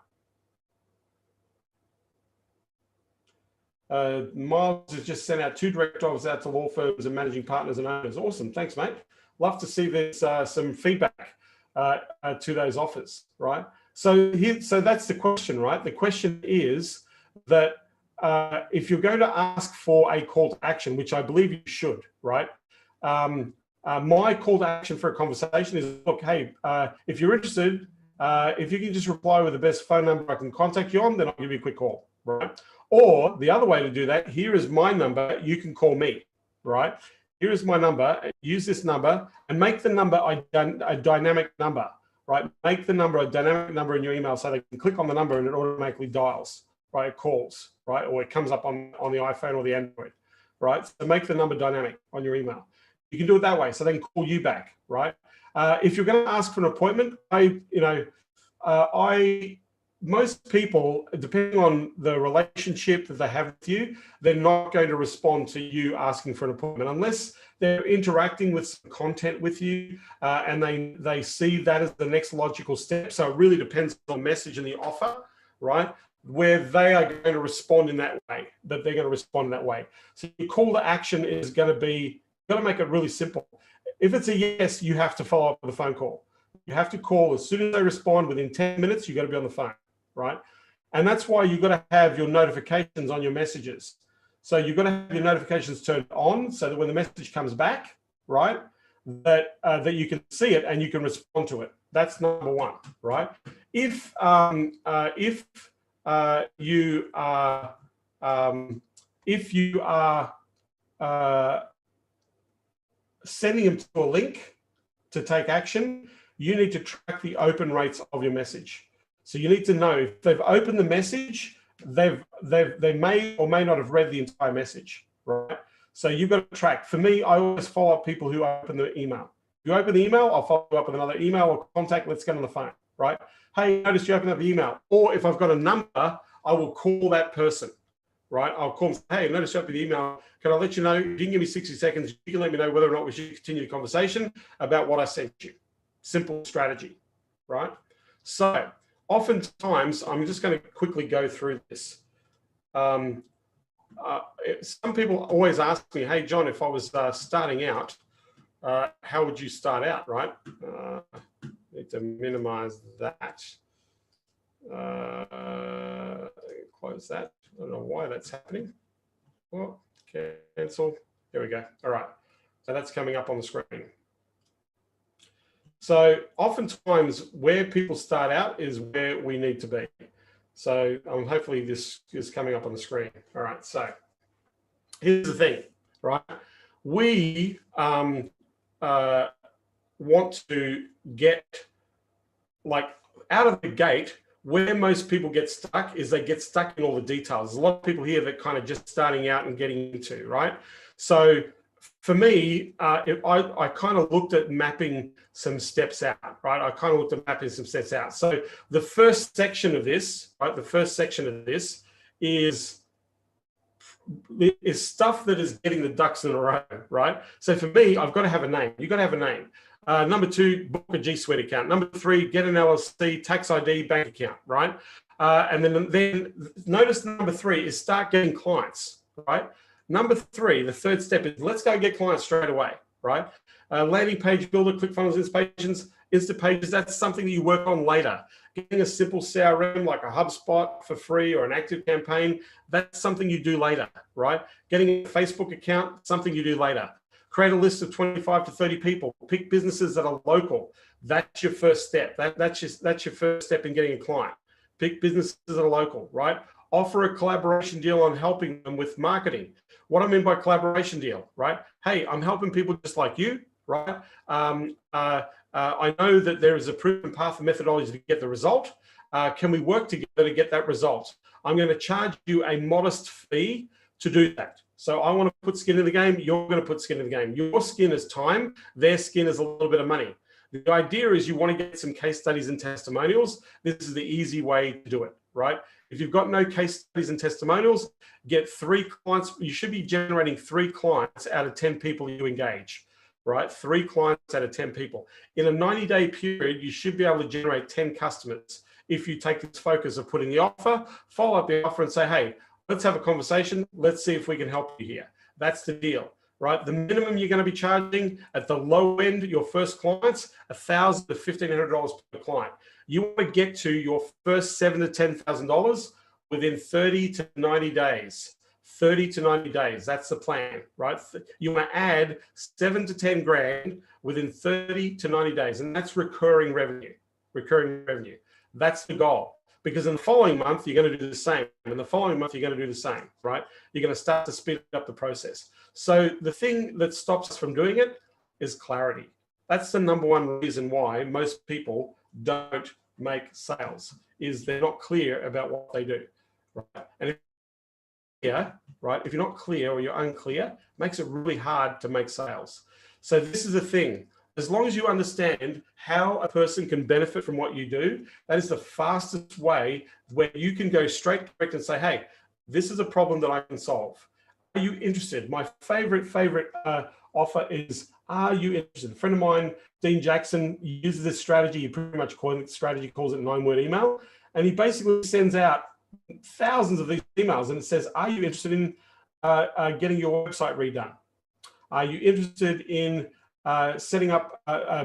Miles has just sent out 2 direct offers out to law firms and managing partners and owners. Awesome. Thanks, mate. Love to see there's some feedback to those offers, right? So that's the question, right? The question is that if you're going to ask for a call to action, which I believe you should, right? My call to action for a conversation is, look, hey, if you're interested, if you can just reply with the best phone number I can contact you on, then I'll give you a quick call, right? Or the other way to do that, here is my number, you can call me, right? Here is my number, use this number and make the number a dynamic number, right? Make the number a dynamic number in your email so they can click on the number and it automatically dials, right? It calls, right? Or it comes up on the iPhone or the Android, right? So make the number dynamic on your email. You can do it that way, so they can call you back, right? If you're going to ask for an appointment, most people, depending on the relationship that they have with you, they're not going to respond to you asking for an appointment unless they're interacting with some content with you and they see that as the next logical step. So it really depends on the message and the offer, right? Where they are going to respond in that way, that they're going to respond in that way. So your call to action is going to be, you've got to make it really simple. If it's a yes, you have to follow up with a phone call. You have to call as soon as they respond. Within 10 minutes, you've got to be on the phone. Right? And that's why you've got to have your notifications on your messages. So you've got to have your notifications turned on so that when the message comes back, right, that you can see it and you can respond to it. That's number one, right? If you are sending them to a link to take action, you need to track the open rates of your message. So you need to know if they've opened the message, they may or may not have read the entire message, right? So you've got to track. For me, I always follow up people who open the email. If you open the email, I'll follow up with another email or contact, let's get on the phone, right? Hey, notice you opened up the email. Or if I've got a number, I will call that person, right? I'll call them, hey, notice you opened the email. Can I let you know, you can give me 60 seconds, you can let me know whether or not we should continue the conversation about what I sent you. Simple strategy, right? So, oftentimes, I'm just going to quickly go through this. Some people always ask me, hey, John, if I was starting out, how would you start out, right? Need to minimize that. Close that. I don't know why that's happening. Well, cancel. There we go. All right. So that's coming up on the screen. So oftentimes where people start out is where we need to be. So hopefully this is coming up on the screen. All right, so here's the thing, right? We want to get, like, out of the gate, where most people get stuck is they get stuck in all the details. There's a lot of people here that kind of just starting out and getting into, right? So for me, I kind of looked at mapping some steps out, right? I kind of looked at mapping some steps out. So the first section of this, right? The first section of this is stuff that is getting the ducks in a row, right? So for me, I've got to have a name. You've got to have a name. Number 2, book a G Suite account. Number 3, get an LLC, tax ID, bank account, right? And then notice number 3 is start getting clients, right? Number 3, the third step is let's go get clients straight away, right? Landing page builder, ClickFunnels, Insta pages, that's something that you work on later. Getting a simple CRM like a HubSpot for free or an active campaign, that's something you do later, right? Getting a Facebook account, something you do later. Create a list of 25 to 30 people. Pick businesses that are local. That's your first step. That's your first step in getting a client. Pick businesses that are local, right? Offer a collaboration deal on helping them with marketing. What I mean by collaboration deal, right? Hey, I'm helping people just like you, right? I know that there is a proven path and methodology to get the result. Can we work together to get that result? I'm going to charge you a modest fee to do that. So I want to put skin in the game. You're going to put skin in the game. Your skin is time. Their skin is a little bit of money. The idea is you want to get some case studies and testimonials. This is the easy way to do it, right? If you've got no case studies and testimonials, get 3 clients. You should be generating 3 clients out of 10 people you engage, right? 3 clients out of 10 people. In a 90-day period, you should be able to generate 10 customers. If you take this focus of putting the offer, follow up the offer and say, hey, let's have a conversation. Let's see if we can help you here. That's the deal, right? The minimum you're going to be charging at the low end, your first clients, $1,000 to $1,500 per client. You want to get to your first $7,000 to $10,000 within 30 to 90 days. 30 to 90 days. That's the plan, right? You want to add 7 to 10 grand within 30 to 90 days. And that's recurring revenue, That's the goal. Because in the following month, you're going to do the same. In the following month, you're going to do the same, right? You're going to start to speed up the process. So the thing that stops us from doing it is clarity. That's the number one reason why most people don't make sales, is they're not clear about what they do, right? And if you're not clear or you're unclear, it makes it really hard to make sales. So this is the thing. As long as you understand how a person can benefit from what you do, that is the fastest way where you can go straight direct and say, hey, this is a problem that I can solve. Are you interested? My favorite offer is, are you interested? A friend of mine, Dean Jackson, uses this strategy. He pretty much calls it strategy, calls it 9-word email. And he basically sends out thousands of these emails and it says, are you interested in getting your website redone? Are you interested in setting up,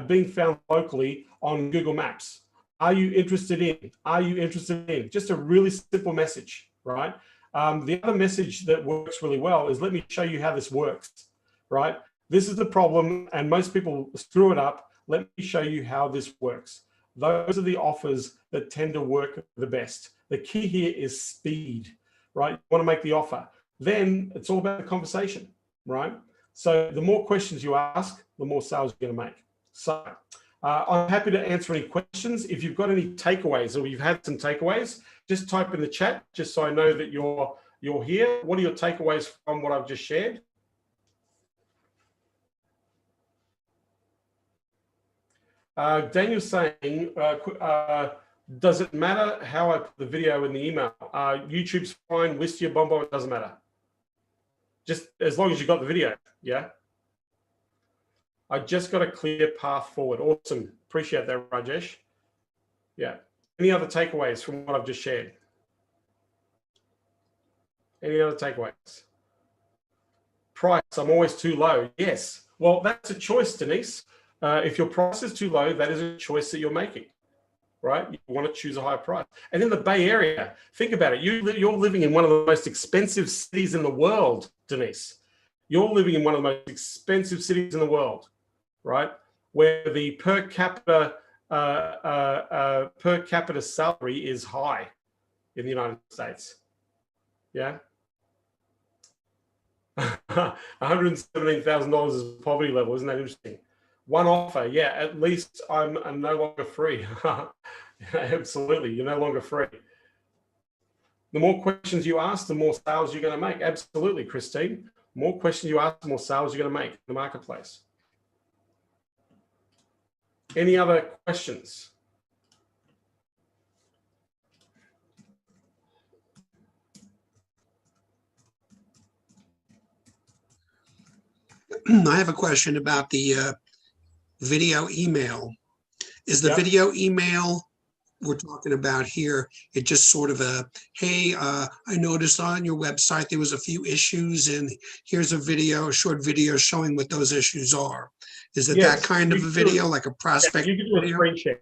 being found locally on Google Maps? Are you interested in? Are you interested in? Just a really simple message, right? The other message that works really well is, let me show you how this works, right? This is the problem and most people screw it up. Let me show you how this works. Those are the offers that tend to work the best. The key here is speed, right? You want to make the offer. Then it's all about the conversation, right? So the more questions you ask, the more sales you're going to make. So I'm happy to answer any questions. If you've got any takeaways or you've had some takeaways, just type in the chat, just so I know that you're here. What are your takeaways from what I've just shared? Daniel's saying, does it matter how I put the video in the email? YouTube's fine, Wistia, Bombo, it doesn't matter. Just as long as you got the video, yeah? I just got a clear path forward. Awesome. Appreciate that, Rajesh. Yeah. Any other takeaways from what I've just shared? Any other takeaways? Price, I'm always too low. Yes. Well, that's a choice, Denise. If your price is too low, that is a choice that you're making, right? You want to choose a higher price. And in the Bay Area, think about it. You're living in one of the most expensive cities in the world, Denise. You're living in one of the most expensive cities in the world, right? Where the per capita salary is high in the United States. Yeah. $117,000 is poverty level. Isn't that interesting? One offer, yeah, at least I'm no longer free. Absolutely, you're no longer free. The more questions you ask, the more sales you're going to make. Absolutely, Christine. More questions you ask, the more sales you're going to make in the marketplace. Any other questions? I have a question about the video email. Is the video email we're talking about here, it just sort of a, hey, I noticed on your website there was a few issues and here's a video, a short video showing what those issues are. Is it that kind of a video, like a prospect you can do video? a screen share.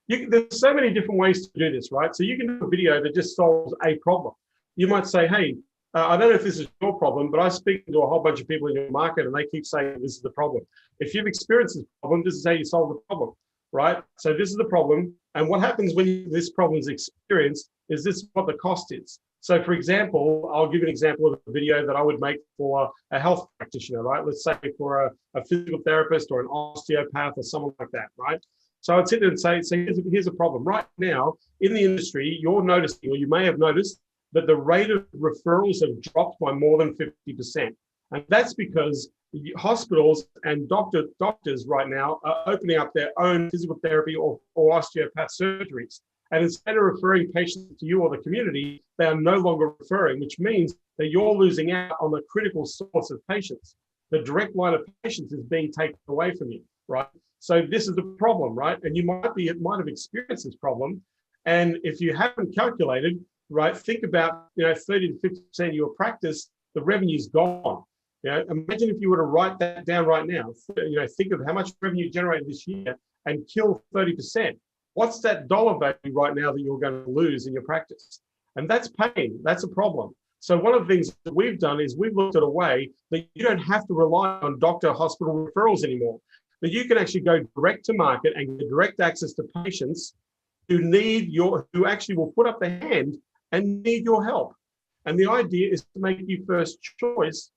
There's so many different ways to do this, right? So you can do a video that just solves a problem. You might say, hey, I don't know if this is your problem, but I speak to a whole bunch of people in your market and they keep saying this is the problem. If you've experienced this problem, this is how you solve the problem, right? So this is the problem. And what happens when this problem is experienced is this is what the cost is. So for example, I'll give you an example of a video that I would make for a health practitioner, right? Let's say for a physical therapist or an osteopath or someone like that, right? So I'd sit there and say, here's a problem. Right now in the industry, you're noticing, or you may have noticed, that the rate of referrals have dropped by more than 50%. And that's because hospitals and doctors right now are opening up their own physical therapy or osteopath surgeries. And instead of referring patients to you or the community, they are no longer referring, which means that you're losing out on the critical source of patients. The direct line of patients is being taken away from you, right? So this is the problem, right? And you might have experienced this problem. And if you haven't calculated, right, think about, 30 to 50% of your practice, the revenue's gone. Imagine if you were to write that down right now, think of how much revenue generated this year and kill 30%. What's that dollar value right now that you're going to lose in your practice? And that's pain. That's a problem. So one of the things that we've done is we've looked at a way that you don't have to rely on doctor hospital referrals anymore, that you can actually go direct to market and get direct access to patients who actually will put up their hand and need your help. And the idea is to make you first choice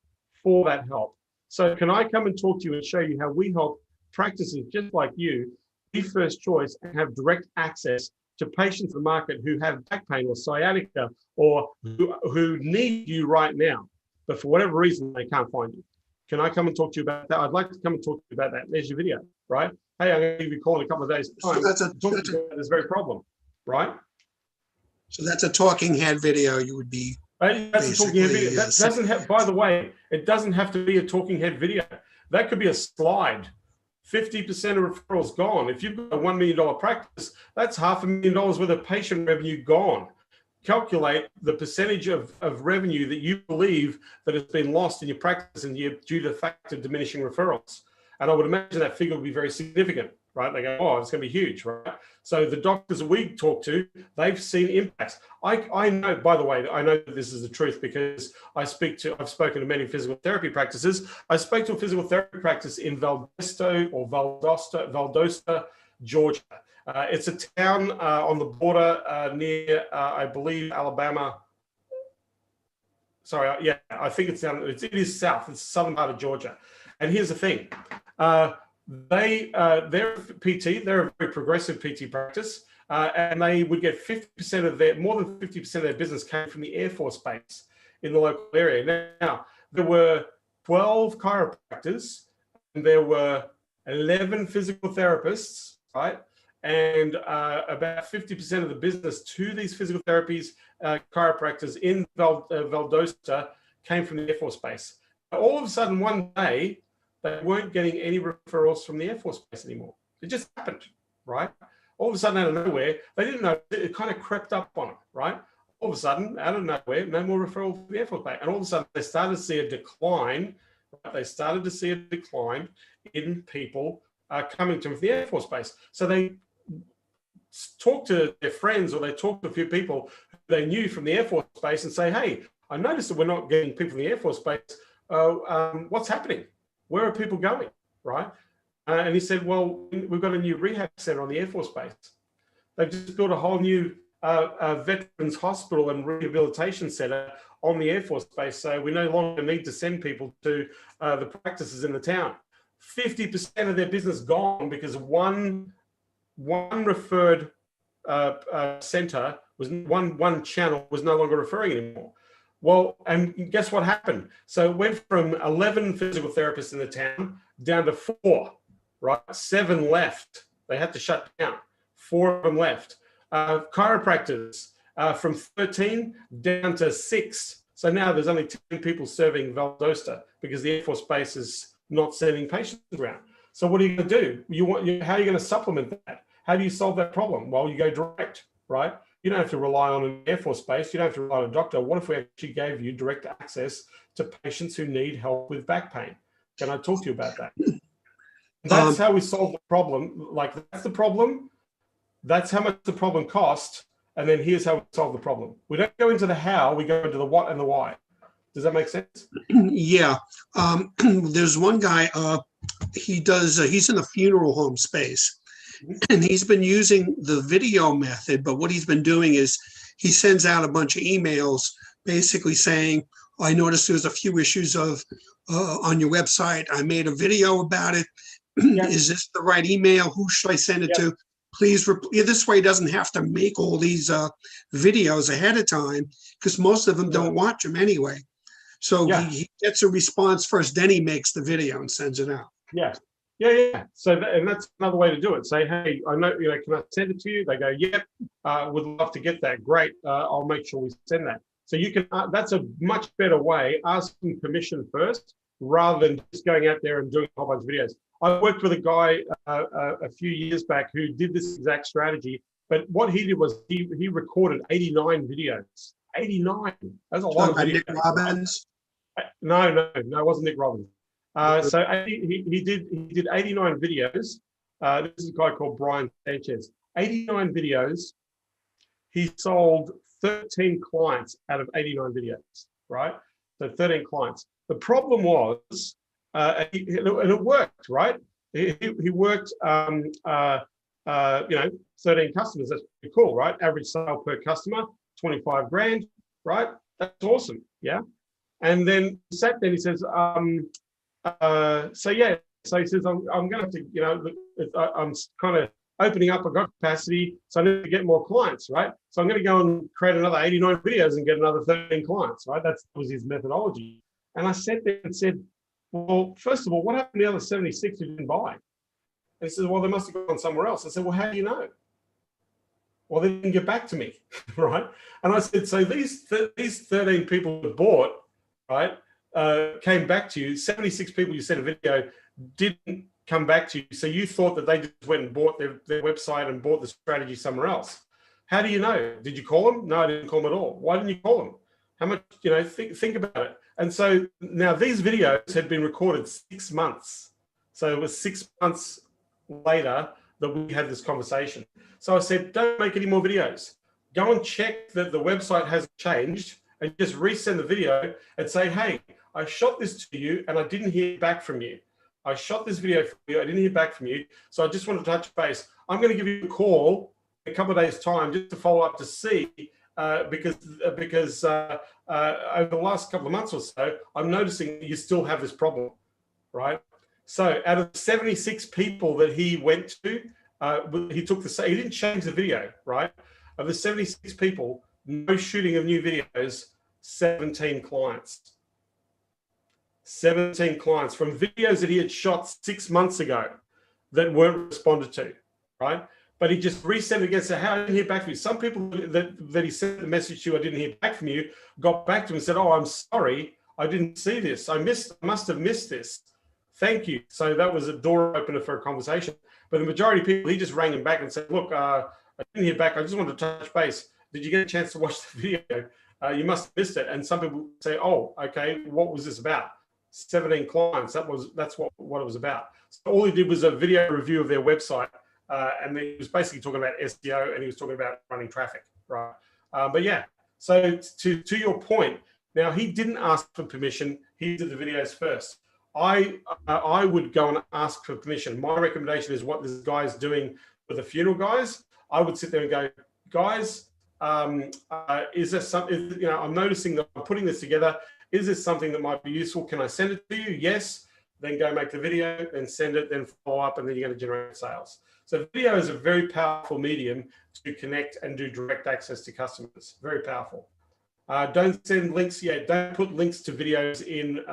for that help. So can I come and talk to you and show you how we help practices just like you be first choice and have direct access to patients in the market who have back pain or sciatica or who need you right now, but for whatever reason, they can't find you. Can I come and talk to you about that? I'd like to come and talk to you about that. There's your video, right? Hey, I'm going to give you a call in a couple of days' time. So talk to you about this very problem, right? So that's a talking head video you would be. That's a talking head video. That doesn't have, by the way, it doesn't have to be a talking head video. That could be a slide. 50% of referrals gone. If you've got a $1 million practice, that's $500,000 worth of patient revenue gone. Calculate the percentage of revenue that you believe that has been lost in your practice and due to the fact of diminishing referrals. And I would imagine that figure would be very significant, right? They go, oh, it's going to be huge, right? So the doctors that we talk to, they've seen impacts. I know, by the way, I know that this is the truth because I've spoken to many physical therapy practices. I spoke to a physical therapy practice in Valdosta, Georgia. It's a town on the border near, I believe, Alabama. Sorry, yeah, I think it's down. It is south. It's the southern part of Georgia. And here's the thing: they're PT. They're a very progressive PT practice, and they would get 50% of more than 50% of their business came from the Air Force Base in the local area. Now there were 12 chiropractors, and there were 11 physical therapists, right? And about 50% of the business to these physical therapies, chiropractors in Valdosta came from the Air Force Base. All of a sudden, one day, they weren't getting any referrals from the Air Force Base anymore. It just happened, right? All of a sudden, out of nowhere, they didn't know, it kind of crept up on them, right? All of a sudden, out of nowhere, no more referrals from the Air Force Base. And all of a sudden, they started to see a decline. Right? They started to see a decline in people coming to the Air Force Base. So they talk to their friends or they talk to a few people who they knew from the Air Force Base and say, hey, I noticed that we're not getting people from the Air Force Base. What's happening? Where are people going, right? And he said, well, we've got a new rehab center on the Air Force Base. They've just built a whole new veterans hospital and rehabilitation center on the Air Force Base. So we no longer need to send people to the practices in the town. 50% of their business gone because one referred center was one channel was no longer referring anymore. Well, and guess what happened? So it went from 11 physical therapists in the town down to 4, right? 7 left. They had to shut down. 4 of them left. Chiropractors from 13 down to 6. So now there's only 10 people serving Valdosta because the Air Force Base is not sending patients around. So what are you going to do? How are you going to supplement that? How do you solve that problem? Well, you go direct, right? You don't have to rely on an Air Force Base. You don't have to rely on a doctor. What if we actually gave you direct access to patients who need help with back pain? Can I talk to you about that? That's how we solve the problem. Like, that's the problem. That's how much the problem cost. And then here's how we solve the problem. We don't go into the how, we go into the what and the why. Does that make sense? Yeah. There's one guy, he's in the funeral home space. And he's been using the video method, but what he's been doing is he sends out a bunch of emails basically saying, I noticed there's a few issues on your website. I made a video about it. Yep. Is this the right email? Who should I send it to? please, this way he doesn't have to make all these videos ahead of time, because most of them don't watch them anyway. So he gets a response first, then he makes the video and sends it out. Yeah. So and that's another way to do it. Say, hey, I know, can I send it to you? They go, yep, would love to get that. Great, I'll make sure we send that. So you can, that's a much better way, asking permission first, rather than just going out there and doing a whole bunch of videos. I worked with a guy a few years back who did this exact strategy, but what he did was he recorded 89 videos. 89. That's a lot of videos. Nick Robbins? No, it wasn't Nick Robbins. So he did 89 videos. This is a guy called Brian Sanchez. 89 videos. He sold 13 clients out of 89 videos, right? So 13 clients. The problem was, and it worked, right? He worked, 13 customers. That's pretty cool, right? Average sale per customer, 25 grand, right? That's awesome, yeah. And then he sat there and he says, so he says, I'm going to have to, I'm kind of opening up, I've got capacity, so I need to get more clients, right? So I'm going to go and create another 89 videos and get another 13 clients, right? That was his methodology. And I sat there and said, well, first of all, what happened to the other 76 who didn't buy? And he said, well, they must have gone somewhere else. I said, well, how do you know? Well, they didn't get back to me, right? And I said, so these 13 people who bought, right, came back to you. 76 people you sent a video didn't come back to you. So you thought that they just went and bought their website and bought the strategy somewhere else. How do you know? Did you call them? No, I didn't call them at all. Why didn't you call them? How much, think about it. And so now these videos had been recorded 6 months. So it was 6 months later that we had this conversation. So I said, don't make any more videos. Go and check that the website hasn't changed and just resend the video and say, hey, I shot this to you and I didn't hear back from you. I shot this video for you. I didn't hear back from you. So I just wanted to touch base. I'm going to give you a call in a couple of days' time just to follow up to see, because over the last couple of months or so, I'm noticing you still have this problem, right? So out of 76 people that he went to, he didn't change the video, right? Of the 76 people, no shooting of new videos, 17 clients. 17 clients from videos that he had shot 6 months ago that weren't responded to, right? But he just resent it again, said, how I didn't hear back from you. Some people that he sent the message to, I didn't hear back from you, got back to him and said, oh, I'm sorry, I didn't see this. I must have missed this. Thank you. So that was a door opener for a conversation. But the majority of people, he just rang him back and said, look, I didn't hear back. I just wanted to touch base. Did you get a chance to watch the video? You must have missed it. And some people say, oh, okay, what was this about? 17 clients. That's what it was about. So all he did was a video review of their website. And he was basically talking about SEO and he was talking about running traffic, right? But yeah, so to your point, now he didn't ask for permission. He did the videos first. I would go and ask for permission. My recommendation is what this guy is doing with the funeral guys. I would sit there and go, guys, is there something, I'm noticing that I'm putting this together. Is this something that might be useful? Can I send it to you? Yes. Then go make the video, then send it, then follow up, and then you're going to generate sales. So video is a very powerful medium to connect and do direct access to customers. Very powerful. Don't send links yet. Don't put links to videos in.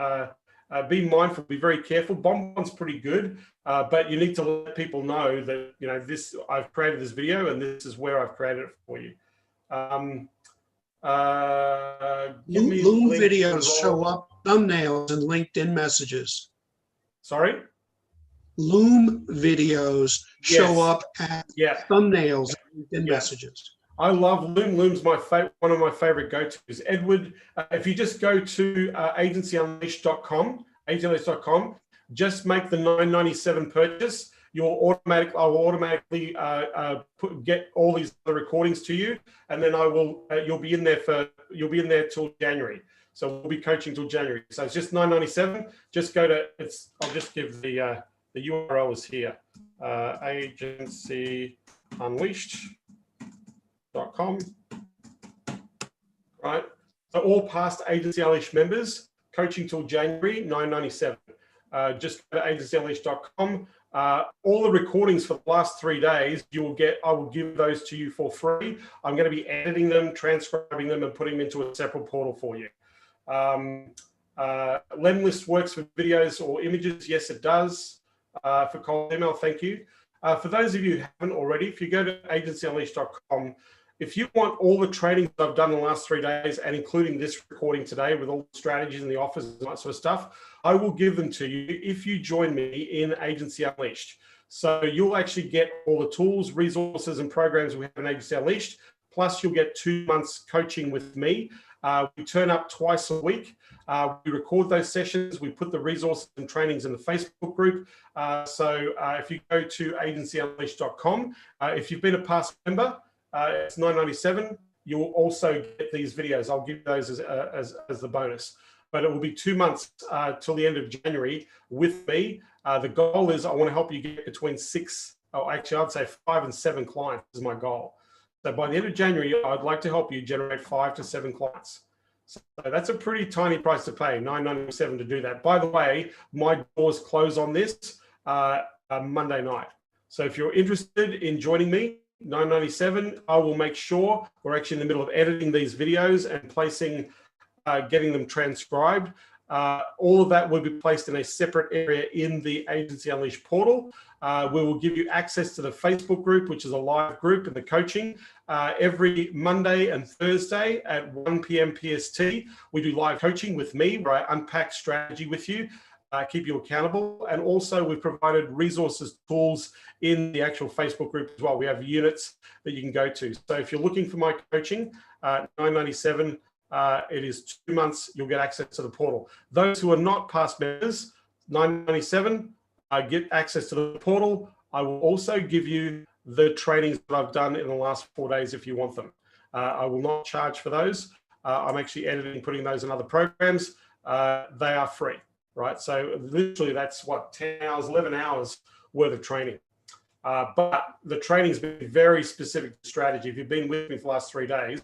Be mindful, be very careful. Bonbon's pretty good, but you need to let people know that, this, I've created this video and this is where I've created it for you. Loom videos show up thumbnails and LinkedIn messages. Sorry? Loom videos show up as thumbnails and LinkedIn messages. I love Loom. Loom's one of my favorite go-tos. Edward, if you just go to agencyunleashed.com, just make the $9.97 purchase. I will automatically get all these other recordings to you, and then you'll be in there till January. So we'll be coaching till January. So it's just $9.97. Just go to I'll just give the URL is here. agencyunleashed.com. Right. So all past Agency Unleashed members, coaching till January, $9.97. Just go to agencyunleashed.com. All the recordings for the last 3 days, I will give those to you for free. I'm going to be editing them, transcribing them, and putting them into a separate portal for you. Lemlist works for videos or images. Yes, it does. For cold email, thank you. For those of you who haven't already, if you go to agencyunleashed.com, if you want all the trainings I've done in the last 3 days, and including this recording today with all the strategies and the offers and that sort of stuff, I will give them to you if you join me in Agency Unleashed. So you'll actually get all the tools, resources, and programs we have in Agency Unleashed. Plus, you'll get 2 months coaching with me. We turn up twice a week. We record those sessions. We put the resources and trainings in the Facebook group. So if you go to agencyunleashed.com, if you've been a past member, it's $9.97. You'll also get these videos. I'll give those as the bonus. But it will be 2 months till the end of January with me. The goal is I want to help you get between 6, or actually I'd say 5 and 7 clients is my goal. So by the end of January, I'd like to help you generate 5 to 7 clients. So that's a pretty tiny price to pay, $9.97 to do that. By the way, my doors close on this Monday night. So if you're interested in joining me, $9.97, I will make sure we're actually in the middle of editing these videos and placing, getting them transcribed. All of that will be placed in a separate area in the Agency Unleashed portal. We will give you access to the Facebook group, which is a live group, and the coaching. Every Monday and Thursday at 1 p.m. PST, we do live coaching with me where I unpack strategy with you, keep you accountable. And also we've provided resources, tools in the actual Facebook group as well. We have units that you can go to. So if you're looking for my coaching, $9.97, it is 2 months, you'll get access to the portal. Those who are not past members, $9.97, get access to the portal. I will also give you the trainings that I've done in the last 4 days if you want them. I will not charge for those. I'm actually editing, putting those in other programs. They are free, right? So literally that's what, 10 hours, 11 hours worth of training. But the training's been very specific to strategy. If you've been with me for the last 3 days,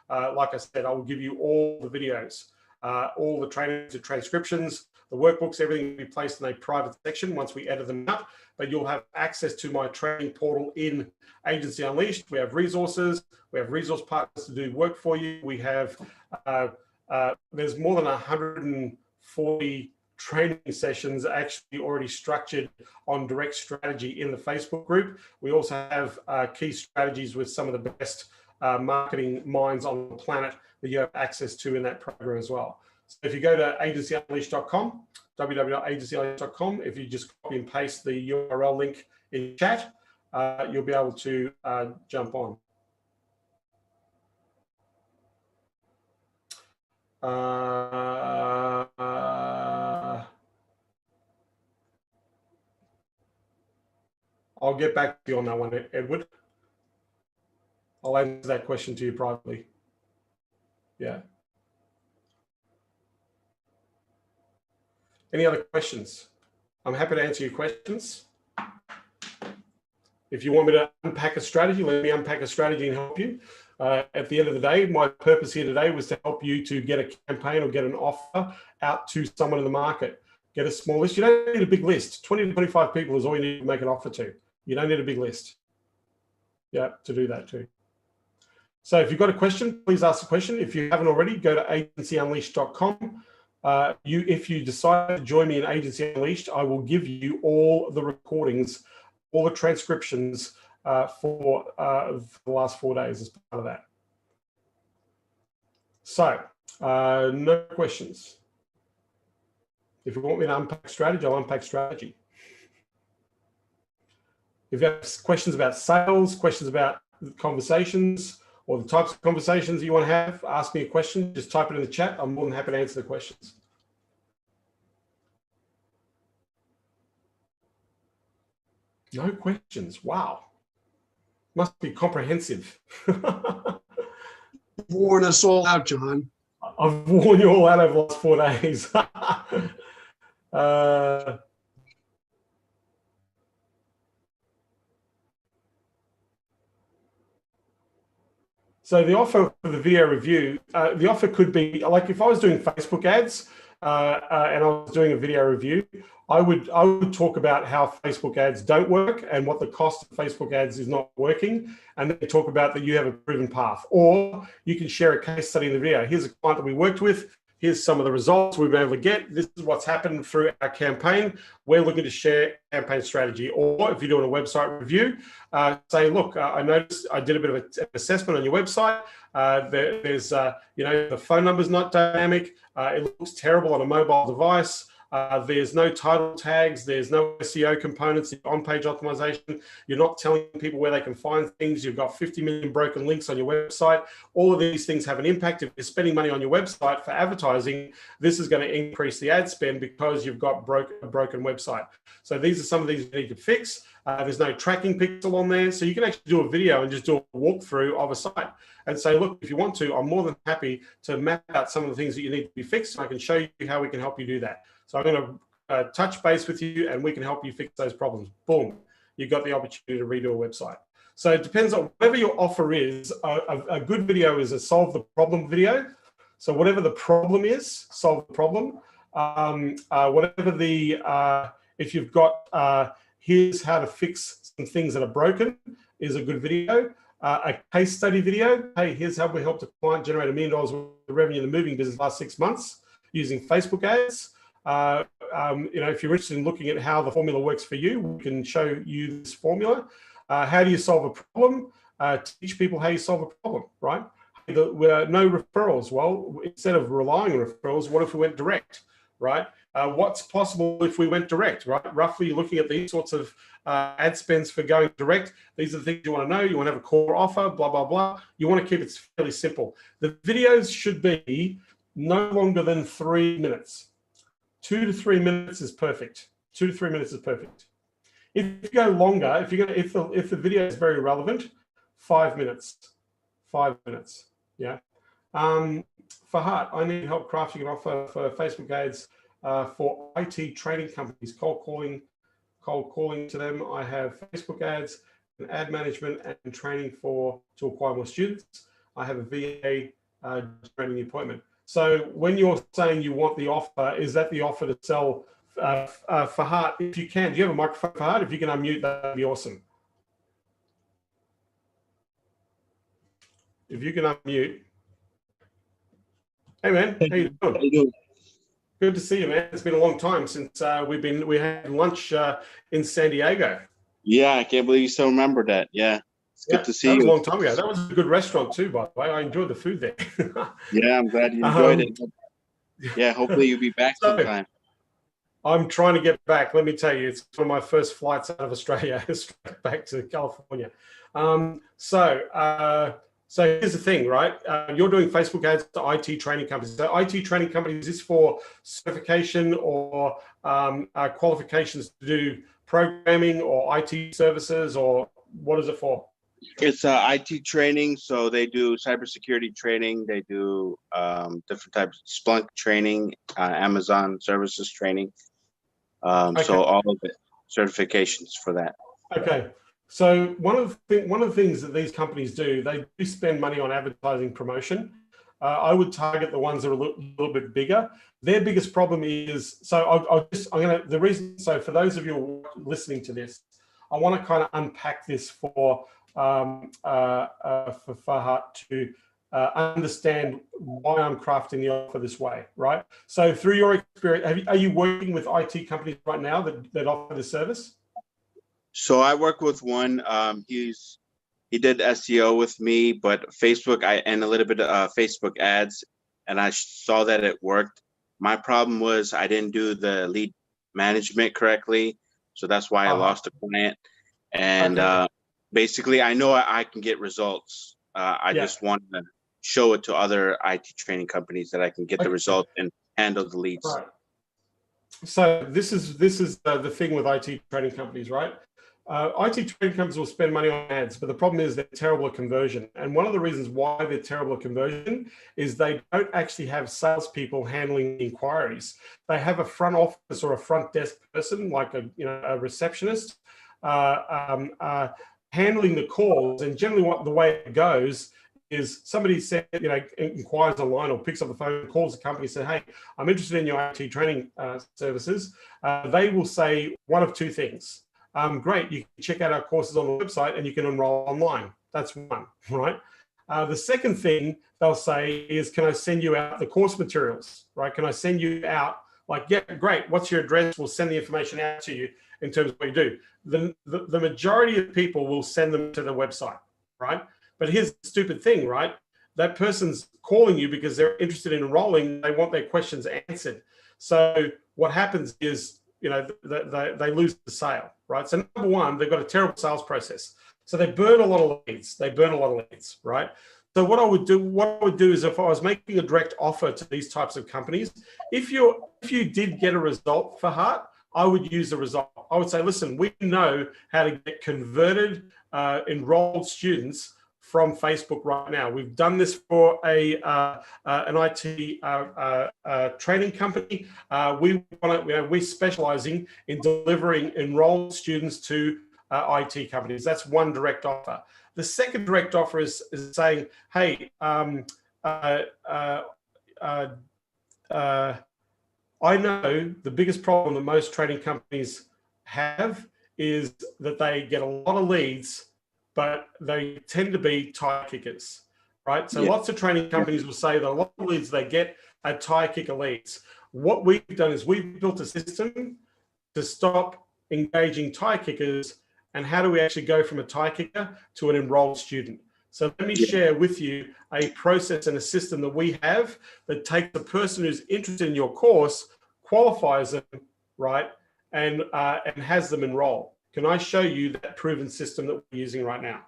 like I said, I will give you all the videos, all the trainings, the transcriptions, the workbooks, everything will be placed in a private section once we edit them out, but you'll have access to my training portal in Agency Unleashed. We have resources, we have resource partners to do work for you. We have, there's more than 140 training sessions actually already structured on direct strategy in the Facebook group. We also have key strategies with some of the best marketing minds on the planet that you have access to in that program as well. So if you go to agencyunleashed.com, www.agencyunleashed.com, if you just copy and paste the URL link in chat, you'll be able to jump on. I'll get back to you on that one, Edward. I'll answer that question to you privately. Yeah. Any other questions? I'm happy to answer your questions. If you want me to unpack a strategy, let me unpack a strategy and help you. At the end of the day, my purpose here today was to help you to get a campaign or get an offer out to someone in the market. Get a small list. You don't need a big list. 20 to 25 people is all you need to make an offer to. You don't need a big list. Yeah, to do that too. So if you've got a question, please ask the question. If you haven't already, go to agencyunleashed.com. If you decide to join me in Agency Unleashed, I will give you all the recordings, all the transcriptions for the last 4 days as part of that. So, no questions. If you want me to unpack strategy, I'll unpack strategy. If you have questions about sales, questions about conversations, or the types of conversations you want to have, ask me a question, just type it in the chat. I'm more than happy to answer the questions. No questions. Wow. Must be comprehensive. Worn us all out, John. I've worn you all out over the last 4 days. So the offer for the video review, the offer could be, like if I was doing Facebook ads, and I was doing a video review, I would talk about how Facebook ads don't work and what the cost of Facebook ads is not working, and then talk about that you have a proven path. Or you can share a case study in the video. Here's a client that we worked with. Here's some of the results we've been able to get. This is what's happened through our campaign. We're looking to share campaign strategy. Or if you're doing a website review, say, look, I noticed I did a bit of an assessment on your website. There's, the phone number's not dynamic. It looks terrible on a mobile device. There's no title tags. There's no SEO components, on-page optimization. You're not telling people where they can find things. You've got 50 million broken links on your website. All of these things have an impact. If you're spending money on your website for advertising, this is going to increase the ad spend because you've got a broken website. So these are some of these you need to fix. There's no tracking pixel on there. So you can actually do a video and just do a walkthrough of a site and say, look, if you want to, I'm more than happy to map out some of the things that you need to be fixed. I can show you how we can help you do that. So I'm going to touch base with you and we can help you fix those problems. Boom, you've got the opportunity to redo a website. So it depends on whatever your offer is. A good video is a solve the problem video. So whatever the problem is, solve the problem. Whatever the, if you've got, here's how to fix some things that are broken is a good video. A case study video. Hey, here's how we helped a client generate $1 million worth of revenue in the moving business last 6 months using Facebook ads. If you're interested in looking at how the formula works for you, we can show you this formula. How do you solve a problem? Teach people how you solve a problem, right? No referrals. Well, instead of relying on referrals, what if we went direct, right? What's possible if we went direct, right? Roughly looking at these sorts of ad spends for going direct. These are the things you want to know. You want to have a core offer, blah, blah, blah. You want to keep it fairly simple. The videos should be no longer than 3 minutes. 2 to 3 minutes is perfect. 2 to 3 minutes is perfect. If you go longer, if the video is very relevant, 5 minutes. 5 minutes. Yeah. Fahad, I need help crafting an offer for Facebook ads for IT training companies. Cold calling to them. I have Facebook ads and ad management and training to acquire more students. I have a VA training the appointment. So when you're saying you want the offer, is that the offer to sell Fahad? If you can, do you have a microphone, Fahad? If you can unmute, that'd be awesome. If you can unmute. Hey man, how you doing? How you doing? Good to see you, man. It's been a long time since we had lunch in San Diego. Yeah, I can't believe you still remember that. Yeah, it's good to see you. That was a long time ago. That was a good restaurant too, by the way. I enjoyed the food there. Yeah, I'm glad you enjoyed it. Yeah, hopefully you'll be back sometime. I'm trying to get back. Let me tell you, it's one of my first flights out of Australia, straight back to California. So here's the thing, right? You're doing Facebook ads to IT training companies. So IT training companies, is this for certification or qualifications to do programming or IT services, or what is it for? It's IT training. So they do cybersecurity training. They do different types of Splunk training, Amazon services training. Okay. So all of the certifications for that. Okay. So one of the things that these companies do, they do spend money on advertising promotion. I would target the ones that are a little bit bigger. Their biggest problem is, so for those of you listening to this, I want to kind of unpack this for Fahad to understand why I'm crafting the offer this way, right? So through your experience, are you working with IT companies right now that offer this service? So I work with one. He did SEO with me, but Facebook and a little bit of Facebook ads, and I saw that it worked. My problem was I didn't do the lead management correctly, so that's why I lost a client. And basically, I know I can get results. I just want to show it to other IT training companies that I can get the result and handle the leads. Right. So this is the thing with IT training companies, right? IT training companies will spend money on ads, but the problem is they're terrible at conversion. And one of the reasons why they're terrible at conversion is they don't actually have salespeople handling inquiries. They have a front office or a front desk person, like a receptionist, handling the calls. And generally, the way it goes is somebody said, inquires online or picks up the phone, calls the company, said, hey, I'm interested in your IT training services. They will say one of two things. Great, you can check out our courses on the website and you can enroll online. That's one, right? The second thing they'll say is, can I send you out the course materials, right? Can I send you out, like, yeah, great, what's your address? We'll send the information out to you in terms of what you do. The majority of people will send them to the website, right? But here's the stupid thing, right? That person's calling you because they're interested in enrolling. They want their questions answered. So what happens is, they lose the sale, right? So number one, they've got a terrible sales process. So they burn a lot of leads. Right? So what I would do is, if I was making a direct offer to these types of companies, if you did get a result for Heart, I would use the result. I would say, listen, we know how to get converted enrolled students from Facebook right now. We've done this for an IT training company. We're specializing in delivering enrolled students to IT companies. That's one direct offer. The second direct offer is saying, hey, I know the biggest problem that most training companies have is that they get a lot of leads, but they tend to be tire kickers, right? So lots of training companies will say that a lot of leads they get are tire kicker leads. What we've done is we've built a system to stop engaging tire kickers. And how do we actually go from a tire kicker to an enrolled student? So let me share with you a process and a system that we have that takes the person who's interested in your course, qualifies them, right, and has them enroll. Can I show you that proven system that we're using right now?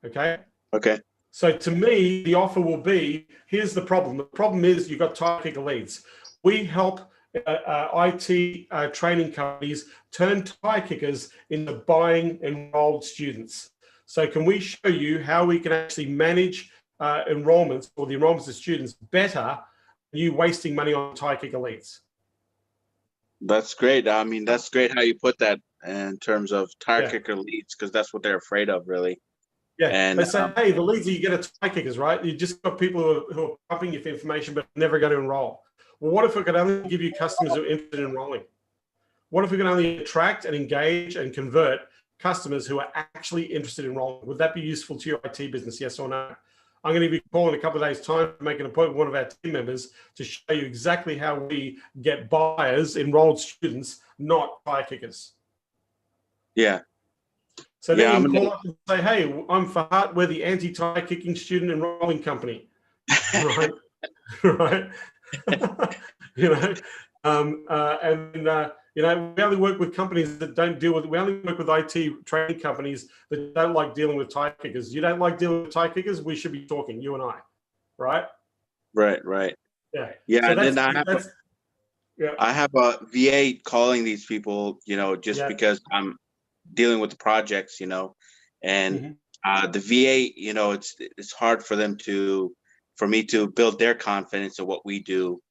Okay. Okay. So to me, the offer will be, here's the problem. The problem is you've got tire kicker leads. We help IT training companies turn tire kickers into buying enrolled students. So can we show you how we can actually manage enrollments or the enrollments of students better than you wasting money on tire kicker leads? That's great. I mean, that's great how you put that in terms of tire kicker leads, because that's what they're afraid of, really. Yeah, and they say, hey, the leads that you get are tire kickers, right? You just got people who are pumping you for information but never going to enroll. Well, what if we could only give you customers who are interested in enrolling? What if we can only attract and engage and convert customers who are actually interested in enrolling? Would that be useful to your IT business, yes or no? I'm going to be calling in a couple of days' time to make an appointment with one of our team members to show you exactly how we get buyers, enrolled students, not tire kickers. Yeah. So then you can call up and say, hey, I'm Fahad, we're the anti-tire kicking student enrolling company. Right? Right? We only work with companies that don't deal with, we only work with IT training companies that don't like dealing with tire kickers. You don't like dealing with tire kickers, we should be talking, you and I, right? Right. Yeah. Yeah, So and then I have a VA calling these people, just because I'm dealing with the projects, and the VA, it's hard for them for me to build their confidence in what we do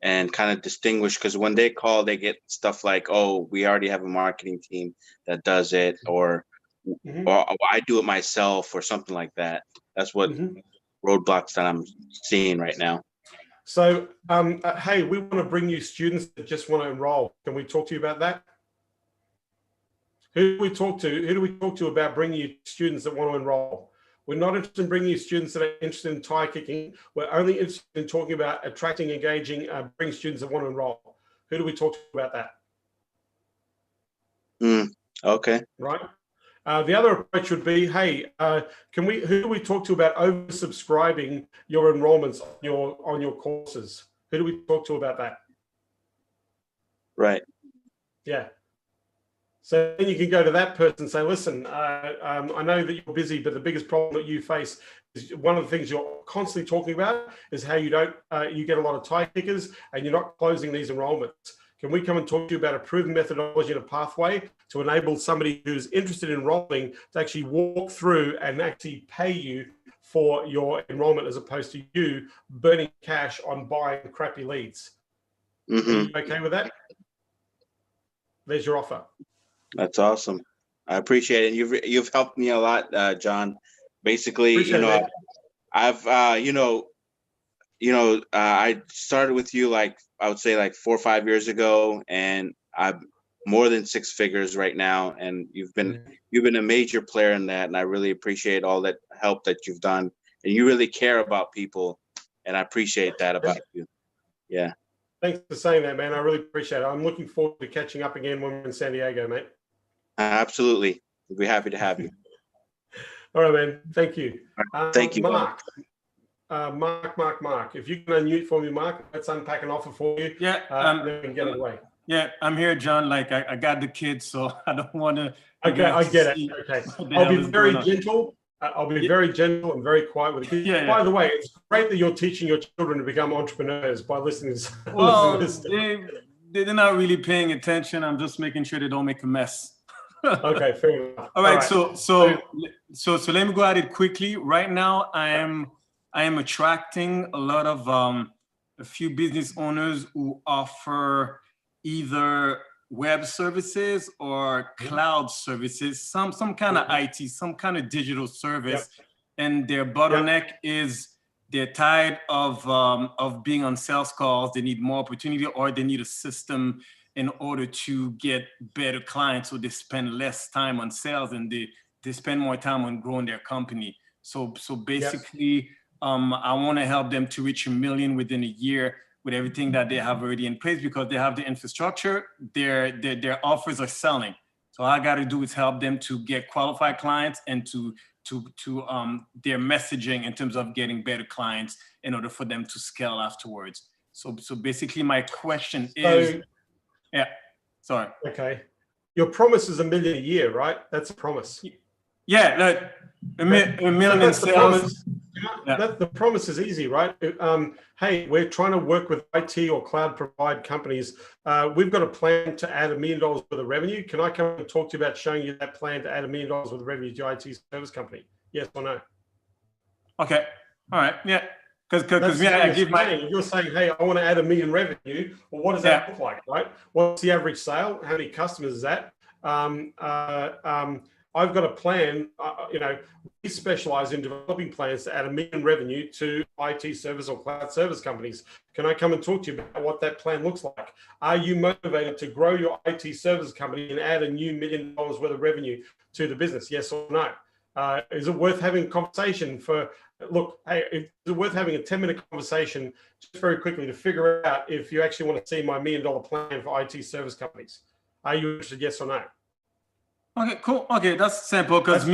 and kind of distinguish, because when they call, they get stuff like, oh, we already have a marketing team that does it, or I do it myself, or something like that. That's what roadblocks that I'm seeing right now. So, hey, we want to bring you students that just want to enroll. Can we talk to you about that? Who do we talk to? Who do we talk to about bringing you students that want to enroll? We're not interested in bringing you students that are interested in tire kicking. We're only interested in talking about attracting, engaging, bring students that want to enroll. Who do we talk to about that? Okay. Right. The other approach would be, hey, who do we talk to about oversubscribing your enrollments on your courses? Who do we talk to about that? Right. Yeah. So then you can go to that person and say, listen, I know that you're busy, but the biggest problem that you face is one of the things you're constantly talking about is how you get a lot of tire kickers and you're not closing these enrollments. Can we come and talk to you about a proven methodology and a pathway to enable somebody who's interested in enrolling to actually walk through and actually pay you for your enrollment, as opposed to you burning cash on buying crappy leads? Are you okay with that? There's your offer. That's awesome. I appreciate it. You've helped me a lot, John. Basically, I've I started with you like I would say like 4 or 5 years ago, and I'm more than 6 figures right now. And you've been a major player in that, and I really appreciate all that help that you've done. And you really care about people, and I appreciate that about you. Yeah. Thanks for saying that, man. I really appreciate it. I'm looking forward to catching up again when we're in San Diego, mate. Absolutely. We'll be happy to have you. All right, man. Thank you. Thank you, Mark. Mark. If you can unmute for me, Mark, let's unpack an offer for you. Yeah. Then we can get it away. Yeah, I'm here, John. Like I got the kids, so I don't want to. Okay, I get it. Okay, I'll be very gentle. I'll be very gentle and very quiet with the kids. By the way, it's great that you're teaching your children to become entrepreneurs by listening to. Well, they're not really paying attention. I'm just making sure they don't make a mess. Okay, fair enough. All right. So let me go at it quickly. Right now, I am attracting a lot of a few business owners who offer either web services or cloud services, some kind of IT, some kind of digital service, and their bottleneck is they're tired of being on sales calls. They need more opportunity, or they need a system in order to get better clients, so they spend less time on sales and they spend more time on growing their company. So basically, I want to help them to reach 1 million within a year with everything that they have already in place, because they have the infrastructure, their offers are selling. So all I got to do is help them to get qualified clients and to their messaging in terms of getting better clients in order for them to scale afterwards. So basically my question is, sorry. Okay. Your promise is 1 million a year, right? That's a promise. Yeah, like a million in sales. The promise is easy, right? Hey, we're trying to work with IT or cloud provide companies. We've got a plan to add $1 million worth of revenue. Can I come and talk to you about showing you that plan to add $1 million worth of revenue to your IT service company? Yes or no? Okay. All right. Yeah. Because I give you're saying, hey, I want to add $1 million revenue. Well, what does that look like, right? What's the average sale? How many customers is that? I've got a plan. We specialize in developing plans to add $1 million revenue to IT service or cloud service companies. Can I come and talk to you about what that plan looks like? Are you motivated to grow your IT service company and add a new $1 million worth of revenue to the business? Yes or no? Is it worth having a conversation is it worth having a 10-minute conversation just very quickly to figure out if you actually want to see my $1 million plan for IT service companies? Are you interested, yes or no? Okay, cool. Okay, that's simple, because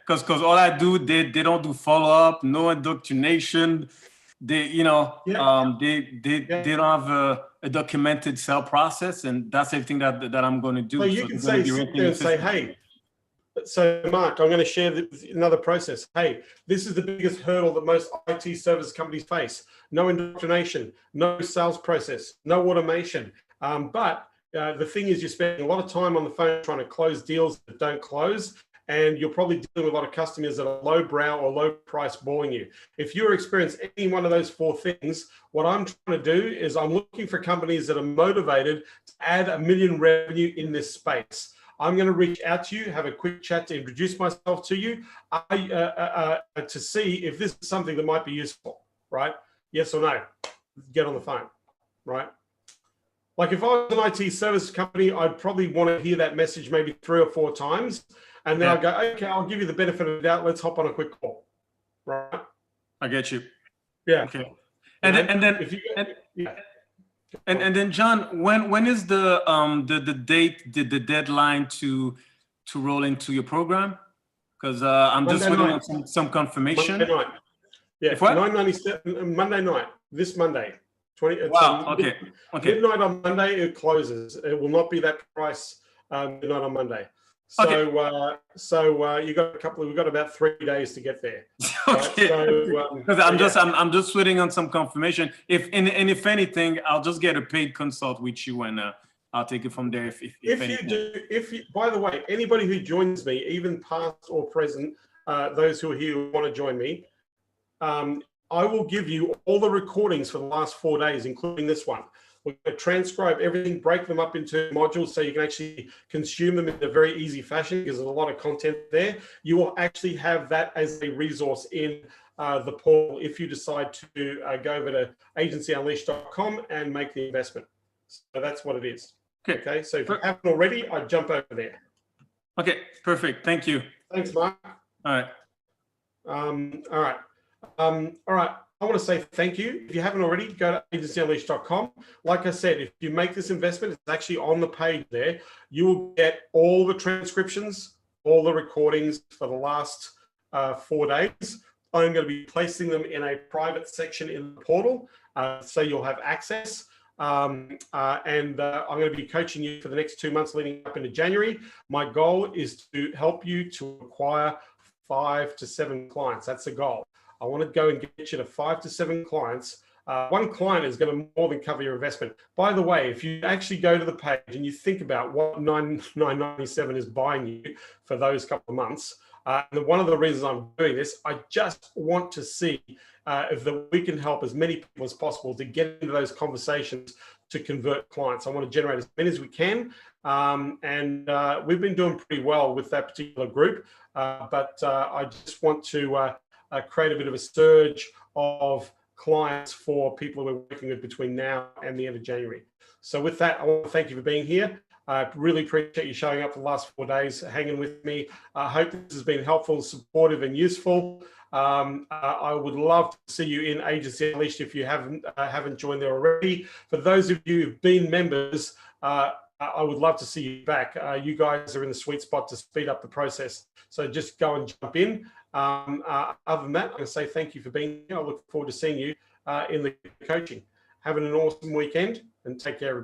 because all I do, they don't do follow-up, no indoctrination. They don't have a documented sale process, and that's everything that I'm going to do. So you can say, hey, so Mark, I'm going to share another process. Hey, this is the biggest hurdle that most IT service companies face. No indoctrination, no sales process, no automation. But the thing is, you're spending a lot of time on the phone trying to close deals that don't close, and you're probably dealing with a lot of customers that are low brow or low price boring you. If you're experiencing any one of those 4 things, what I'm trying to do is I'm looking for companies that are motivated to add $1 million revenue in this space. I'm going to reach out to you, have a quick chat to introduce myself to you, to see if this is something that might be useful, right? Yes or no? Get on the phone, right? Like if I was an IT service company, I'd probably want to hear that message maybe 3 or 4 times. And then I'll go, okay, I'll give you the benefit of the doubt. Let's hop on a quick call, right? I get you. Yeah. Okay. And then John, when is the date, the deadline to roll into your program? Because I'm just waiting on some confirmation. Monday night. Yeah. 997 Monday night. This Monday. Wow. Okay. Midnight on Monday it closes. It will not be that price midnight on Monday. So we've got about 3 days to get there. Okay. Because I'm just waiting on some confirmation. If anything, I'll just get a paid consult with you, and I'll take it from there. By the way, anybody who joins me, even past or present, those who are here who want to join me, I will give you all the recordings for the last 4 days, including this one. We're going to transcribe everything, break them up into modules so you can actually consume them in a very easy fashion because there's a lot of content there. You will actually have that as a resource in the portal if you decide to go over to agencyunleashed.com and make the investment. So that's what it is. Okay, so if you haven't already, I'd jump over there. Okay, perfect. Thank you. Thanks, Mark. All right. All right. I want to say thank you. If you haven't already, go to agencyunleashed.com. Like I said, if you make this investment, it's actually on the page there. You will get all the transcriptions, all the recordings for the last 4 days. I'm going to be placing them in a private section in the portal, so you'll have access. And I'm going to be coaching you for the next 2 months leading up into January. My goal is to help you to acquire 5 to 7 clients. That's the goal. I want to go and get you to 5 to 7 clients. One client is going to more than cover your investment. By the way, if you actually go to the page and you think about what $9.97 is buying you for those couple of months, and one of the reasons I'm doing this, I just want to see if we can help as many people as possible to get into those conversations to convert clients. I want to generate as many as we can. We've been doing pretty well with that particular group, but I just want to create a bit of a surge of clients for people who we're working with between now and the end of January. So with that, I want to thank you for being here. I really appreciate you showing up for the last 4 days, hanging with me. I hope this has been helpful, supportive, and useful. I would love to see you in Agency Unleashed if you haven't joined there already. For those of you who've been members, I would love to see you back. You guys are in the sweet spot to speed up the process. So just go and jump in. Other than that, I'm going to say thank you for being here. I look forward to seeing you in the coaching. Having an awesome weekend and take care, everybody.